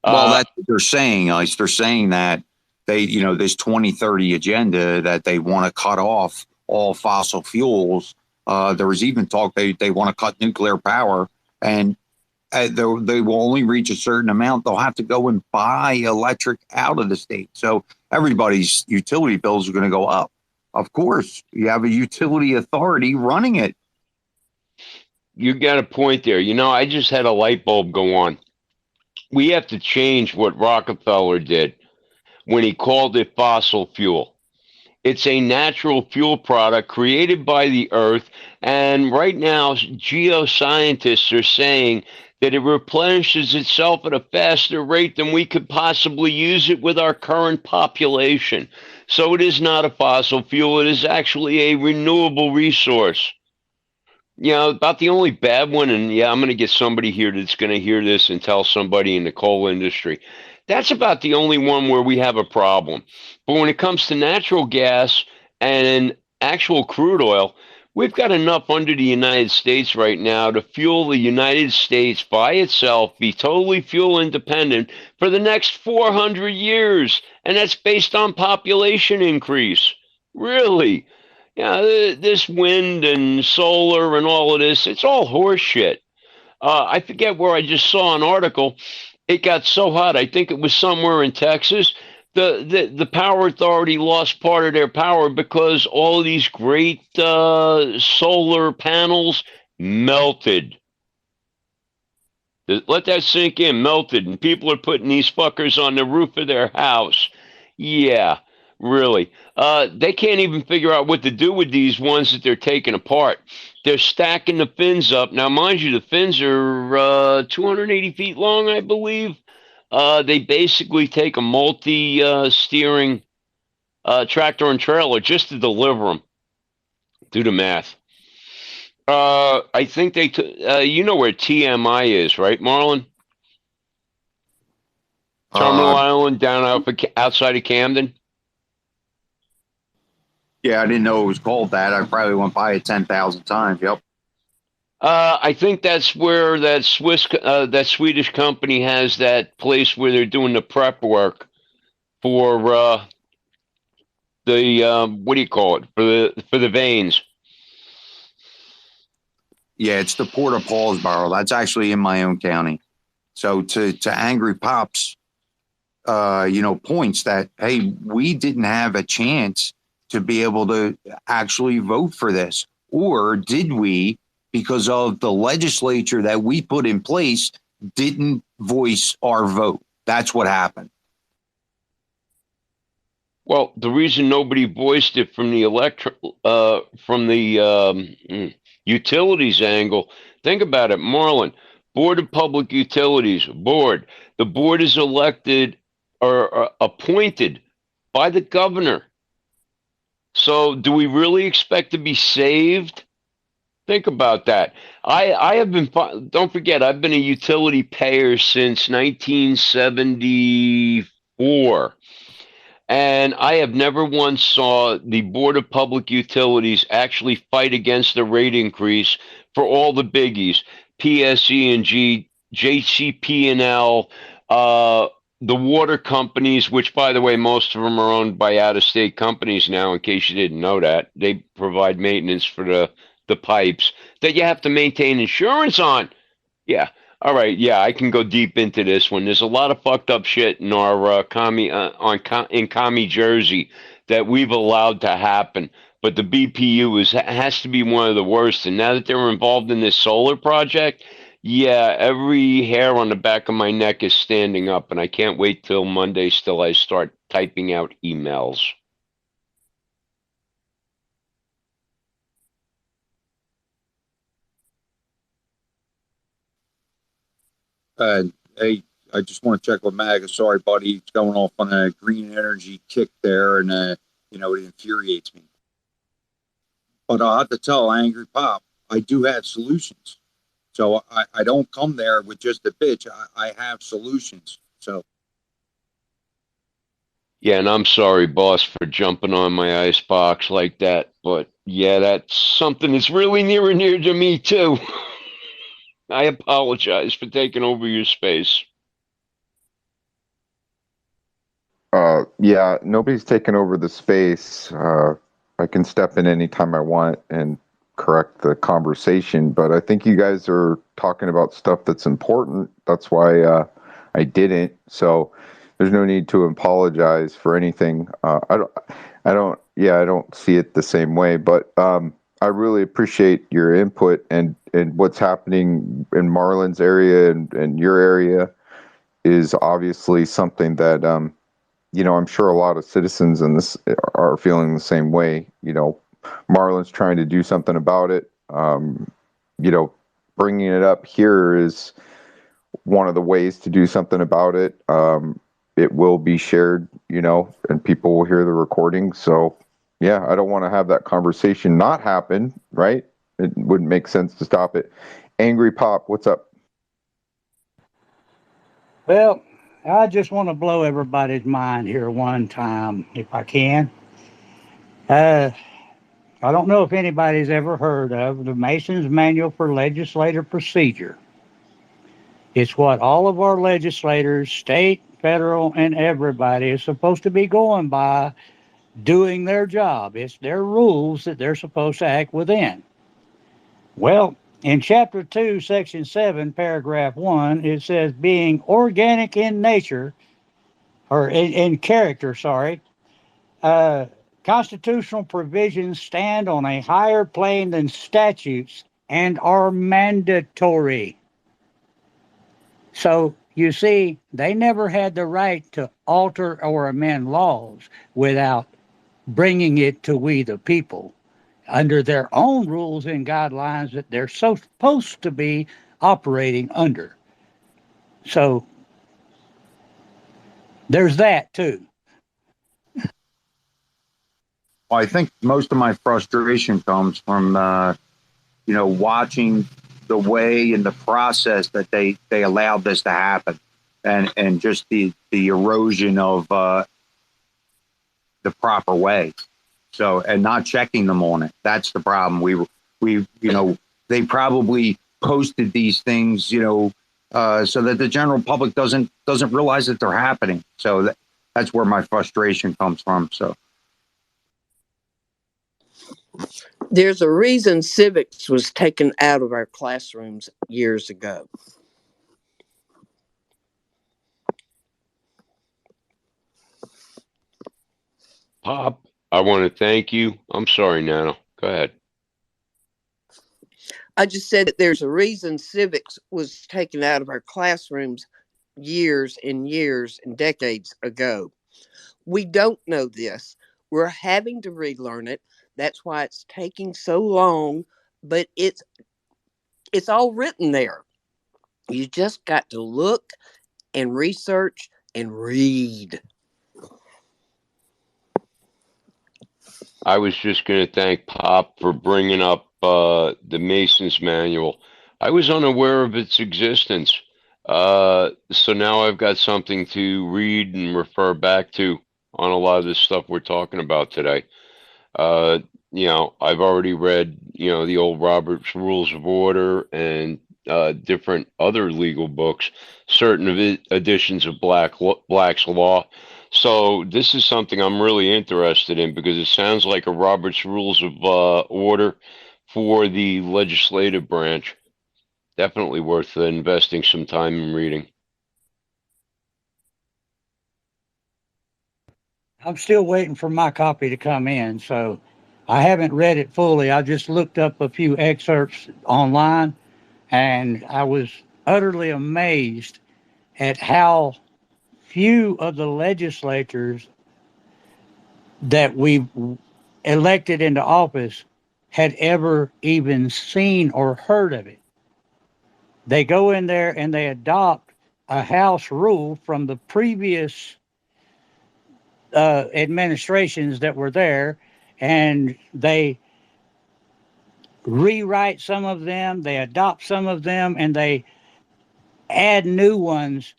Well, that's what they're saying, Ice. They're saying that this 2030 agenda that they want to cut off all fossil fuels. There was even talk they want to cut nuclear power, and they will only reach a certain amount. They'll have to go and buy electric out of the state. So everybody's utility bills are going to go up. Of course, you have a utility authority running it. You got a point there. I just had a light bulb go on. We have to change what Rockefeller did when he called it fossil fuel. It's a natural fuel product created by the earth. And right now, geoscientists are saying that it replenishes itself at a faster rate than we could possibly use it with our current population. So it is not a fossil fuel. It is actually a renewable resource. About the only bad one, and I'm going to get somebody here that's going to hear this and tell somebody in the coal industry. That's about the only one where we have a problem. But when it comes to natural gas and actual crude oil, we've got enough under the United States right now to fuel the United States by itself, be totally fuel independent for the next 400 years. And that's based on population increase. Really? This wind and solar and all of this, it's all horse shit. I forget where I just saw an article. It got so hot, I think it was somewhere in Texas. The power authority lost part of their power because all of these great solar panels melted. Let that sink in, melted, and people are putting these fuckers on the roof of their house. Yeah, really. They can't even figure out what to do with these ones that they're taking apart. They're stacking the fins up. Now, mind you, the fins are 280 feet long, I believe. They basically take a multi-steering tractor and trailer just to deliver them. Do the math. I think you know where TMI is, right, Marlon? Terminal Island down outside of Camden. Yeah, I didn't know it was called that. I probably went by it 10,000 times. Yep. I think that's where that Swedish company has that place where they're doing the prep work for the what do you call it, for the veins. Yeah, it's the Port of Paulsboro. That's actually in my own county. So to Angry Pop's points that, hey, we didn't have a chance to be able to actually vote for this, or did we? Because of the legislature that we put in place didn't voice our vote. That's what happened. Well, the reason nobody voiced it from the utilities angle, think about it, Marlon. Board of Public Utilities, board. The board is elected or appointed by the governor. So do we really expect to be saved? Think about that. I have been, don't forget, I've been a utility payer since 1974. And I have never once saw the Board of Public Utilities actually fight against a rate increase for all the biggies, PSE&G, JCP&L, the water companies, which by the way, most of them are owned by out-of-state companies now, in case you didn't know that, they provide maintenance for the pipes that you have to maintain insurance on. Yeah. All right. Yeah, I can go deep into this one. There's a lot of fucked up shit in our in commie Jersey that we've allowed to happen. But the BPU has to be one of the worst. And now that they're involved in this solar project, yeah, every hair on the back of my neck is standing up, and I can't wait till Monday till I start typing out emails. Hey, I just want to check with MAGA. Sorry, buddy. It's going off on a green energy kick there, and it infuriates me. But I'll have to tell Angry Pop, I do have solutions. So I don't come there with just a bitch. I have solutions. So Yeah, and I'm sorry, boss, for jumping on my icebox like that. But yeah, that's something that's really near and near to me too. I apologize for taking over your space. Yeah, nobody's taken over the space. I can step in anytime I want and correct the conversation, but I think you guys are talking about stuff that's important. That's why I didn't. So there's no need to apologize for anything. I don't see it the same way, but I really appreciate your input and what's happening in Marlon's area and your area is obviously something that I'm sure a lot of citizens in this are feeling the same way. Marlon's trying to do something about it. Bringing it up here is one of the ways to do something about it. It will be shared, and people will hear the recording. So, yeah, I don't want to have that conversation not happen, right? It wouldn't make sense to stop it. Angry Pop, what's up? Well, I just want to blow everybody's mind here one time, if I can. I don't know if anybody's ever heard of the Mason's Manual for Legislative Procedure. It's what all of our legislators, state, federal, and everybody is supposed to be going by doing their job. It's their rules that they're supposed to act within. Well, in Chapter 2, Section 7, Paragraph 1, it says being organic in nature, or in character, sorry, constitutional provisions stand on a higher plane than statutes and are mandatory. So, you see, they never had the right to alter or amend laws without bringing it to we the people under their own rules and guidelines that they're supposed to be operating under. So, there's that too. well, I think most of my frustration comes from, watching the way and the process that they allowed this to happen, and just the erosion of the proper way. So, and not checking them on it. That's the problem. They probably posted these things, so that the general public doesn't realize that they're happening. So that's where my frustration comes from. So. There's a reason civics was taken out of our classrooms years ago. Pop, I want to thank you. I'm sorry, Nana. Go ahead. I just said that there's a reason civics was taken out of our classrooms years and years and decades ago. We don't know this. We're having to relearn it. That's why it's taking so long, but it's all written there. You just got to look and research and read. I was just going to thank Pop for bringing up the Mason's Manual. I was unaware of its existence. So now I've got something to read and refer back to on a lot of this stuff we're talking about today. I've already read, the old Robert's Rules of Order and, different other legal books, certain editions of Black's Law. So this is something I'm really interested in because it sounds like a Robert's Rules of Order for the legislative branch. Definitely worth investing some time in reading. I'm still waiting for my copy to come in, so I haven't read it fully. I just looked up a few excerpts online, and I was utterly amazed at how few of the legislators that we elected into office had ever even seen or heard of it. They go in there and they adopt a House rule from the previous administrations that were there, and they rewrite some of them, they adopt some of them, and they add new ones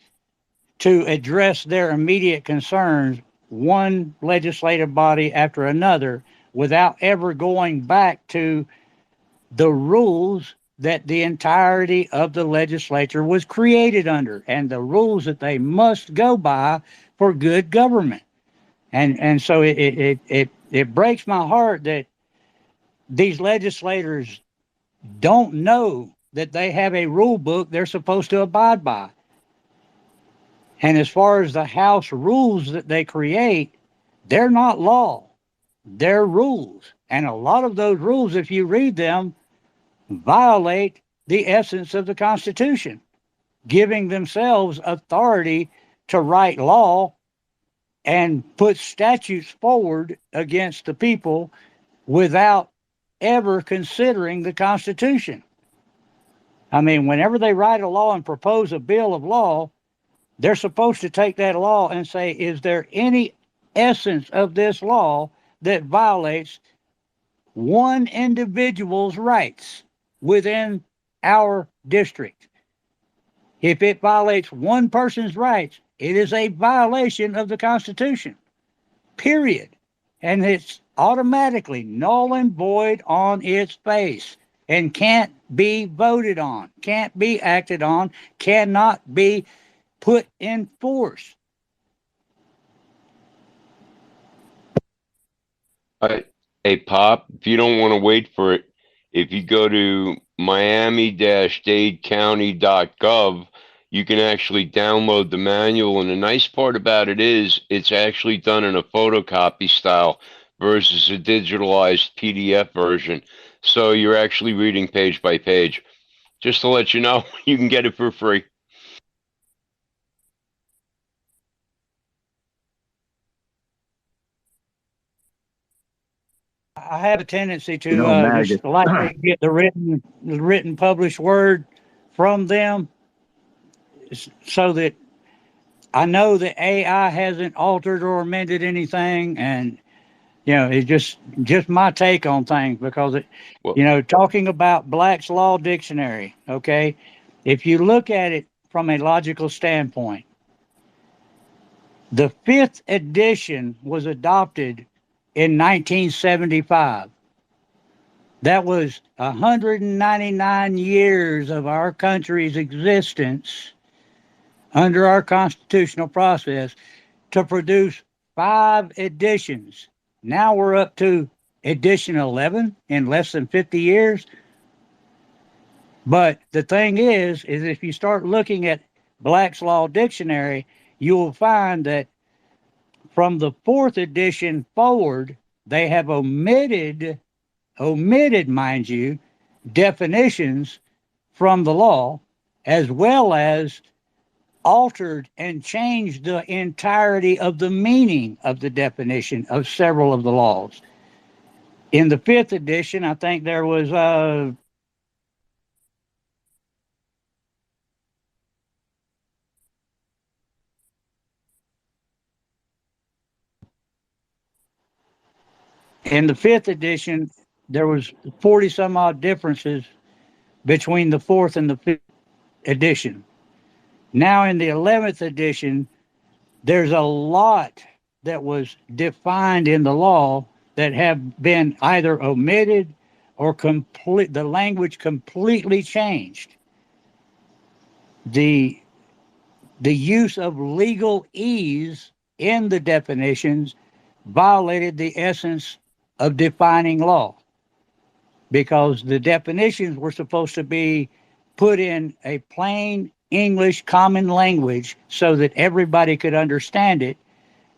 to address their immediate concerns, one legislative body after another, without ever going back to the rules that the entirety of the legislature was created under and the rules that they must go by for good government. And so it breaks my heart that these legislators don't know that they have a rule book they're supposed to abide by. And as far as the House rules that they create, they're not law, they're rules. And a lot of those rules, if you read them, violate the essence of the Constitution, giving themselves authority to write law and put statutes forward against the people without ever considering the Constitution. I mean, whenever they write a law and propose a bill of law, they're supposed to take that law and say, is there any essence of this law that violates one individual's rights within our district? If it violates one person's rights, it is a violation of the Constitution, period. And it's automatically null and void on its face and can't be voted on, can't be acted on, cannot be put in force. Hey, Pop, if you don't want to wait for it, if you go to miami-dadecounty.gov, you can actually download the manual. And the nice part about it is it's actually done in a photocopy style versus a digitalized PDF version. So you're actually reading page by page. Just to let you know, you can get it for free. I have a tendency to just like to get the written published word from them, so that I know that AI hasn't altered or amended anything, and it's just my take on things, because talking about Black's Law Dictionary, okay, if you look at it from a logical standpoint, the 5th edition was adopted in 1975. That was 199 years of our country's existence under our constitutional process to produce 5 editions. Now we're up to edition 11 in less than 50 years. But the thing is if you start looking at Black's Law Dictionary, you will find that from the 4th edition forward, they have omitted, mind you, definitions from the law, as well as altered and changed the entirety of the meaning of the definition of several of the laws. In the 5th edition, I think there was in the 5th edition, there was 40 some odd differences between the 4th and the 5th edition. Now in the 11th edition, there's a lot that was defined in the law that have been either omitted or the language completely changed. the use of legalese in the definitions violated the essence of defining law, because the definitions were supposed to be put in a plain English common language so that everybody could understand it.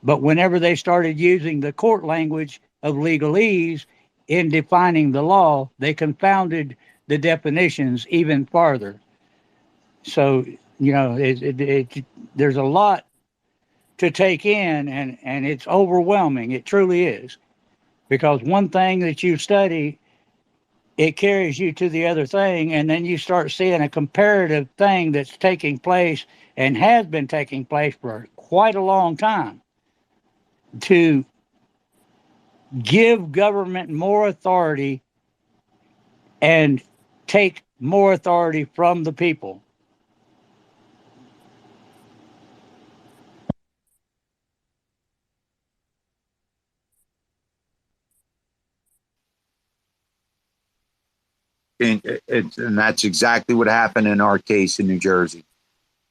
But whenever they started using the court language of legalese in defining the law, they confounded the definitions even farther. So, there's a lot to take in, and it's overwhelming. It truly is. Because one thing that you study, it carries you to the other thing, and then you start seeing a comparative thing that's taking place and has been taking place for quite a long time, to give government more authority and take more authority from the people. And that's exactly what happened in our case in New Jersey.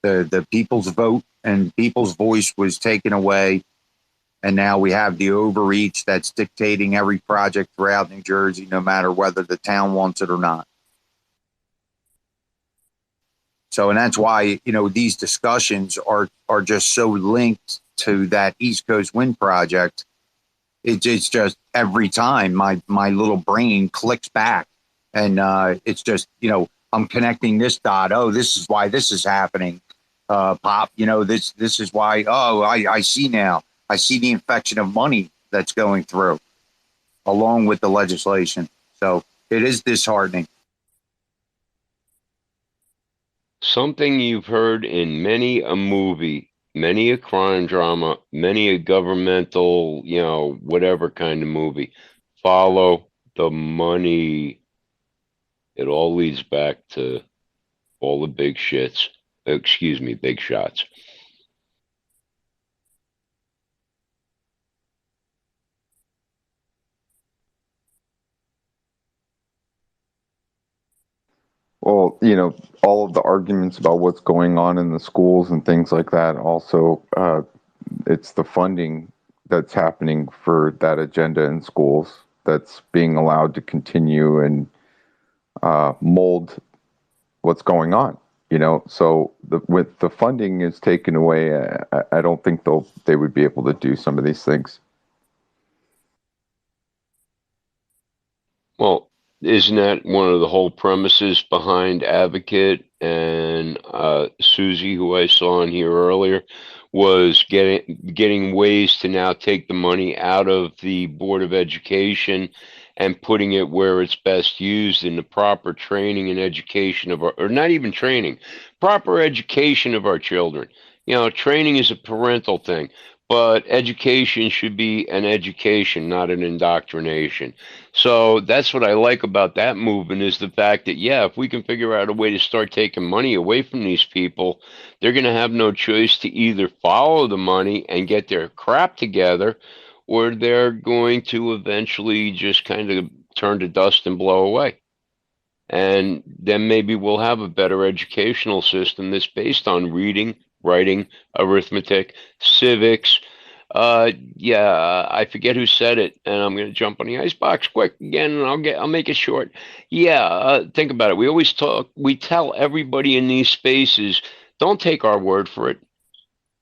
The people's vote and people's voice was taken away, and now we have the overreach that's dictating every project throughout New Jersey, no matter whether the town wants it or not. So, and that's why, these discussions are just so linked to that East Coast Wind project. It's just every time my little brain clicks back, and it's just, I'm connecting this dot. Oh, this is why this is happening. Pop, this is why. Oh, I see now. I see the infection of money that's going through along with the legislation. So it is disheartening. Something you've heard in many a movie, many a crime drama, many a governmental, whatever kind of movie. Follow the money. It all leads back to all the big shits. Excuse me, big shots. Well, all of the arguments about what's going on in the schools and things like that. Also, it's the funding that's happening for that agenda in schools that's being allowed to continue and mold what's going on. So with the funding is taken away, I don't think they would be able to do some of these things. Well, isn't that one of the whole premises behind Advocate and Susie, who I saw in here earlier, was getting ways to now take the money out of the Board of Education and putting it where it's best used in the proper training and education of or not even training, proper education of our children. Training is a parental thing, but education should be an education, not an indoctrination. So that's what I like about that movement, is the fact that, if we can figure out a way to start taking money away from these people, they're going to have no choice to either follow the money and get their crap together, or they're going to eventually just kind of turn to dust and blow away. And then maybe we'll have a better educational system that's based on reading, writing, arithmetic, civics. I forget who said it, and I'm going to jump on the icebox quick again, and I'll make it short. Think about it. We tell everybody in these spaces, don't take our word for it.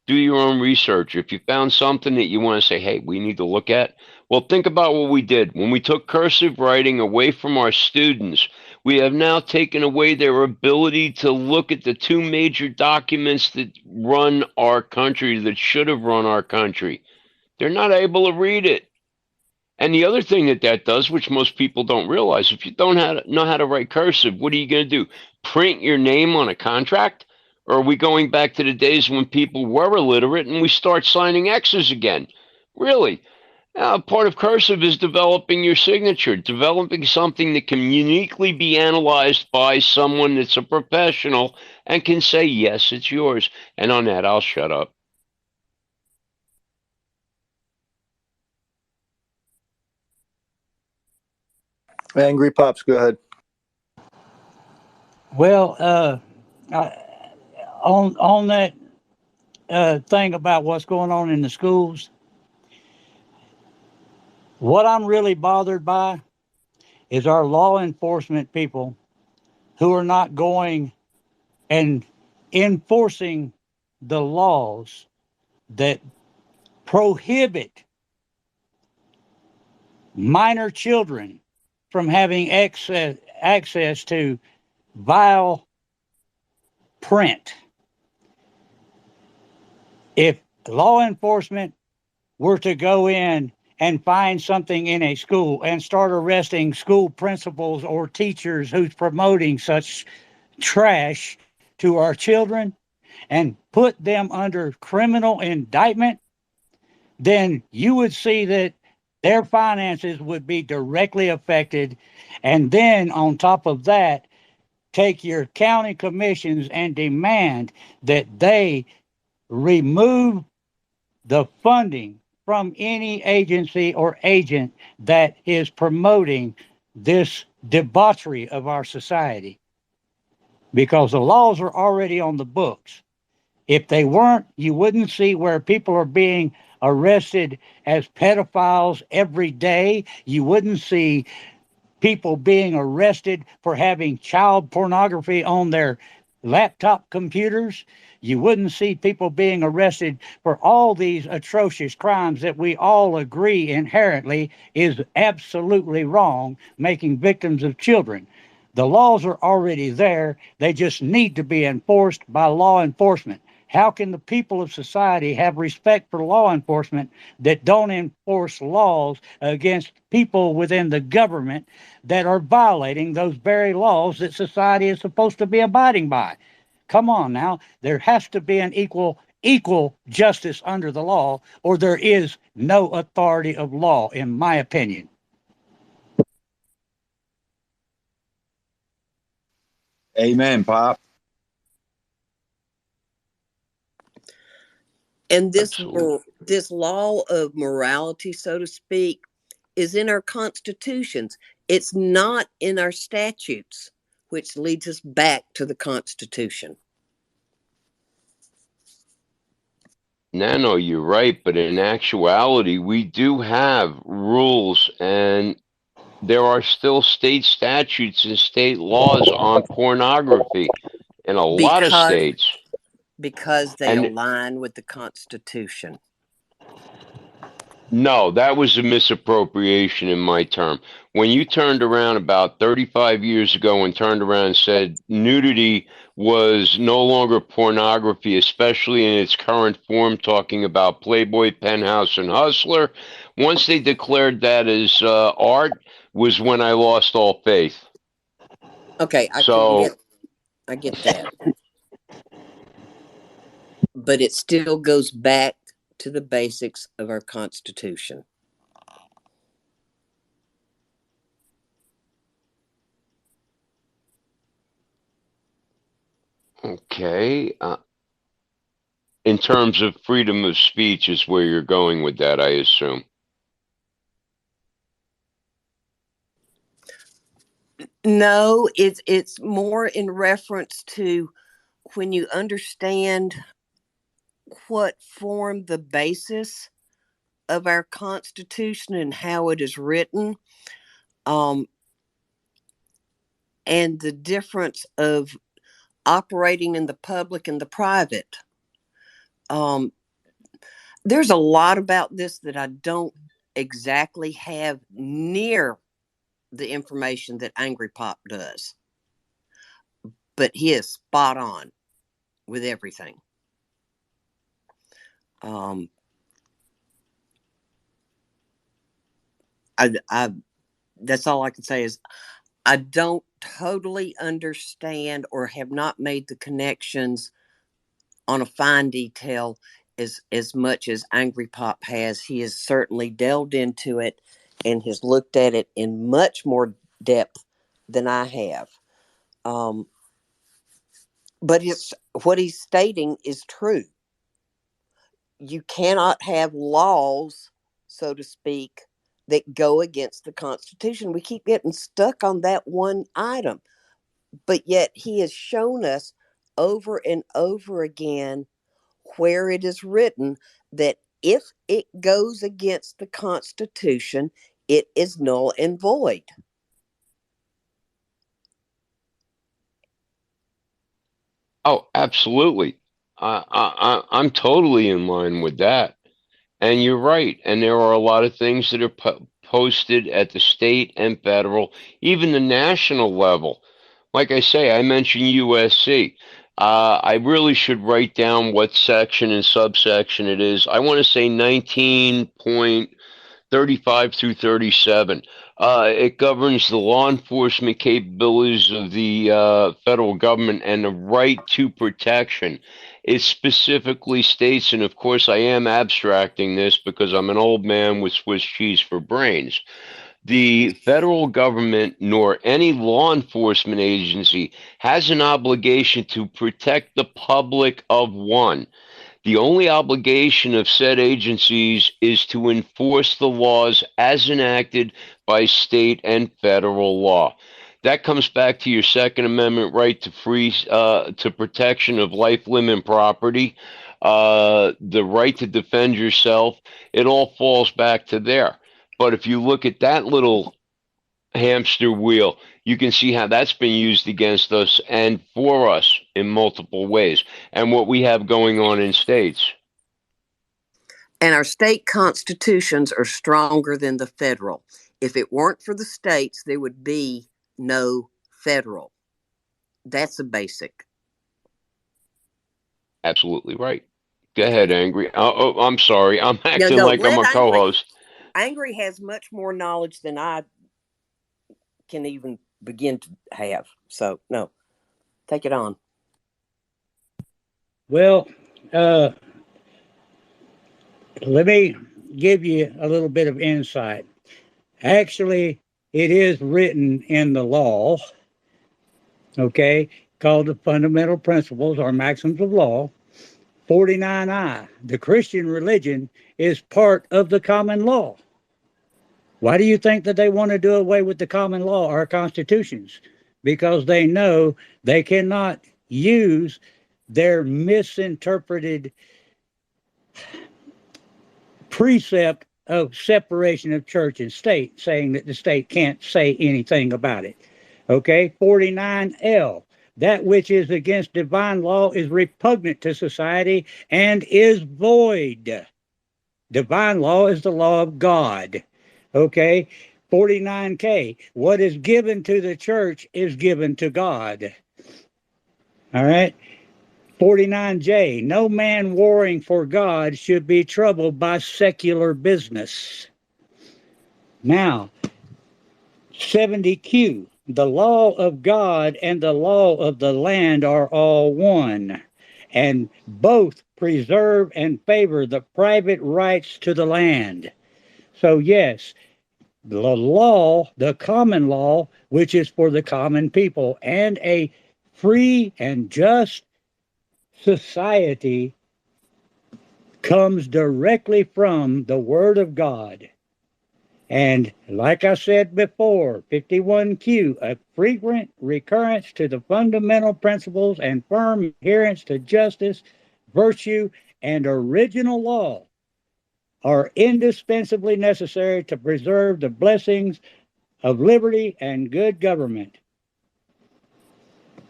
Do your own research. If you found something that you want to say, hey, we need to look at, well, think about what we did. When we took cursive writing away from our students, we have now taken away their ability to look at the two major documents that run our country, that should have run our country. They're not able to read it. And the other thing that does, which most people don't realize, if you don't know how to write cursive, what are you going to do? Print your name on a contract? Or are we going back to the days when people were illiterate and we start signing X's again? Really? Part of cursive is developing your signature, developing something that can uniquely be analyzed by someone that's a professional and can say, yes, it's yours. And on that, I'll shut up. Angry Pops, go ahead. Well, on that thing about what's going on in the schools, what I'm really bothered by is our law enforcement people who are not going and enforcing the laws that prohibit minor children from having access to vile print. If law enforcement were to go in and find something in a school and start arresting school principals or teachers who's promoting such trash to our children and put them under criminal indictment, then you would see that their finances would be directly affected. And then on top of that, take your county commissions and demand that they remove the funding from any agency or agent that is promoting this debauchery of our society, because the laws are already on the books. If they weren't, you wouldn't see where people are being arrested as pedophiles every day. You wouldn't see people being arrested for having child pornography on their laptop computers. You wouldn't see people being arrested for all these atrocious crimes that we all agree inherently is absolutely wrong, making victims of children. The laws are already there. They just need to be enforced by law enforcement. How can the people of society have respect for law enforcement that don't enforce laws against people within the government that are violating those very laws that society is supposed to be abiding by? Come on now, there has to be an equal justice under the law, or there is no authority of law, in my opinion. Amen, Pop. And Absolutely. this law of morality, so to speak, is in our constitutions. It's not in our statutes, which leads us back to the Constitution. Nano, you're right, but in actuality, we do have rules, and there are still state statutes and state laws on pornography in a lot of states. Because they And align with the Constitution. no, that was a misappropriation in my term. When you turned around about 35 years ago and turned around and said nudity was no longer pornography, especially in its current form, talking about Playboy, Penthouse, and Hustler, once they declared that as art was when I lost all faith. Okay, I get that. But it still goes back to the basics of our Constitution. Okay. In terms of freedom of speech is where you're going with that, I assume. No, it's more in reference to when you understand what formed the basis of our Constitution and how it is written, and the difference of operating in the public and the private. There's a lot about this that I don't exactly have near the information that Angry Pop does, but he is spot on with everything. I that's all I can say is I don't totally understand or have not made the connections on a fine detail as much as Angry Pop has. He has certainly delved into it and has looked at it in much more depth than I have. But what he's stating is true. You cannot have laws, so to speak, that go against the Constitution. We keep getting stuck on that one item, but yet he has shown us over and over again where it is written that if it goes against the Constitution, it is null and void. Oh, absolutely. I'm totally in line with that. And you're right. And there are a lot of things that are posted at the state and federal, even the national level. Like I say, I mentioned USC. I really should write down what section and subsection it is. I want to say 19.35 through 37. It governs the law enforcement capabilities of the federal government and the right to protection. It specifically states, and of course I am abstracting this because I'm an old man with Swiss cheese for brains. The federal government nor any law enforcement agency has an obligation to protect the public of one. The only obligation of said agencies is to enforce the laws as enacted by state and federal law. That comes back to your Second Amendment right to to protection of life, limb, and property, the right to defend yourself. It all falls back to there. But if you look at that little hamster wheel, you can see how that's been used against us and for us in multiple ways, and what we have going on in states. And our state constitutions are stronger than the federal. If it weren't for the states, there would be no federal. That's a basic. Absolutely right. Go ahead, Angry. Oh, I'm sorry. I'm acting like I'm a co-host. Angry has much more knowledge than I can even begin to have. So, no, take it on. Well, let me give you a little bit of insight. Actually, it is written in the law, okay, called the Fundamental Principles or Maxims of Law, 49I. The Christian religion is part of the common law. Why do you think that they want to do away with the common law or constitutions? Because they know they cannot use their misinterpreted precept of separation of church and state, saying that the state can't say anything about it. Okay, 49L. That which is against divine law is repugnant to society and is void. Divine law is the law of God. Okay, 49K. What is given to the church is given to God. All right. 49J. No man warring for God should be troubled by secular business. Now, 70Q. The law of God and the law of the land are all one, and both preserve and favor the private rights to the land. So, yes, the law, the common law, which is for the common people, and a free and just society comes directly from the Word of God. And like I said before, 51Q, a frequent recurrence to the fundamental principles and firm adherence to justice, virtue, and original law are indispensably necessary to preserve the blessings of liberty and good government.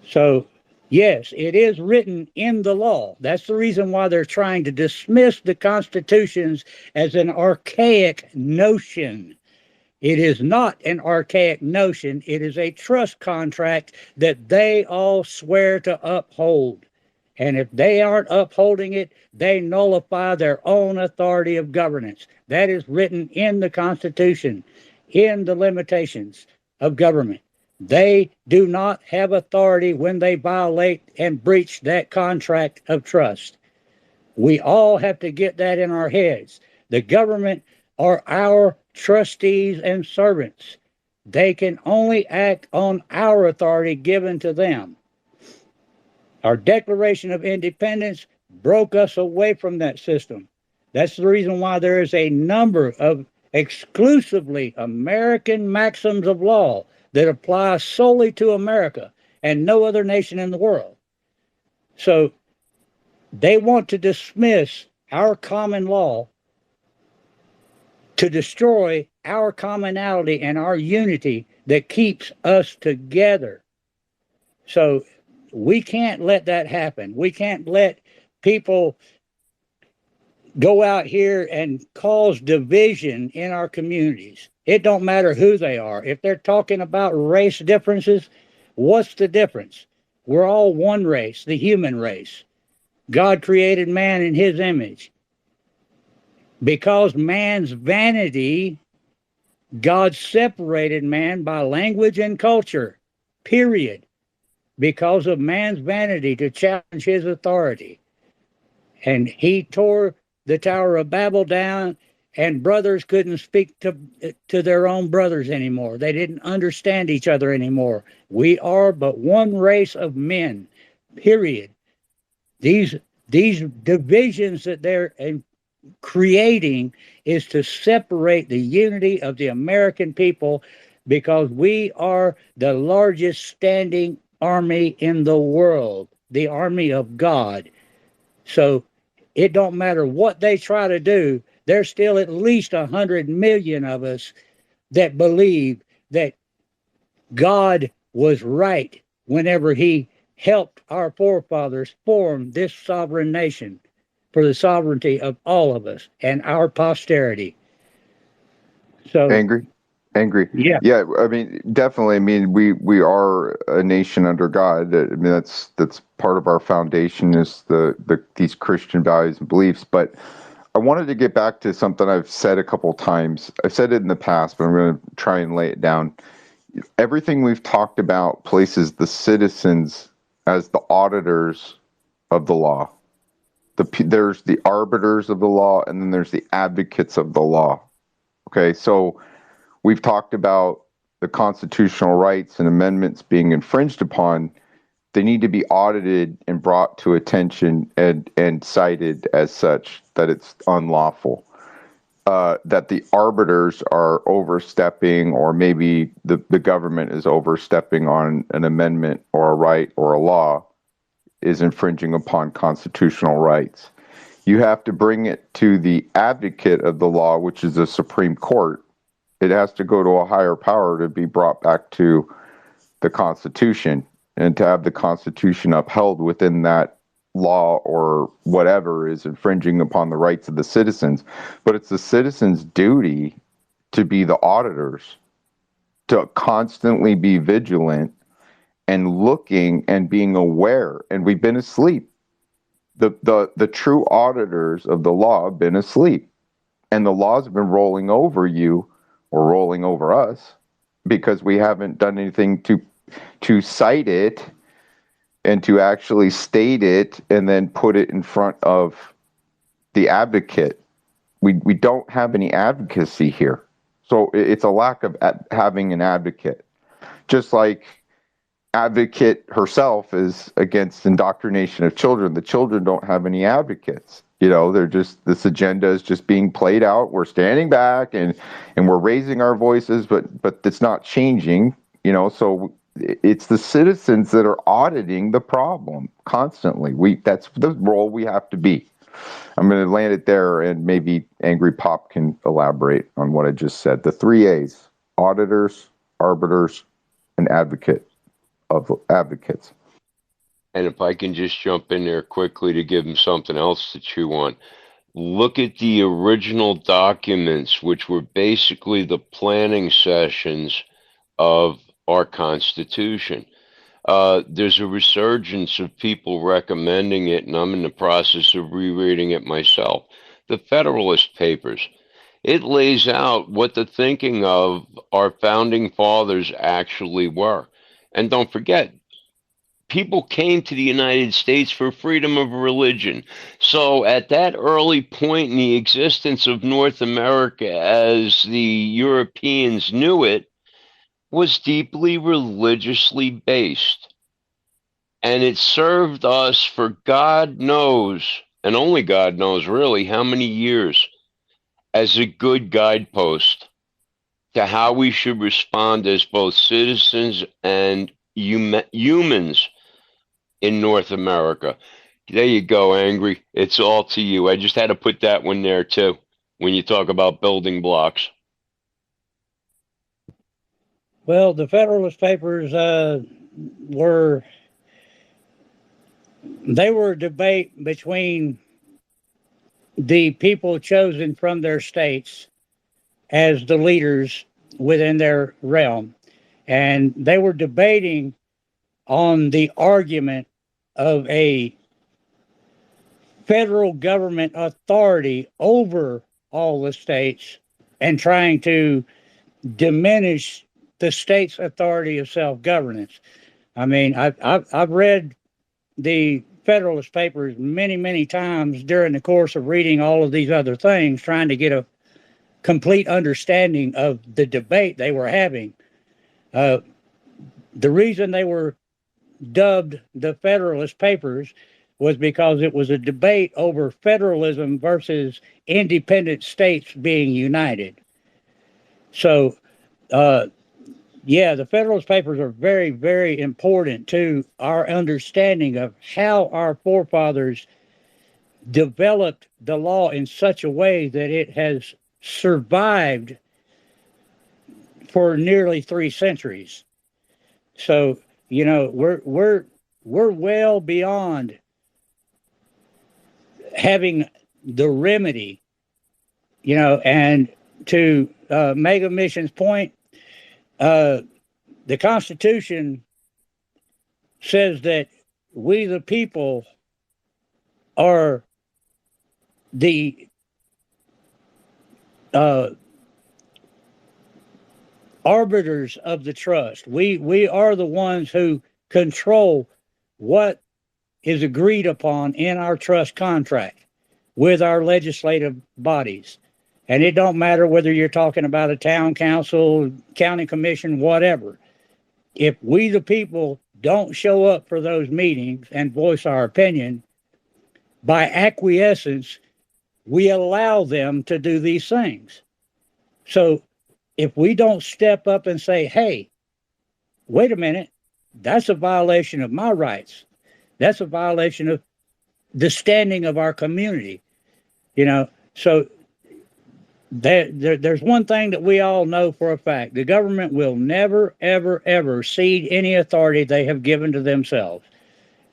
So, yes, it is written in the law. That's the reason why they're trying to dismiss the constitutions as an archaic notion. It is not an archaic notion. It is a trust contract that they all swear to uphold. And if they aren't upholding it, they nullify their own authority of governance. That is written in the Constitution, in the limitations of government. They do not have authority when they violate and breach that contract of trust. We all have to get that in our heads. The government are our trustees and servants. They can only act on our authority given to them. Our Declaration of Independence broke us away from that system. That's the reason why there is a number of exclusively American maxims of law that apply solely to America and no other nation in the world. So they want to dismiss our common law to destroy our commonality and our unity that keeps us together. So we can't let that happen. We can't let people go out here and cause division in our communities. It don't matter who they are. If they're talking about race differences, what's the difference? We're all one race, the human race. God created man in his image. Because man's vanity, God separated man by language and culture, period. Because of man's vanity to challenge his authority. And he tore the Tower of Babel down, and brothers couldn't speak to their own brothers anymore. They didn't understand each other anymore. We are but one race of men, period. These divisions that they're creating is to separate the unity of the American people, because we are the largest standing army in the world, the army of God. So it don't matter what they try to do, there's still at least 100 million of us that believe that God was right whenever he helped our forefathers form this sovereign nation for the sovereignty of all of us and our posterity. So Angry. yeah. I mean, definitely. I mean, we are a nation under God. I mean, that's part of our foundation is these Christian values and beliefs. But I wanted to get back to something I've said a couple times. I've said it in the past, but I'm going to try and lay it down. Everything we've talked about places the citizens as the auditors of the law. There's the arbiters of the law, and then there's the advocates of the law. Okay, so we've talked about the constitutional rights and amendments being infringed upon. They need to be audited and brought to attention and cited as such that it's unlawful. That the arbiters are overstepping, or maybe the government is overstepping on an amendment or a right or a law, is infringing upon constitutional rights. You have to bring it to the advocate of the law, which is the Supreme Court. It has to go to a higher power to be brought back to the Constitution, and to have the Constitution upheld within that law or whatever is infringing upon the rights of the citizens. But it's the citizens' duty to be the auditors, to constantly be vigilant and looking and being aware. And we've been asleep. The true auditors of the law have been asleep, and the laws have been rolling over you or rolling over us because we haven't done anything to cite it and to actually state it and then put it in front of the advocate. We don't have any advocacy here. So it's a lack of having an advocate. Just like advocate herself is against indoctrination of children. The children don't have any advocates. You know, they're just, this agenda is just being played out. We're standing back and we're raising our voices, but it's not changing, you know. So it's the citizens that are auditing the problem constantly. That's the role we have to be. I'm going to land it there, and maybe Angry Pop can elaborate on what I just said. The 3 A's: auditors, arbiters, and advocates. And if I can just jump in there quickly to give them something else to chew on. Look at the original documents, which were basically the planning sessions of our Constitution. There's a resurgence of people recommending it, and I'm in the process of rereading it myself. The Federalist Papers. It lays out what the thinking of our founding fathers actually were. And don't forget, people came to the United States for freedom of religion. So at that early point in the existence of North America, as the Europeans knew it, was deeply religiously based. And it served us for God knows, and only God knows really, how many years, as a good guidepost to how we should respond as both citizens and humans in North America. There you go, Angry. It's all to you. I just had to put that one there too when you talk about building blocks. Well, the Federalist Papers were a debate between the people chosen from their states as the leaders within their realm. And they were debating on the argument of a federal government authority over all the states and trying to diminish the state's authority of self-governance. I mean, I've read the Federalist Papers many times during the course of reading all of these other things, trying to get a complete understanding of the debate they were having. The reason they were dubbed the Federalist Papers was because it was a debate over federalism versus independent states being united. So, yeah, the Federalist Papers are very important to our understanding of how our forefathers developed the law in such a way that it has survived for nearly 3 centuries. So, you know, we're well beyond having the remedy, you know, and to MagaMission's point, the Constitution says that we, the people, are the arbiters of the trust. We are the ones who control what is agreed upon in our trust contract with our legislative bodies. And it don't matter whether you're talking about a town council, county commission, whatever. If we, the people, don't show up for those meetings and voice our opinion, by acquiescence, we allow them to do these things. So if we don't step up and say, hey, wait a minute, that's a violation of my rights. That's a violation of the standing of our community. You know, so there's one thing that we all know for a fact. The government will never, ever cede any authority they have given to themselves.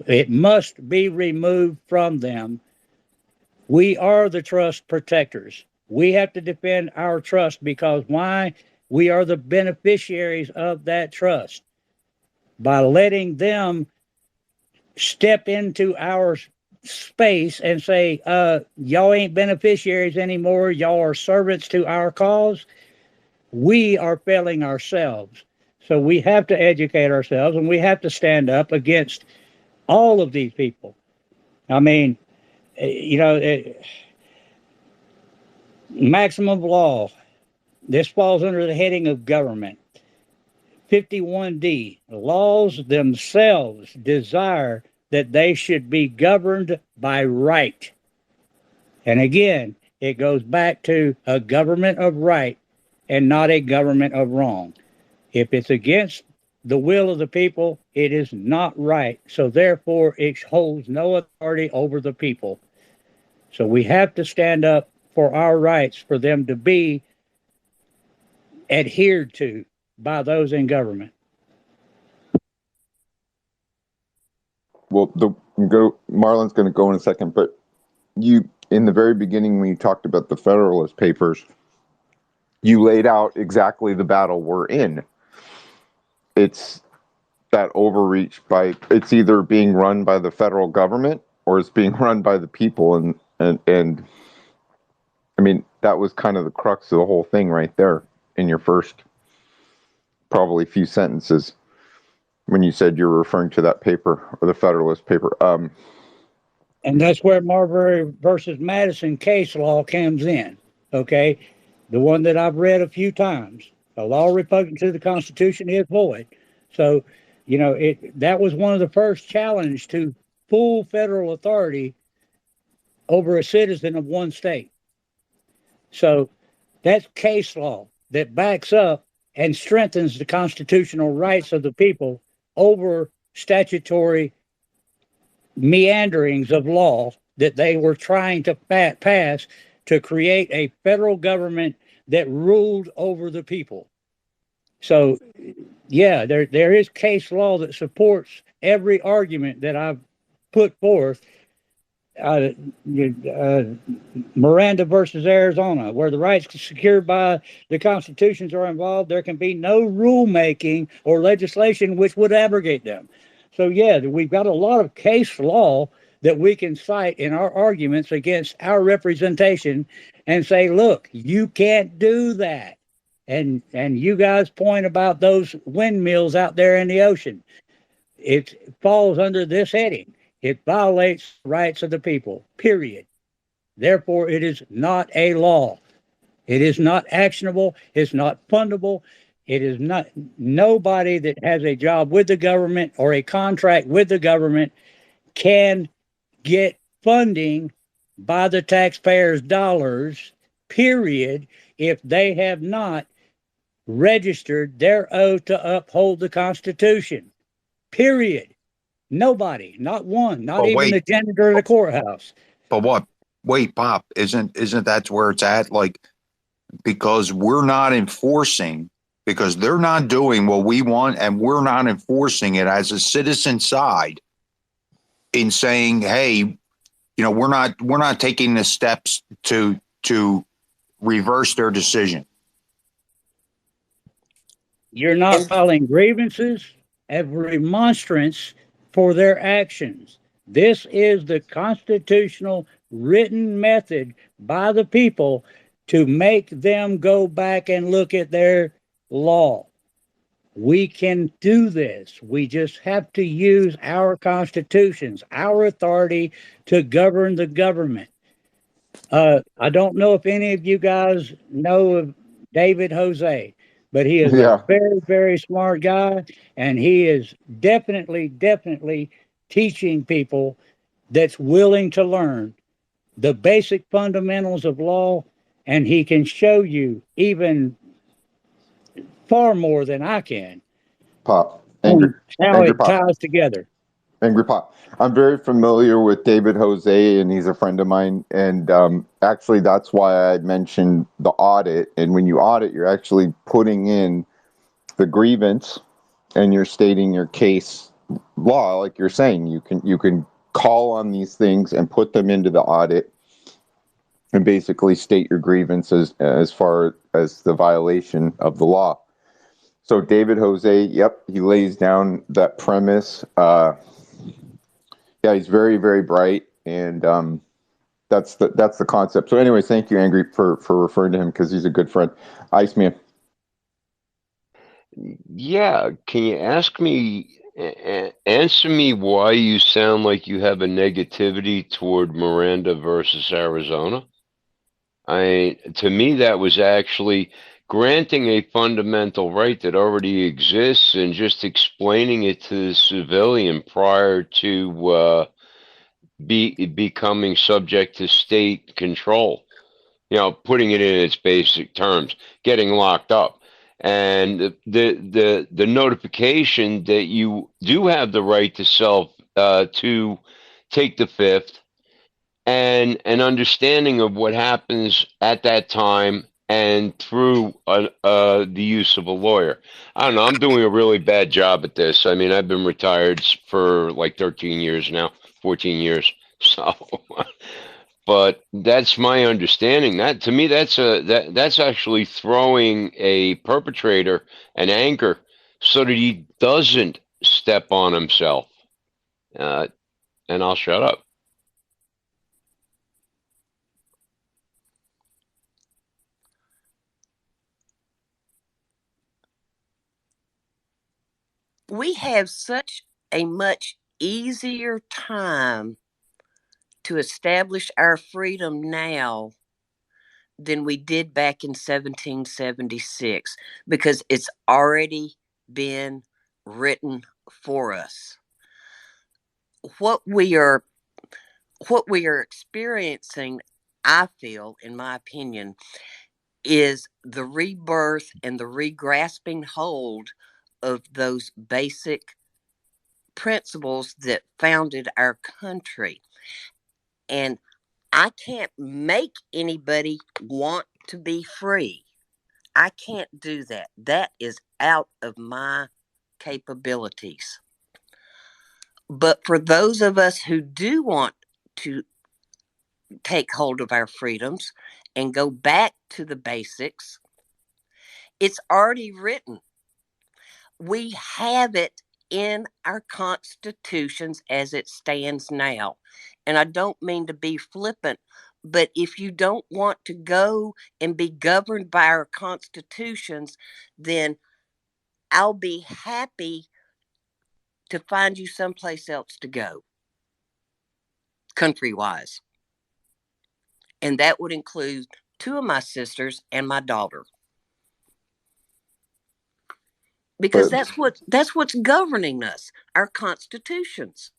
It must be removed from them. We are the trust protectors. We have to defend our trust because why? We are the beneficiaries of that trust. By letting them step into our space and say, y'all ain't beneficiaries anymore, y'all are servants to our cause, we are failing ourselves. So we have to educate ourselves and we have to stand up against all of these people. I mean, you know, maximum law, this falls under the heading of government. 51D, laws themselves desire that they should be governed by right. And again, it goes back to a government of right and not a government of wrong. If it's against the will of the people, it is not right. So therefore, it holds no authority over the people. So we have to stand up for our rights, for them to be adhered to by those in government. Well, Marlon's going to go in a second, but you, in the very beginning, when you talked about the Federalist Papers, you laid out exactly the battle we're in. It's that overreach it's either being run by the federal government or it's being run by the people. And I mean, that was kind of the crux of the whole thing right there in your first probably few sentences when you said you were referring to that paper or the Federalist paper. And that's where Marbury versus Madison case law comes in, okay? The one that I've read a few times. A law repugnant to the Constitution is void. So, you know, that was one of the first challenge to full federal authority over a citizen of one state. So that's case law that backs up and strengthens the constitutional rights of the people over statutory meanderings of law that they were trying to pass to create a federal government that ruled over the people. So, yeah, there is case law that supports every argument that I've put forth. Uh, Miranda versus Arizona, where the rights secured by the constitutions are involved, there can be no rulemaking or legislation which would abrogate them. So, yeah, we've got a lot of case law that we can cite in our arguments against our representation and say, look, you can't do that. And you guys point about those windmills out there in the ocean. It falls under this heading. It violates the rights of the people, period. Therefore, it is not a law. It is not actionable. It's not fundable. It is not, nobody that has a job with the government or a contract with the government can get funding by the taxpayers' dollars, period, if they have not registered their oath to uphold the Constitution, period. Nobody, not one, not But even wait, the janitor of the courthouse. but what? Wait, Pop, isn't that where it's at? Like, because we're not enforcing, because they're not doing what we want, and we're not enforcing it as a citizen side in saying, hey, we're not taking the steps to reverse their decision. You're not filing grievances of remonstrance for their actions. This is the constitutional written method by the people to make them go back and look at their law. We can do this. We just have to use our constitutions, our authority to govern the government. I don't know if any of you guys know of David Jose, but he is a Yeah. very, very smart guy, and he is definitely teaching people that's willing to learn the basic fundamentals of law, and he can show you even far more than I can Pop. Angry, on how angry it Pop. ties together. Angry Pop. I'm very familiar with David Jose, and he's a friend of mine. And actually, that's why I mentioned the audit. And when you audit, you're actually putting in the grievance, and you're stating your case law, like you're saying. You can call on these things and put them into the audit, and basically state your grievances as far as the violation of the law. So David Jose, yep, he lays down that premise. Yeah, he's very, very bright, and that's the concept. So, anyways, thank you, Angry, for referring to him, because he's a good friend. Iceman. Yeah, can you answer me why you sound like you have a negativity toward Miranda versus Arizona? To me, that was actually granting a fundamental right that already exists and just explaining it to the civilian prior to becoming subject to state control. Putting it in its basic terms, getting locked up. And the notification that you do have the right to take the fifth, and an understanding of what happens at that time and through the use of a lawyer. I don't know. I'm doing a really bad job at this. I mean, I've been retired for like 13 years now, 14 years. So, but that's my understanding. That to me, that's actually throwing a perpetrator an anchor so that he doesn't step on himself. And I'll shut up. We have such a much easier time to establish our freedom now than we did back in 1776 because it's already been written for us. What we are experiencing, I feel, in my opinion, is the rebirth and the regrasping hold of those basic principles that founded our country. And I can't make anybody want to be free. I can't do that. That is out of my capabilities. But for those of us who do want to take hold of our freedoms and go back to the basics, it's already written. We have it in our constitutions as it stands now. And I don't mean to be flippant, but if you don't want to go and be governed by our constitutions, then I'll be happy to find you someplace else to go, country wise. And that would include 2 of my sisters and my daughter. Because that's what's governing us, our constitutions.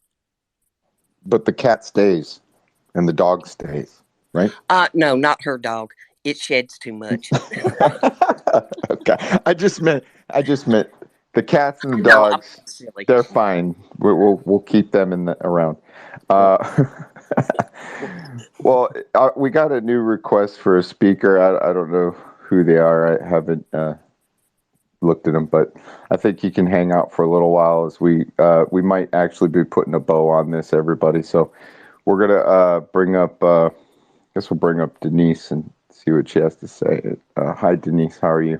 But the cat stays and the dog stays, right? No, not her dog. It sheds too much. Okay. I just meant the cats and the No, I'm dogs. silly. They're fine. We'll keep them around. Well, we got a new request for a speaker. I don't know who they are. I haven't looked at them, but I think you can hang out for a little while as we might actually be putting a bow on this, everybody. So we're gonna bring up. I guess we'll bring up Denise and see what she has to say. Hi, Denise. How are you?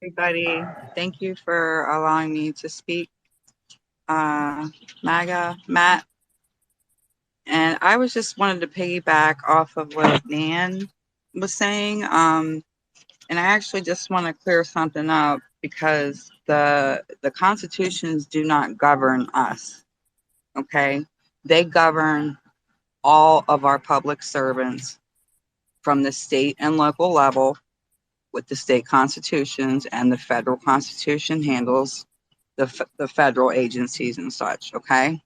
Everybody, thank you for allowing me to speak. MAGA, Matt, and I was just wanted to piggyback off of what Nan was saying. And I actually just want to clear something up because the constitutions do not govern us. Okay, they govern all of our public servants from the state and local level with the state constitutions, and the federal constitution handles the federal agencies and such. Okay.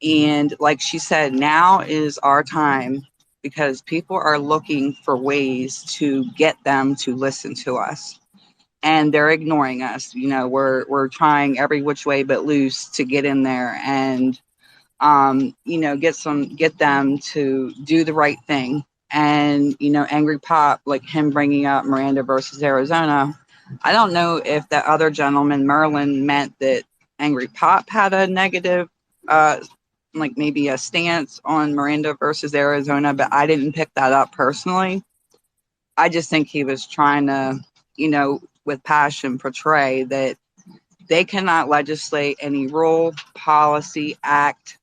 And like she said, now is our time because people are looking for ways to get them to listen to us, and they're ignoring us. You know, we're trying every which way but loose to get in there and you know, get them to do the right thing. And you know, Angry Pop, like him bringing up Miranda versus Arizona, I don't know if that other gentleman Merlin meant that Angry Pop had a negative like maybe a stance on Miranda versus Arizona, but I didn't pick that up personally. I just think he was trying to, you know, with passion portray that they cannot legislate any rule, policy, act,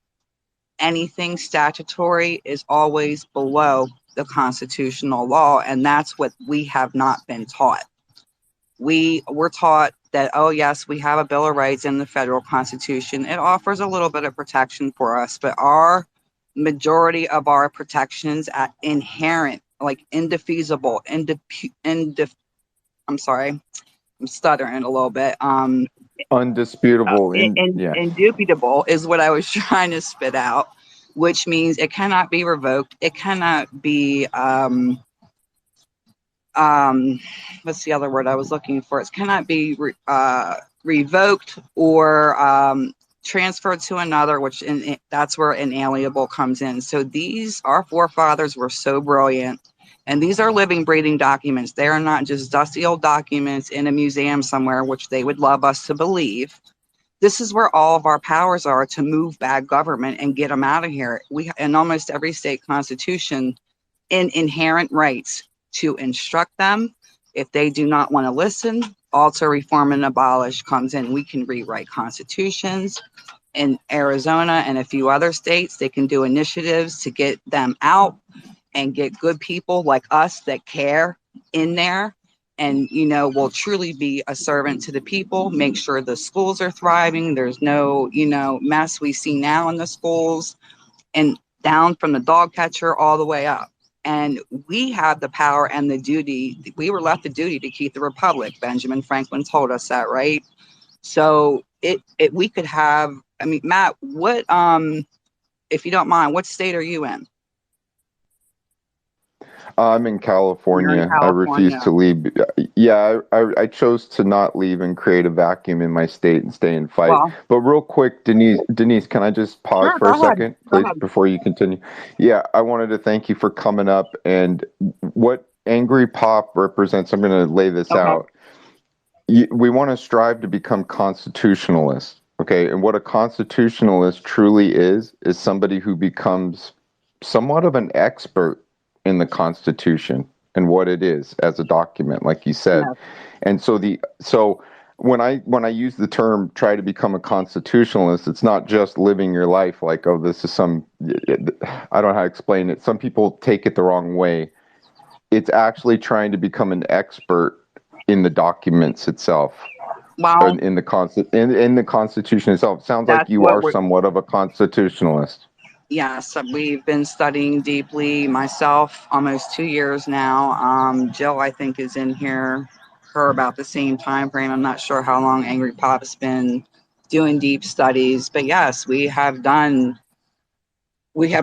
anything statutory is always below the constitutional law, and that's what we have not been taught. We were taught that, oh yes, we have a Bill of Rights in the federal constitution. It offers a little bit of protection for us, but our majority of our protections are inherent, like indefeasible, I'm sorry, I'm stuttering a little bit. Undisputable. Indubitable is what I was trying to spit out, which means it cannot be revoked. It cannot be what's the other word I was looking for? It cannot be revoked or transferred to another, which that's where inalienable comes in. So our forefathers were so brilliant. And these are living, breathing documents. They are not just dusty old documents in a museum somewhere, which they would love us to believe. This is where all of our powers are to move bad government and get them out of here. We, in almost every state constitution, inherent rights to instruct them. If they do not want to listen, alter, reform, and abolish comes in. We can rewrite constitutions. In Arizona and a few other states, they can do initiatives to get them out and get good people like us that care in there, and you know, will truly be a servant to the people, make sure the schools are thriving, there's no, you know, mess we see now in the schools, and down from the dog catcher all the way up. And we have the power and the duty, we were left the duty to keep the republic. Benjamin Franklin told us that, right? So we could have, I mean, Matt, what if you don't mind, what state are you in? I'm in You're in California. I refuse California. to leave. Yeah, I chose to not leave and create a vacuum in my state and stay and fight. Well, But real quick, Denise, can I just pause sure, for go a ahead. second, Go please, ahead. before you continue? Yeah, I wanted to thank you for coming up. And what Angry Pop represents, I'm going to lay this Okay. out. We want to strive to become constitutionalists. Okay. And what a constitutionalist truly is somebody who becomes somewhat of an expert in the Constitution and what it is as a document, like you said. Yes. And so when I use the term try to become a constitutionalist, it's not just living your life like, oh, this is some, I don't know how to explain it. Some people take it the wrong way. It's actually trying to become an expert in the documents itself, Well, in the Constitution itself. Sounds like that's you what are we're, somewhat of a constitutionalist. yes, we've been studying deeply. Myself, almost 2 years now. Jill, I think, is in here, her about the same time frame. I'm not sure how long Angry Pop's been doing deep studies, but yes, we have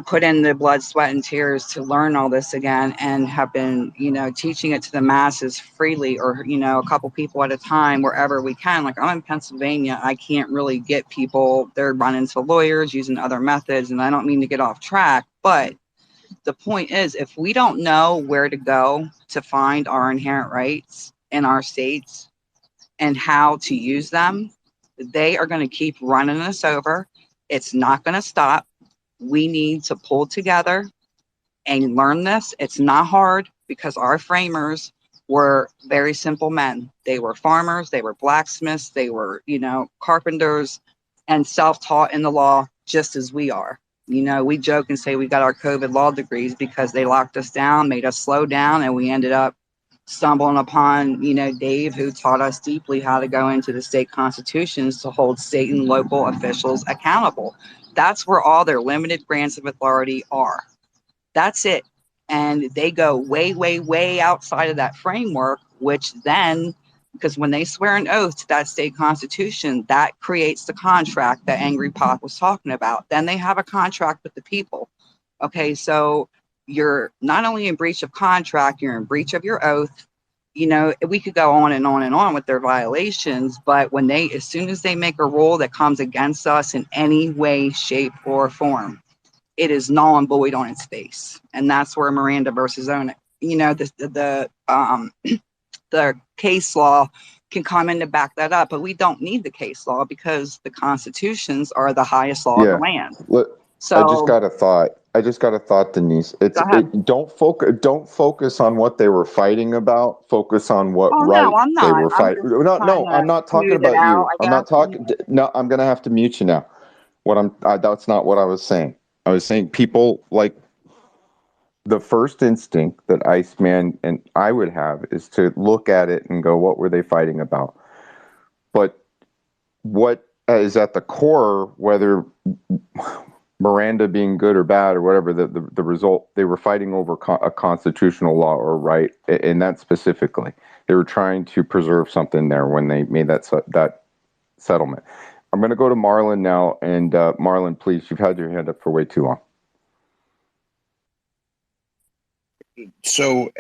put in the blood, sweat, and tears to learn all this again, and have been, teaching it to the masses freely, or, a couple people at a time wherever we can. Like, I'm in Pennsylvania. I can't really get people. They're running to lawyers using other methods. And I don't mean to get off track, but the point is, if we don't know where to go to find our inherent rights in our states and how to use them, they are going to keep running us over. It's not going to stop. We need to pull together and learn this. It's not hard because our framers were very simple men. They were farmers, they were blacksmiths, they were, carpenters, and self-taught in the law just as we are. We joke and say we got our COVID law degrees because they locked us down, made us slow down, and we ended up stumbling upon, Dave, who taught us deeply how to go into the state constitutions to hold state and local officials accountable. That's where all their limited grants of authority are. That's it. And they go way, way, way outside of that framework, which then, because when they swear an oath to that state constitution, that creates the contract that Angry Pop was talking about. Then they have a contract with the people. Okay, so you're not only in breach of contract, you're in breach of your oath. We could go on and on and on with their violations, but as soon as they make a rule that comes against us in any way, shape, or form, it is null and void on its face. And that's where Miranda versus Own it. The case law can come in to back that up, but we don't need the case law because the constitutions are the highest law of the Yeah. land. Look, I just got a thought, Denise. Go ahead. Don't focus on what they were fighting about. Focus on what Oh no, right I'm they not. were I'm fighting. just trying No, to I'm not talking smooth it about out, you. I I'm not guess. talking. No, I'm gonna have to mute you now. That's not what I was saying. I was saying people, like, the first instinct that Iceman and I would have is to look at it and go, what were they fighting about? But what is at the core, whether Miranda being good or bad or whatever, the result, they were fighting over a constitutional law or right, and that specifically, they were trying to preserve something there when they made that settlement. I'm going to go to Marlon now, and Marlon, please, you've had your hand up for way too long. So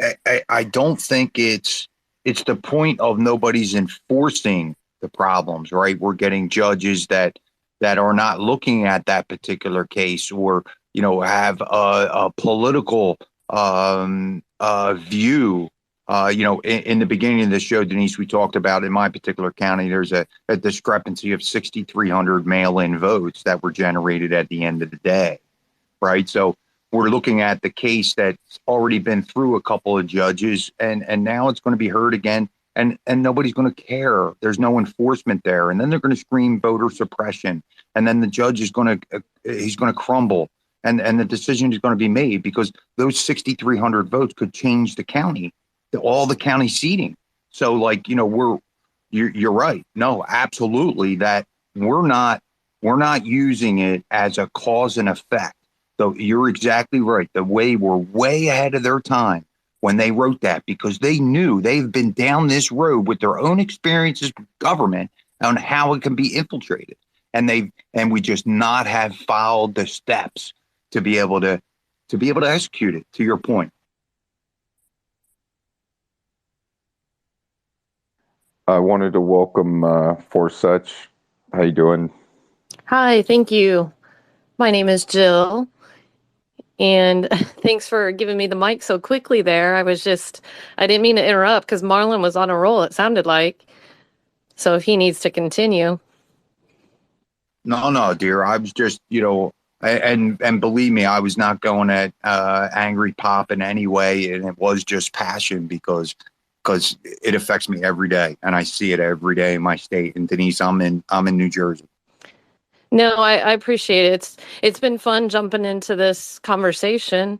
I don't think it's the point of nobody's enforcing the problems, right? We're getting judges that are not looking at that particular case, or have a political view. In the beginning of the show, Denise, we talked about, in my particular county, there's a discrepancy of 6,300 mail-in votes that were generated at the end of the day, right? So we're looking at the case that's already been through a couple of judges, and now it's going to be heard again, and nobody's going to care. There's no enforcement there, and then they're going to scream voter suppression, and then the judge is going to he's going to crumble, and the decision is going to be made, because those 6,300 votes could change the county, all the county seating. So, like, you're right. No, absolutely, that we're not using it as a cause and effect. So you're exactly right. The way we're way ahead of their time when they wrote that, because they knew they've been down this road with their own experiences with government on how it can be infiltrated. And we just not have followed the steps to be able to execute it, to your point. I wanted to welcome For Such. How you doing? Hi, thank you. My name is Jill, and thanks for giving me the mic so quickly there. I didn't mean to interrupt because Marlon was on a roll, it sounded like. So if he needs to continue. No, no, dear. I was just, and believe me, I was not going at angry pop in any way, and it was just passion because it affects me every day, and I see it every day in my state. And Denise, I'm in New Jersey. No, I appreciate it. It's been fun jumping into this conversation.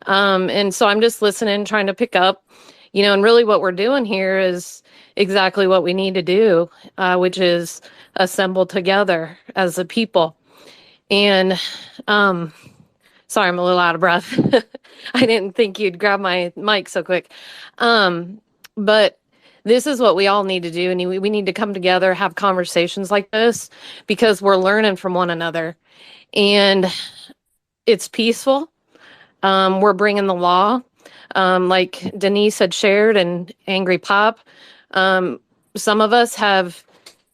And so I'm just listening, trying to pick up, and really what we're doing here is exactly what we need to do, which is assemble together as a people. And sorry, I'm a little out of breath. I didn't think you'd grab my mic so quick. But this is what we all need to do. And we need to come together, have conversations like this because we're learning from one another. And it's peaceful. We're bringing the law, like Denise had shared, and Angry Pop. Some of us have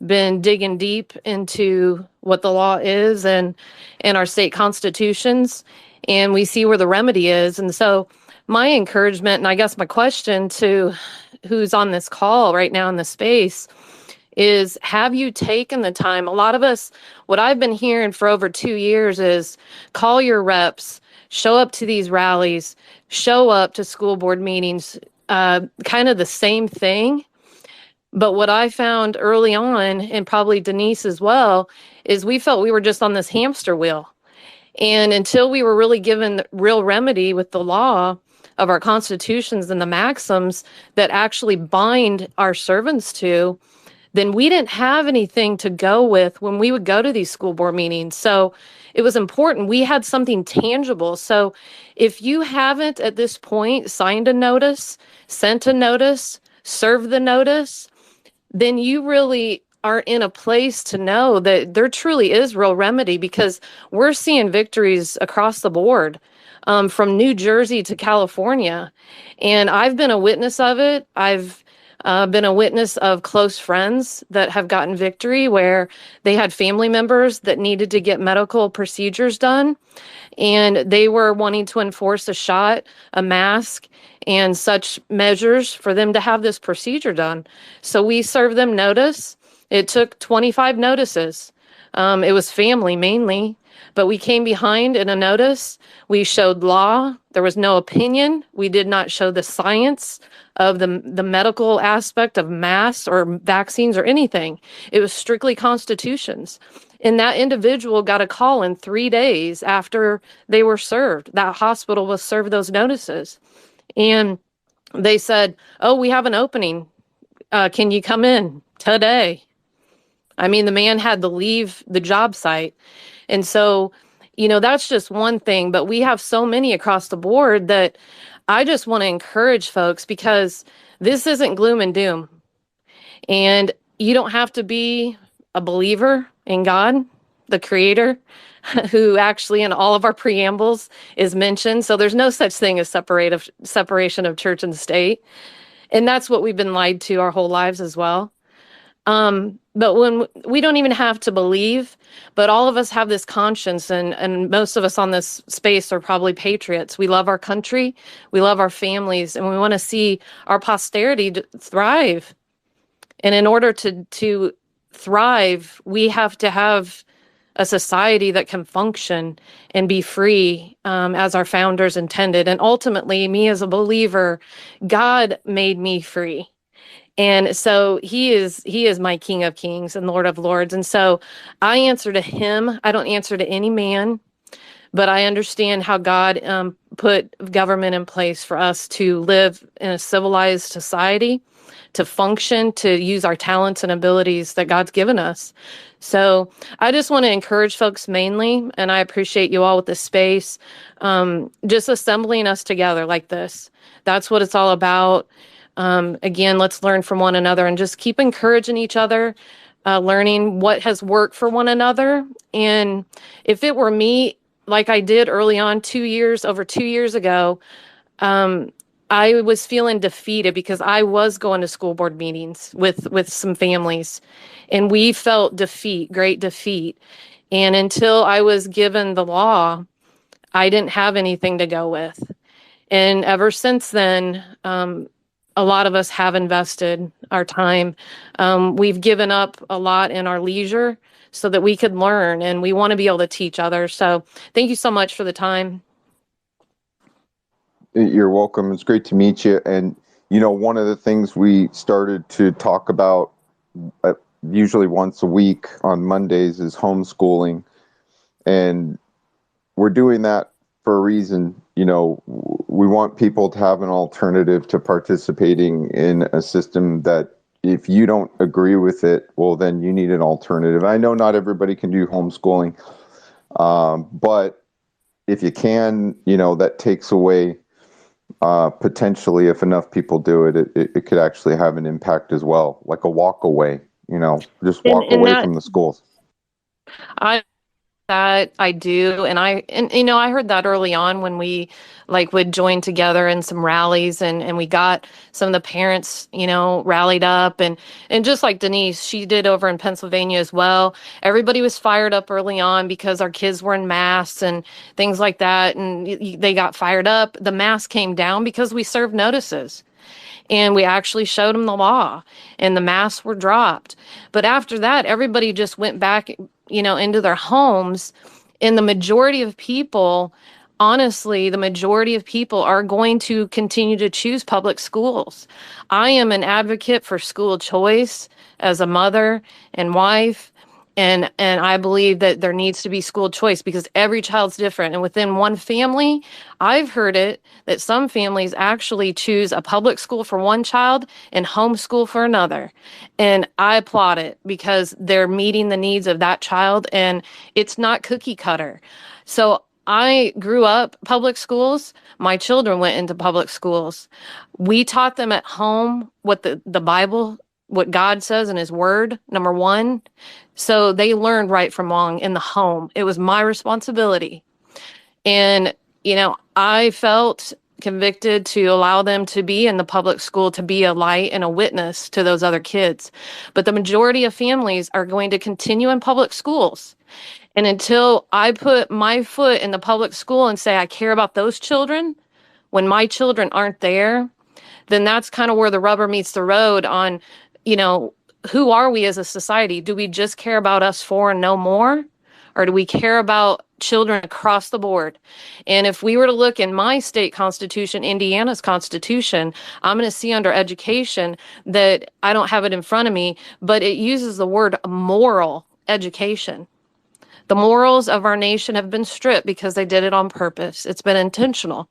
been digging deep into what the law is and our state constitutions, and we see where the remedy is. And so my encouragement, and I guess my question to who's on this call right now in the space is, have you taken the time? A lot of us, what I've been hearing for over 2 years is call your reps, show up to these rallies, show up to school board meetings, kind of the same thing. But what I found early on, and probably Denise as well, is we felt we were just on this hamster wheel. And until we were really given real remedy with the law of our constitutions and the maxims that actually bind our servants to, then we didn't have anything to go with when we would go to these school board meetings. So it was important. We had something tangible. So if you haven't at this point signed a notice, sent a notice, served the notice, then you really are in a place to know that there truly is real remedy, because we're seeing victories across the board, from New Jersey to California. And I've been a witness of it. I've been a witness of close friends that have gotten victory where they had family members that needed to get medical procedures done, and they were wanting to enforce a shot, a mask, and such measures for them to have this procedure done. So we served them notice. It took 25 notices. It was family mainly, but we came behind in a notice. We showed law. There was no opinion. We did not show the science of the medical aspect of masks or vaccines or anything. It was strictly constitutions. And that individual got a call in 3 days after they were served. That hospital was served those notices. And they said, "Oh, we have an opening. Can you come in today?" I mean, the man had to leave the job site. And so, that's just one thing, but we have so many across the board that I just want to encourage folks, because this isn't gloom and doom. And you don't have to be a believer in God, the creator, who actually in all of our preambles is mentioned. So there's no such thing as separation of church and state. And that's what we've been lied to our whole lives as well. But when we don't even have to believe, but all of us have this conscience, and most of us on this space are probably patriots. We love our country, we love our families, and we want to see our posterity thrive. And in order to thrive, we have to have a society that can function and be free, as our founders intended. And ultimately, me as a believer, God made me free. And so he is my King of Kings and Lord of Lords. And so I answer to him. I don't answer to any man, but I understand how God put government in place for us to live in a civilized society, to function, to use our talents and abilities that God's given us. So I just want to encourage folks mainly, and I appreciate you all with this space, just assembling us together like this. That's what it's all about. Again, let's learn from one another and just keep encouraging each other, learning what has worked for one another. And if it were me, like I did early on, over 2 years ago, I was feeling defeated because I was going to school board meetings with some families, and we felt defeat, great defeat. And until I was given the law, I didn't have anything to go with. And ever since then, a lot of us have invested our time. We've given up a lot in our leisure so that we could learn, and we want to be able to teach others. So thank you so much for the time. You're welcome. It's great to meet you. And, one of the things we started to talk about usually once a week on Mondays is homeschooling. And we're doing that for a reason. We want people to have an alternative to participating in a system that if you don't agree with it, well, then you need an alternative. I know not everybody can do homeschooling, but if you can, that takes away potentially, if enough people do it, it could actually have an impact as well, like a walk away, just walk And away that from the schools. I do. And I heard that early on when we would join together in some rallies, and we got some of the parents, rallied up, and just like Denise, she did over in Pennsylvania as well. Everybody was fired up early on because our kids were in masks and things like that. And they got fired up. The mask came down because we served notices. And we actually showed them the law, and the masks were dropped. But after that, everybody just went back, into their homes. And the majority of people, honestly, the majority of people are going to continue to choose public schools. I am an advocate for school choice as a mother and wife. And I believe that there needs to be school choice because every child's different. And within one family, I've heard it that some families actually choose a public school for one child and homeschool for another. And I applaud it because they're meeting the needs of that child, and it's not cookie cutter. So I grew up public schools. My children went into public schools. We taught them at home what the Bible, what God says in his word, number one. So they learned right from wrong in the home. It was my responsibility. And, I felt convicted to allow them to be in the public school, to be a light and a witness to those other kids. But the majority of families are going to continue in public schools. And until I put my foot in the public school and say, I care about those children, when my children aren't there, then that's kind of where the rubber meets the road on, who are we as a society? Do we just care about us four and no more? Or do we care about children across the board? And if we were to look in my state constitution, Indiana's constitution, I'm going to see under education that I don't have it in front of me, but it uses the word moral education. The morals of our nation have been stripped because they did it on purpose. It's been intentional.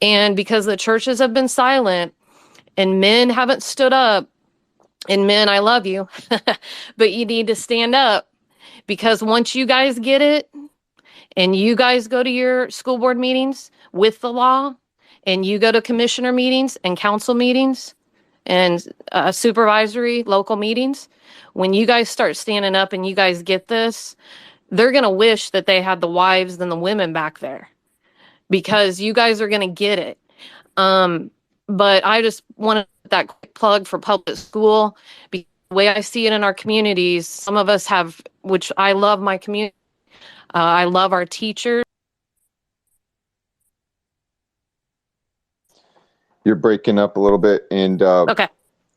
And because the churches have been silent and men haven't stood up, and men, I love you, but you need to stand up, because once you guys get it and you guys go to your school board meetings with the law, and you go to commissioner meetings and council meetings and supervisory local meetings, when you guys start standing up and you guys get this, they're going to wish that they had the wives and the women back there, because you guys are going to get it. But I just wanted that quick plug for public school. The way I see it in our communities, some of us have, which I love my community. I love our teachers. You're breaking up a little bit, and Okay.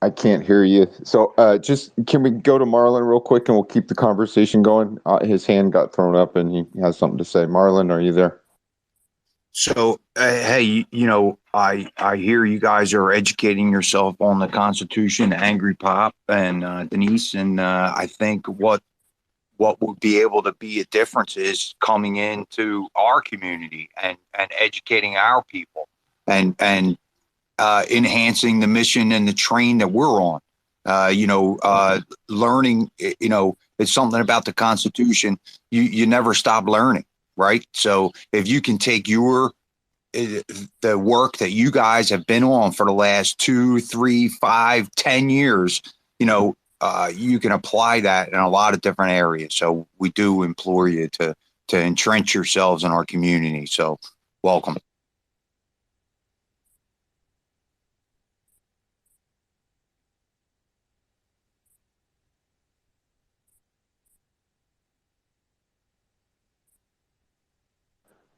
I can't hear you. So just can we go to Marlon real quick, and we'll keep the conversation going? His hand got thrown up, and he has something to say. Marlon, are you there? So, hey, I hear you guys are educating yourself on the Constitution, Angry Pop and Denise, and I think what would be able to be a difference is coming into our community and educating our people and enhancing the mission and the train that we're on. Learning, it's something about the Constitution. You never stop learning. Right. So if you can take the work that you guys have been on for the last 2, 3, 5, 10 years, you can apply that in a lot of different areas. So we do implore you to entrench yourselves in our community. So welcome.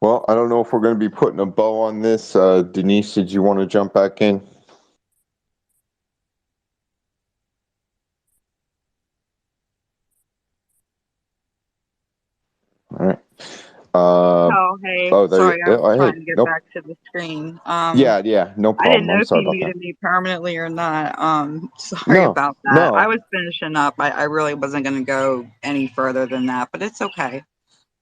Well, I don't know if we're going to be putting a bow on this. Denise, did you want to jump back in? All right. Oh, hey, There. sorry, I was Hey, trying to get nope. back to the screen. Yeah, no I didn't problem. know I'm if sorry you about that. muted me permanently or not. Sorry No, about that. I no, was finishing up. I really wasn't going to go any further than that, but it's okay.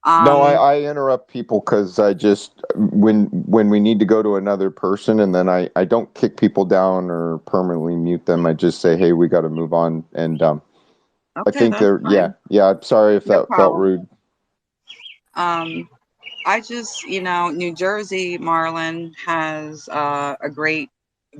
no. Um, I interrupt people because I just when we need to go to another person, and then I don't kick people down or permanently mute them. I just say, hey, we got to move on. And I okay, think that's they're fine. yeah. I'm sorry if No that felt problem. rude. I just, New Jersey, Marlon, has a great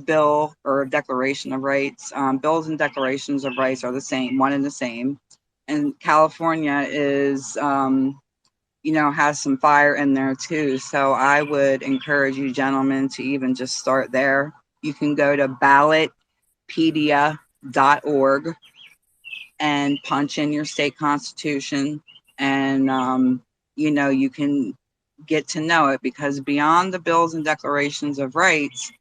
bill or declaration of rights. Bills and declarations of rights are the same, one and the same. And California is, has some fire in there too. So I would encourage you, gentlemen, to even just start there. You can go to ballotpedia.org and punch in your state constitution, and you can get to know it, because beyond the bills and declarations of rights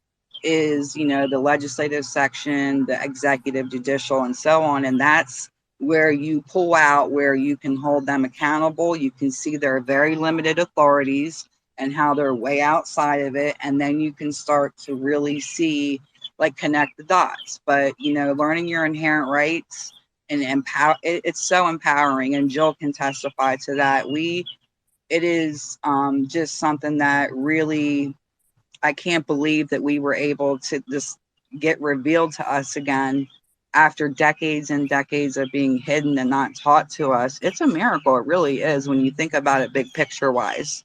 is, the legislative section, the executive, judicial, and so on. And that's where you pull out, where you can hold them accountable. You can see their very limited authorities and how they're way outside of it. And then you can start to really see, like, connect the dots. But, learning your inherent rights and it's so empowering. And Jill can testify to that. It is just something that really, I can't believe that we were able to just get revealed to us again after decades and decades of being hidden and not taught to us. It's a miracle. It really is, when you think about it big picture wise,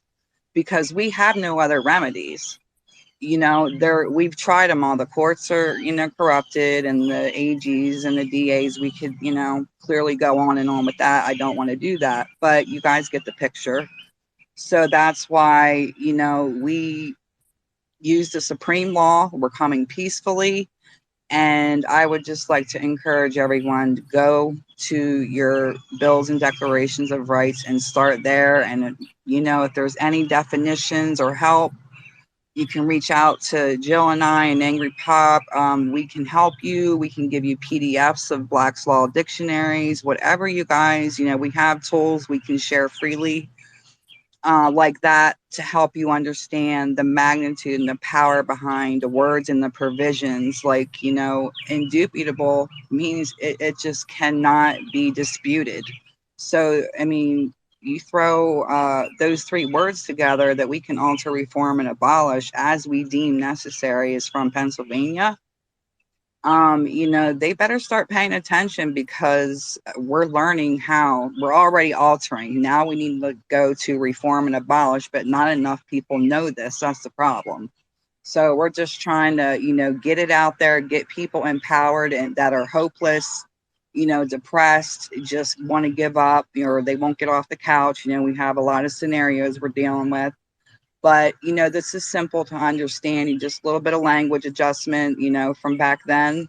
because we have no other remedies. We've tried them all. The courts are, corrupted, and the AGs and the DAs, we could, clearly go on and on with that. I don't want to do that, but you guys get the picture. So that's why, we use the supreme law. We're coming peacefully. And I would just like to encourage everyone to go to your bills and declarations of rights and start there. And, if there's any definitions or help, you can reach out to Jill and I and Angry Pop. We can help you. We can give you PDFs of Black's Law dictionaries, whatever you guys, we have tools we can share freely, like that, to help you understand the magnitude and the power behind the words and the provisions. Like, indubitable means it just cannot be disputed. So, I mean, you throw those three words together, that we can alter, reform, and abolish as we deem necessary, is from Pennsylvania. They better start paying attention, because we're learning how we're already altering. Now we need to go to reform and abolish, but not enough people know this. That's the problem. So we're just trying to, get it out there, get people empowered and that are hopeless, depressed, just want to give up, or they won't get off the couch. We have a lot of scenarios we're dealing with. But, this is simple to understand. You just a little bit of language adjustment, from back then.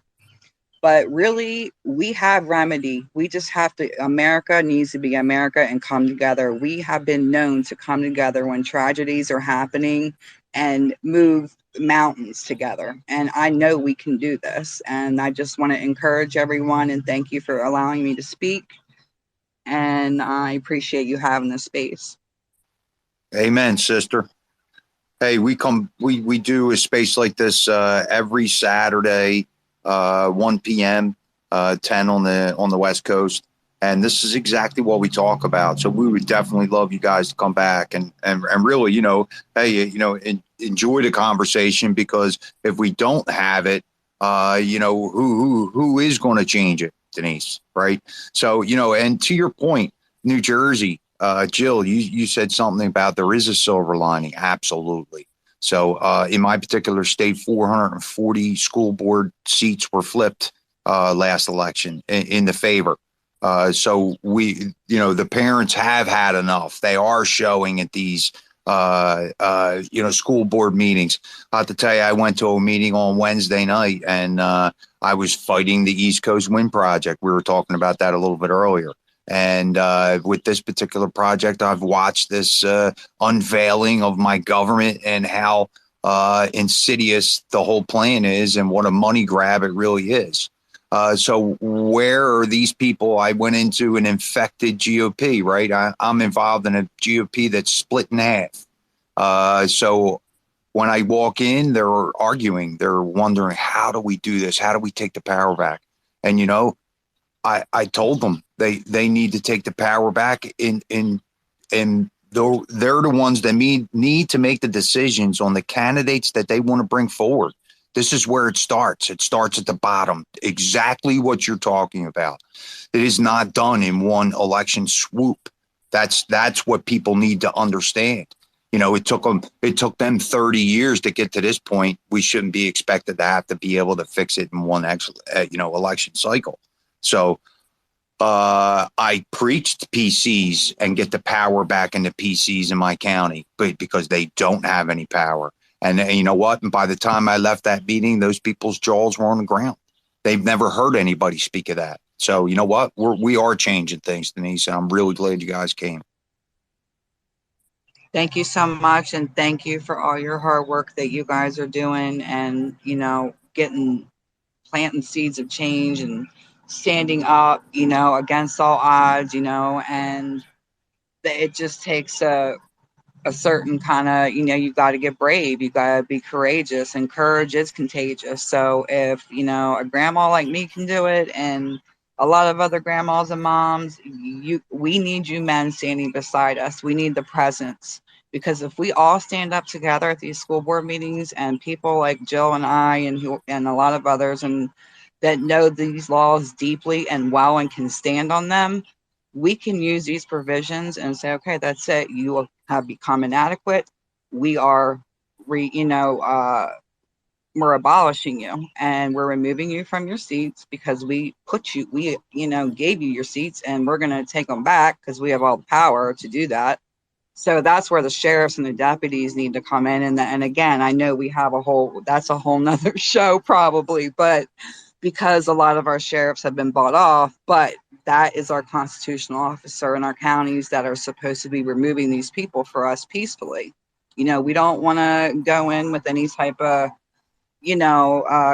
But really, we have remedy. We just have to, America needs to be America and come together. We have been known to come together when tragedies are happening and move mountains together. And I know we can do this. And I just want to encourage everyone, and thank you for allowing me to speak. And I appreciate you having this space. Amen, sister. Hey, we do a space like this every Saturday, 1 p.m., 10 on the West Coast. And this is exactly what we talk about. So we would definitely love you guys to come back and really, hey, enjoy the conversation, because if we don't have it, who is going to change it, Denise, right? So, and to your point, New Jersey, Jill, you said something about there is a silver lining. Absolutely. So in my particular state, 440 school board seats were flipped last election in the favor. So we, the parents have had enough. They are showing at these, school board meetings. I have to tell you, I went to a meeting on Wednesday night, and I was fighting the East Coast Wind Project. We were talking about that a little bit earlier. And with this particular project, I've watched this unveiling of my government and how insidious the whole plan is and what a money grab it really is. So where are these people? I went into an infected GOP, right? I'm involved in a GOP that's split in half. So when I walk in, they're arguing. They're wondering, how do we do this? How do we take the power back? And, you know, I told them they need to take the power back and they're the ones that need to make the decisions on the candidates that they want to bring forward. This is where it starts. It starts at the bottom. Exactly what you're talking about. It is not done in one election swoop. That's what people need to understand. You know, it took them 30 years to get to this point. We shouldn't be expected to have to be able to fix it in one election cycle. So I preached PCs and get the power back into PCs in my county, but because they don't have any power. And you know what? And by the time I left that meeting, those people's jaws were on the ground. They've never heard anybody speak of that. So you know what? We are changing things, Denise, and I'm really glad you guys came. Thank you so much, and thank you for all your hard work that you guys are doing, and planting seeds of change and standing up, against all odds, and it just takes a certain kind of, you got to get brave, you got to be courageous, and courage is contagious. So if, a grandma like me can do it, and a lot of other grandmas and moms, we need you men standing beside us. We need the presence, because if we all stand up together at these school board meetings, and people like Jill and I and a lot of others and that know these laws deeply and well and can stand on them, we can use these provisions and say, okay, that's it. You have become inadequate. We are, we're abolishing you, and we're removing you from your seats because we gave you your seats, and we're going to take them back because we have all the power to do that. So that's where the sheriffs and the deputies need to come in. And again, I know we have that's a whole nother show probably, but because a lot of our sheriffs have been bought off, but that is our constitutional officer in our counties that are supposed to be removing these people for us peacefully. We don't want to go in with any type of,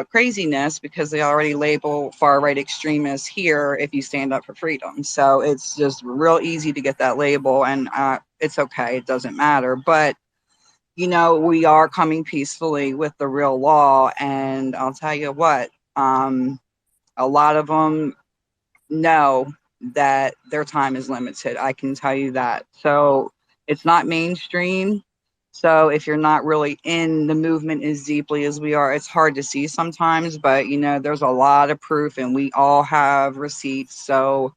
craziness, because they already label far-right extremists here if you stand up for freedom. So it's just real easy to get that label, and it's okay. It doesn't matter. But, we are coming peacefully with the real law, and I'll tell you what, a lot of them know that their time is limited. I can tell you that. So it's not mainstream. So if you're not really in the movement as deeply as we are, it's hard to see sometimes, but there's a lot of proof, and we all have receipts. So,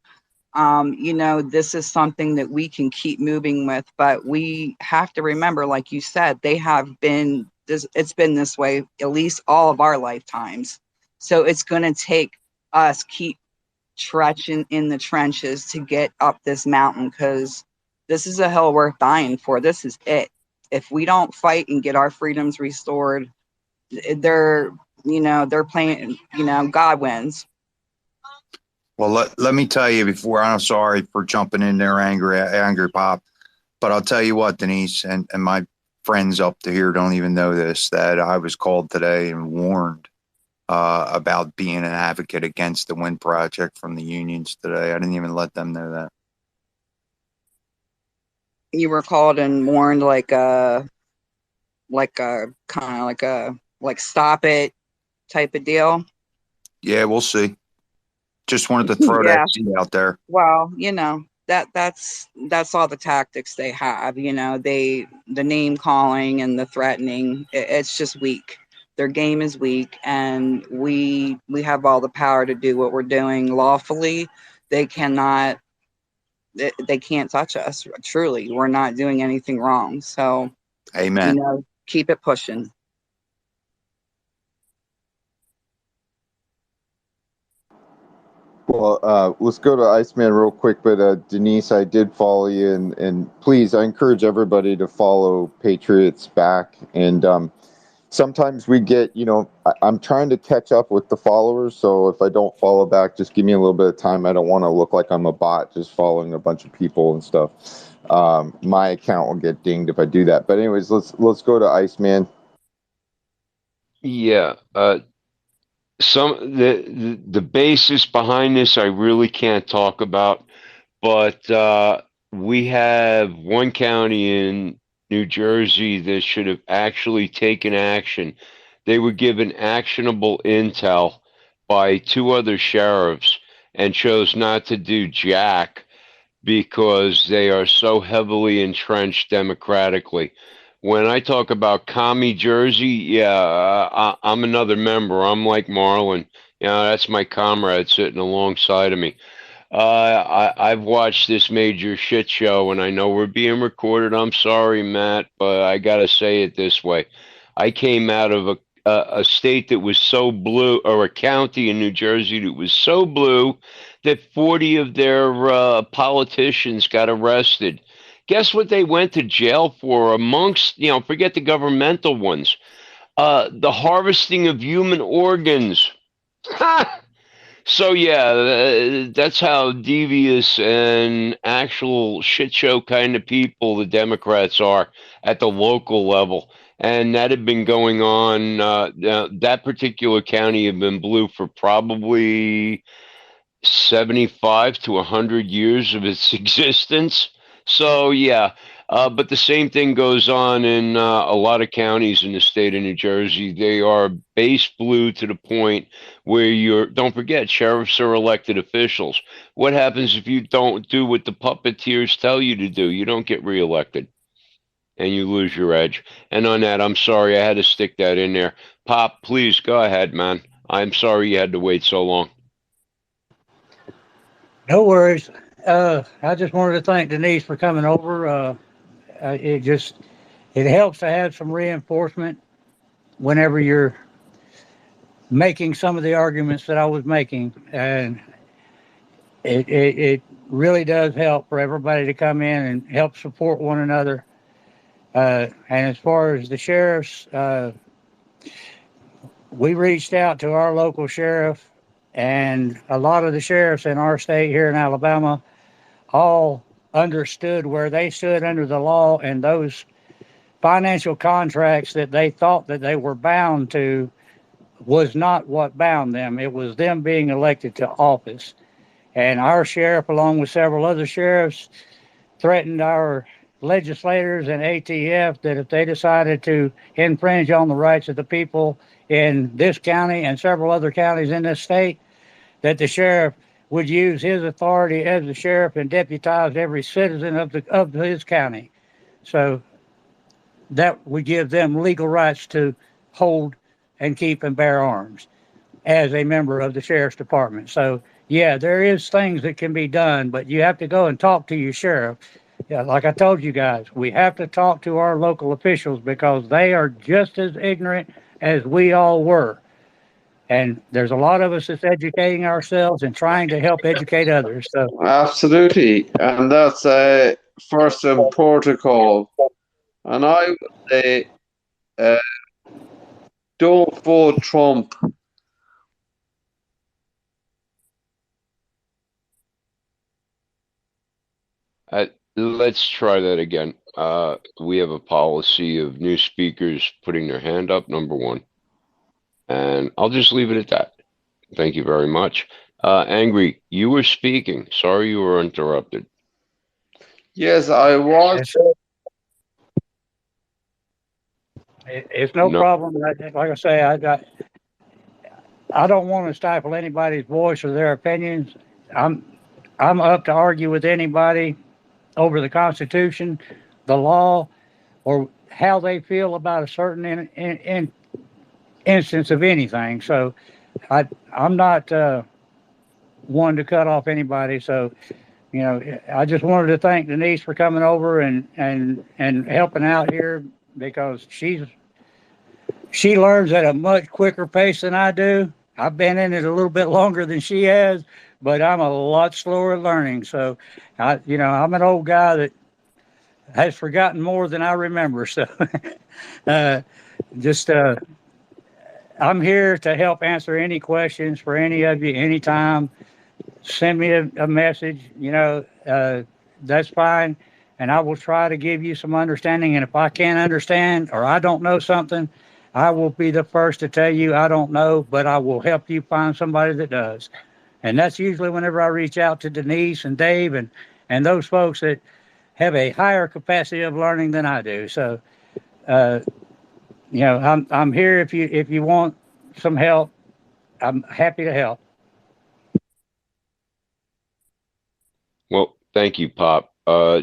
this is something that we can keep moving with, but we have to remember, like you said, it's been this way at least all of our lifetimes. So it's going to take us keep trudging in the trenches to get up this mountain, because this is a hill worth dying for. This is it. If we don't fight and get our freedoms restored, they're playing, God wins. Well, let me tell you before, I'm sorry for jumping in there, angry pop, but I'll tell you what, Denise, and my friends up to here don't even know this, that I was called today and warned about being an advocate against the Wind Project from the unions today. I didn't even let them know that. You were called and warned, like stop it type of deal. Yeah, we'll see. Just wanted to throw that seed out there. Well, that's all the tactics they have. The name calling and the threatening. It's just weak. Their game is weak, and we have all the power to do what we're doing lawfully. They can't touch us. Truly, we're not doing anything wrong. So, amen. Keep it pushing. Well, let's go to Iceman real quick. But Denise, I did follow you, and please, I encourage everybody to follow Patriots Back. And sometimes we get, I'm trying to catch up with the followers. So if I don't follow back, just give me a little bit of time. I don't want to look like I'm a bot just following a bunch of people and stuff. My account will get dinged if I do that. But anyways, let's go to Iceman. Yeah. The basis behind this I really can't talk about, but we have one county in New Jersey that should have actually taken action. They were given actionable intel by two other sheriffs and chose not to do jack because they are so heavily entrenched democratically. When I talk about commie Jersey, yeah, I'm another member. I'm like Marlon. That's my comrade sitting alongside of me. I've watched this major shit show, and I know we're being recorded. I'm sorry, Matt, but I gotta say it this way. I came out of a state that was so blue, or a county in New Jersey that was so blue that 40 of their politicians got arrested. Guess what they went to jail for? Amongst, forget the governmental ones, the harvesting of human organs. So yeah, that's how devious and actual shit show kind of people the Democrats are at the local level, and that had been going on. That particular county had been blue for probably 75 to 100 years of its existence. So yeah, but the same thing goes on in a lot of counties in the state of New Jersey. They are base blue to the point where don't forget, sheriffs are elected officials. What happens if you don't do what the puppeteers tell you to do? You don't get reelected and you lose your edge. And on that, I'm sorry, I had to stick that in there. Pop, please go ahead, man. I'm sorry you had to wait so long. No worries. I just wanted to thank Denise for coming over. It helps to have some reinforcement whenever you're making some of the arguments that I was making, and it really does help for everybody to come in and help support one another. And as far as the sheriffs, we reached out to our local sheriff, and a lot of the sheriffs in our state here in Alabama all understood where they stood under the law, and those financial contracts that they thought that they were bound to was not what bound them. It was them being elected to office. And our sheriff, along with several other sheriffs, threatened our legislators and ATF that if they decided to infringe on the rights of the people in this county and several other counties in this state, that the sheriff would use his authority as the sheriff and deputize every citizen of his county. So that would give them legal rights to hold and keep and bear arms as a member of the sheriff's department. So yeah, there is things that can be done, but you have to go and talk to your sheriff. Yeah, like I told you guys, we have to talk to our local officials because they are just as ignorant as we all were. And there's a lot of us that's educating ourselves and trying to help educate others. So Absolutely, and that's first in protocol. And I would say, don't vote Trump. Let's try that again. We have a policy of new speakers putting their hand up, number one. And I'll just leave it at that. Thank you very much. Angry, you were speaking. Sorry you were interrupted. Yes, I was. It's no problem. Like I say, I don't want to stifle anybody's voice or their opinions. I'm up to argue with anybody over the Constitution, the law, or how they feel about a certain instance of anything. So I'm not one to cut off anybody. So, I just wanted to thank Denise for coming over and helping out here because she learns at a much quicker pace than I do. I've been in it a little bit longer than she has, but I'm a lot slower at learning. So, I'm an old guy that has forgotten more than I remember. So, just I'm here to help answer any questions for any of you anytime. Send me a message, that's fine. And I will try to give you some understanding. And if I can't understand or I don't know something, I will be the first to tell you I don't know, but I will help you find somebody that does. And that's usually whenever I reach out to Denise and Dave and those folks that have a higher capacity of learning than I do. So, uh, I'm here if you want some help. I'm happy to help. Well, thank you, Pop.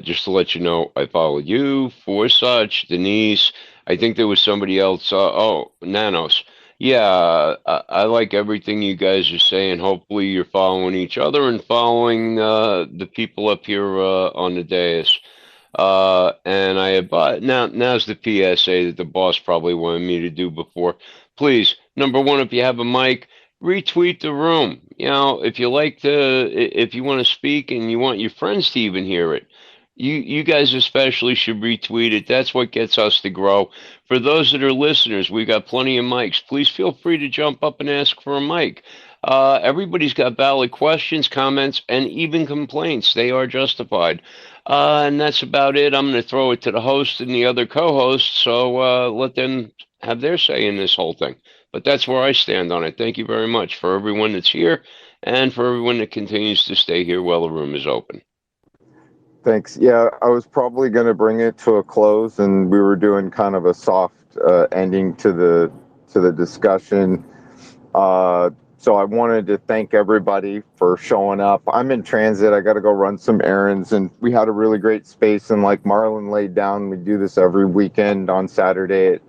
Just to let you know, I follow you, For Such, Denise. I think there was somebody else. Nanos. Yeah, I like everything you guys are saying. Hopefully, you're following each other and following the people up here on the dais. And I advise now's the PSA that the boss probably wanted me to do before. Please, number one, if you have a mic, retweet the room. If you like if you want to speak and you want your friends to even hear it, you guys especially should retweet it. That's what gets us to grow. For those that are listeners, we've got plenty of mics. Please feel free to jump up and ask for a mic. Everybody's got valid questions, comments, and even complaints. They are justified. And that's about it. I'm going to throw it to the host and the other co-hosts, so let them have their say in this whole thing. But that's where I stand on it. Thank you very much for everyone that's here and for everyone that continues to stay here while the room is open. Thanks. Yeah, I was probably going to bring it to a close, and we were doing kind of a soft ending to the discussion. So I wanted to thank everybody for showing up. I'm in transit. I got to go run some errands, and we had a really great space. And like Marlon laid down, we do this every weekend on Saturday at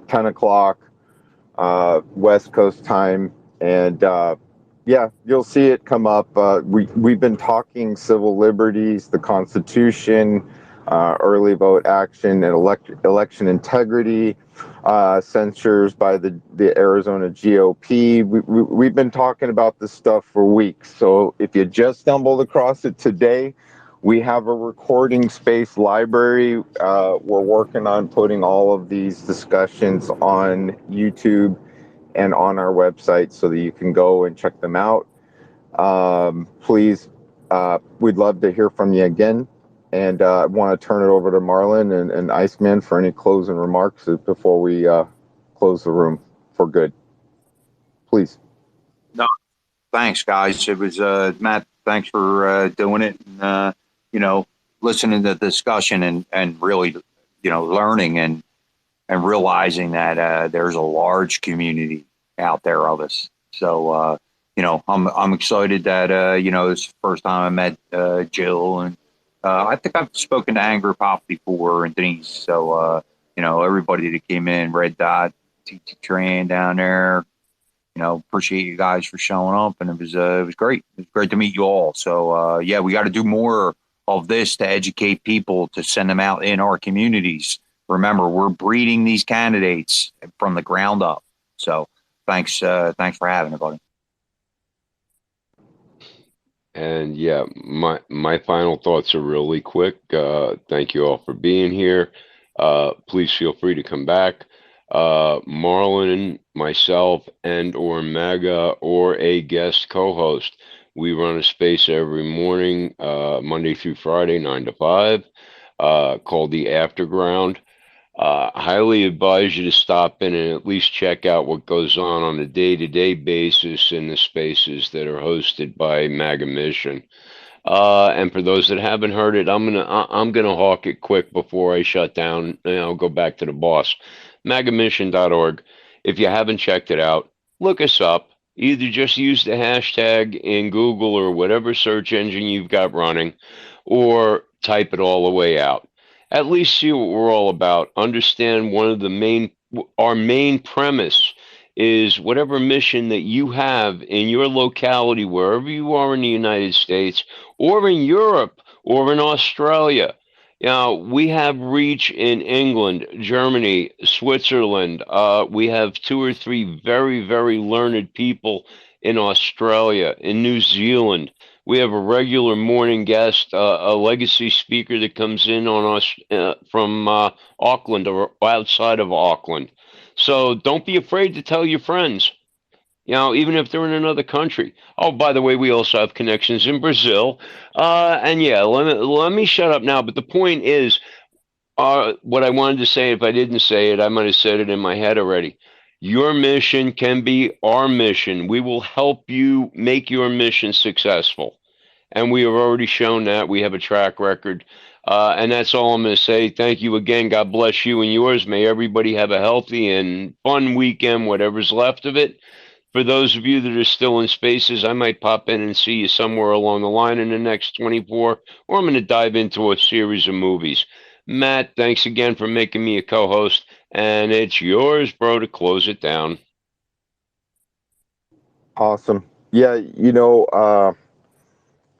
10 o'clock West Coast time. And yeah, you'll see it come up. We've been talking civil liberties, the Constitution, early vote action, and election integrity, censures by the Arizona GOP. We've been talking about this stuff for weeks. So if you just stumbled across it today, we have a recording space library. We're working on putting all of these discussions on YouTube and on our website so that you can go and check them out. Please, we'd love to hear from you again. And I want to turn it over to Marlon and Iceman for any closing remarks before we close the room for good. Please. No, thanks, guys. It was Matt. Thanks for doing it. And, listening to the discussion and really, learning and realizing that there's a large community out there of us. So, I'm excited that this is the first time I met Jill, and I think I've spoken to Angry Pop before and Denise. So, everybody that came in, Red Dot, TT Tran down there. Appreciate you guys for showing up, and it was great. It was great to meet you all. So yeah, we got to do more of this to educate people, to send them out in our communities. Remember, we're breeding these candidates from the ground up. So thanks for having me, buddy. And yeah, my final thoughts are really quick. Thank you all for being here. Please feel free to come back. Marlon, myself, and or MAGA or a guest co-host. We run a space every morning, Monday through Friday, 9 to 5, called the Afterground. Highly advise you to stop in and at least check out what goes on a day-to-day basis in the spaces that are hosted by MagaMission. And for those that haven't heard it, I'm gonna hawk it quick before I shut down. I'll go back to the boss. MagaMission.org. If you haven't checked it out, look us up. Either just use the hashtag in Google or whatever search engine you've got running, or type it all the way out. At least see what we're all about. Understand our main premise is whatever mission that you have in your locality, wherever you are in the United States or in Europe or in Australia. We have reach in England, Germany, Switzerland. We have 2 or 3 very, very learned people in Australia, in New Zealand. We have a regular morning guest, a legacy speaker that comes in on us from Auckland or outside of Auckland. So don't be afraid to tell your friends, you know, even if they're in another country. Oh, by the way, we also have connections in Brazil. And yeah, let me shut up now. But the point is, what I wanted to say, if I didn't say it, I might have said it in my head already. Your mission can be our mission. We will help you make your mission successful. And we have already shown that. We have a track record. And that's all I'm going to say. Thank you again. God bless you and yours. May everybody have a healthy and fun weekend, whatever's left of it. For those of you that are still in spaces, I might pop in and see you somewhere along the line in the next 24, or I'm going to dive into a series of movies. Matt, thanks again for making me a co-host, and it's yours, bro, to close it down. Awesome. Yeah,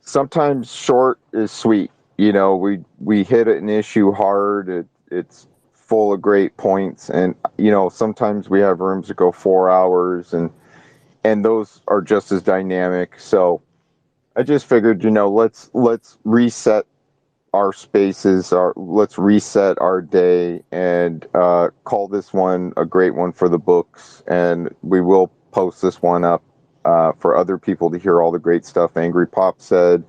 sometimes short is sweet. We hit an issue hard. It's full of great points, and sometimes we have rooms that go 4 hours, and those are just as dynamic. So I just figured, let's reset our spaces, let's reset our day, and call this one a great one for the books. And we will post this one up for other people to hear all the great stuff Angry Pop said,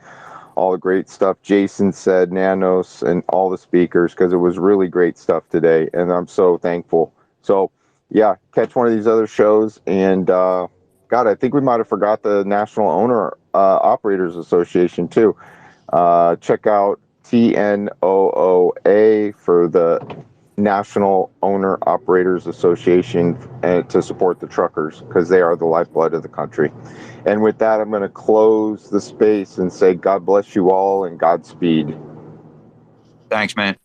all the great stuff Jason said, Nanos, and all the speakers, because it was really great stuff today, and I'm so thankful. So yeah, catch one of these other shows. And God, I think we might have forgot the National Owner Operators Association too. Check out TNOOA for the National Owner Operators Association, and to support the truckers, because they are the lifeblood of the country. And with that, I'm going to close the space and say God bless you all and Godspeed. Thanks, man.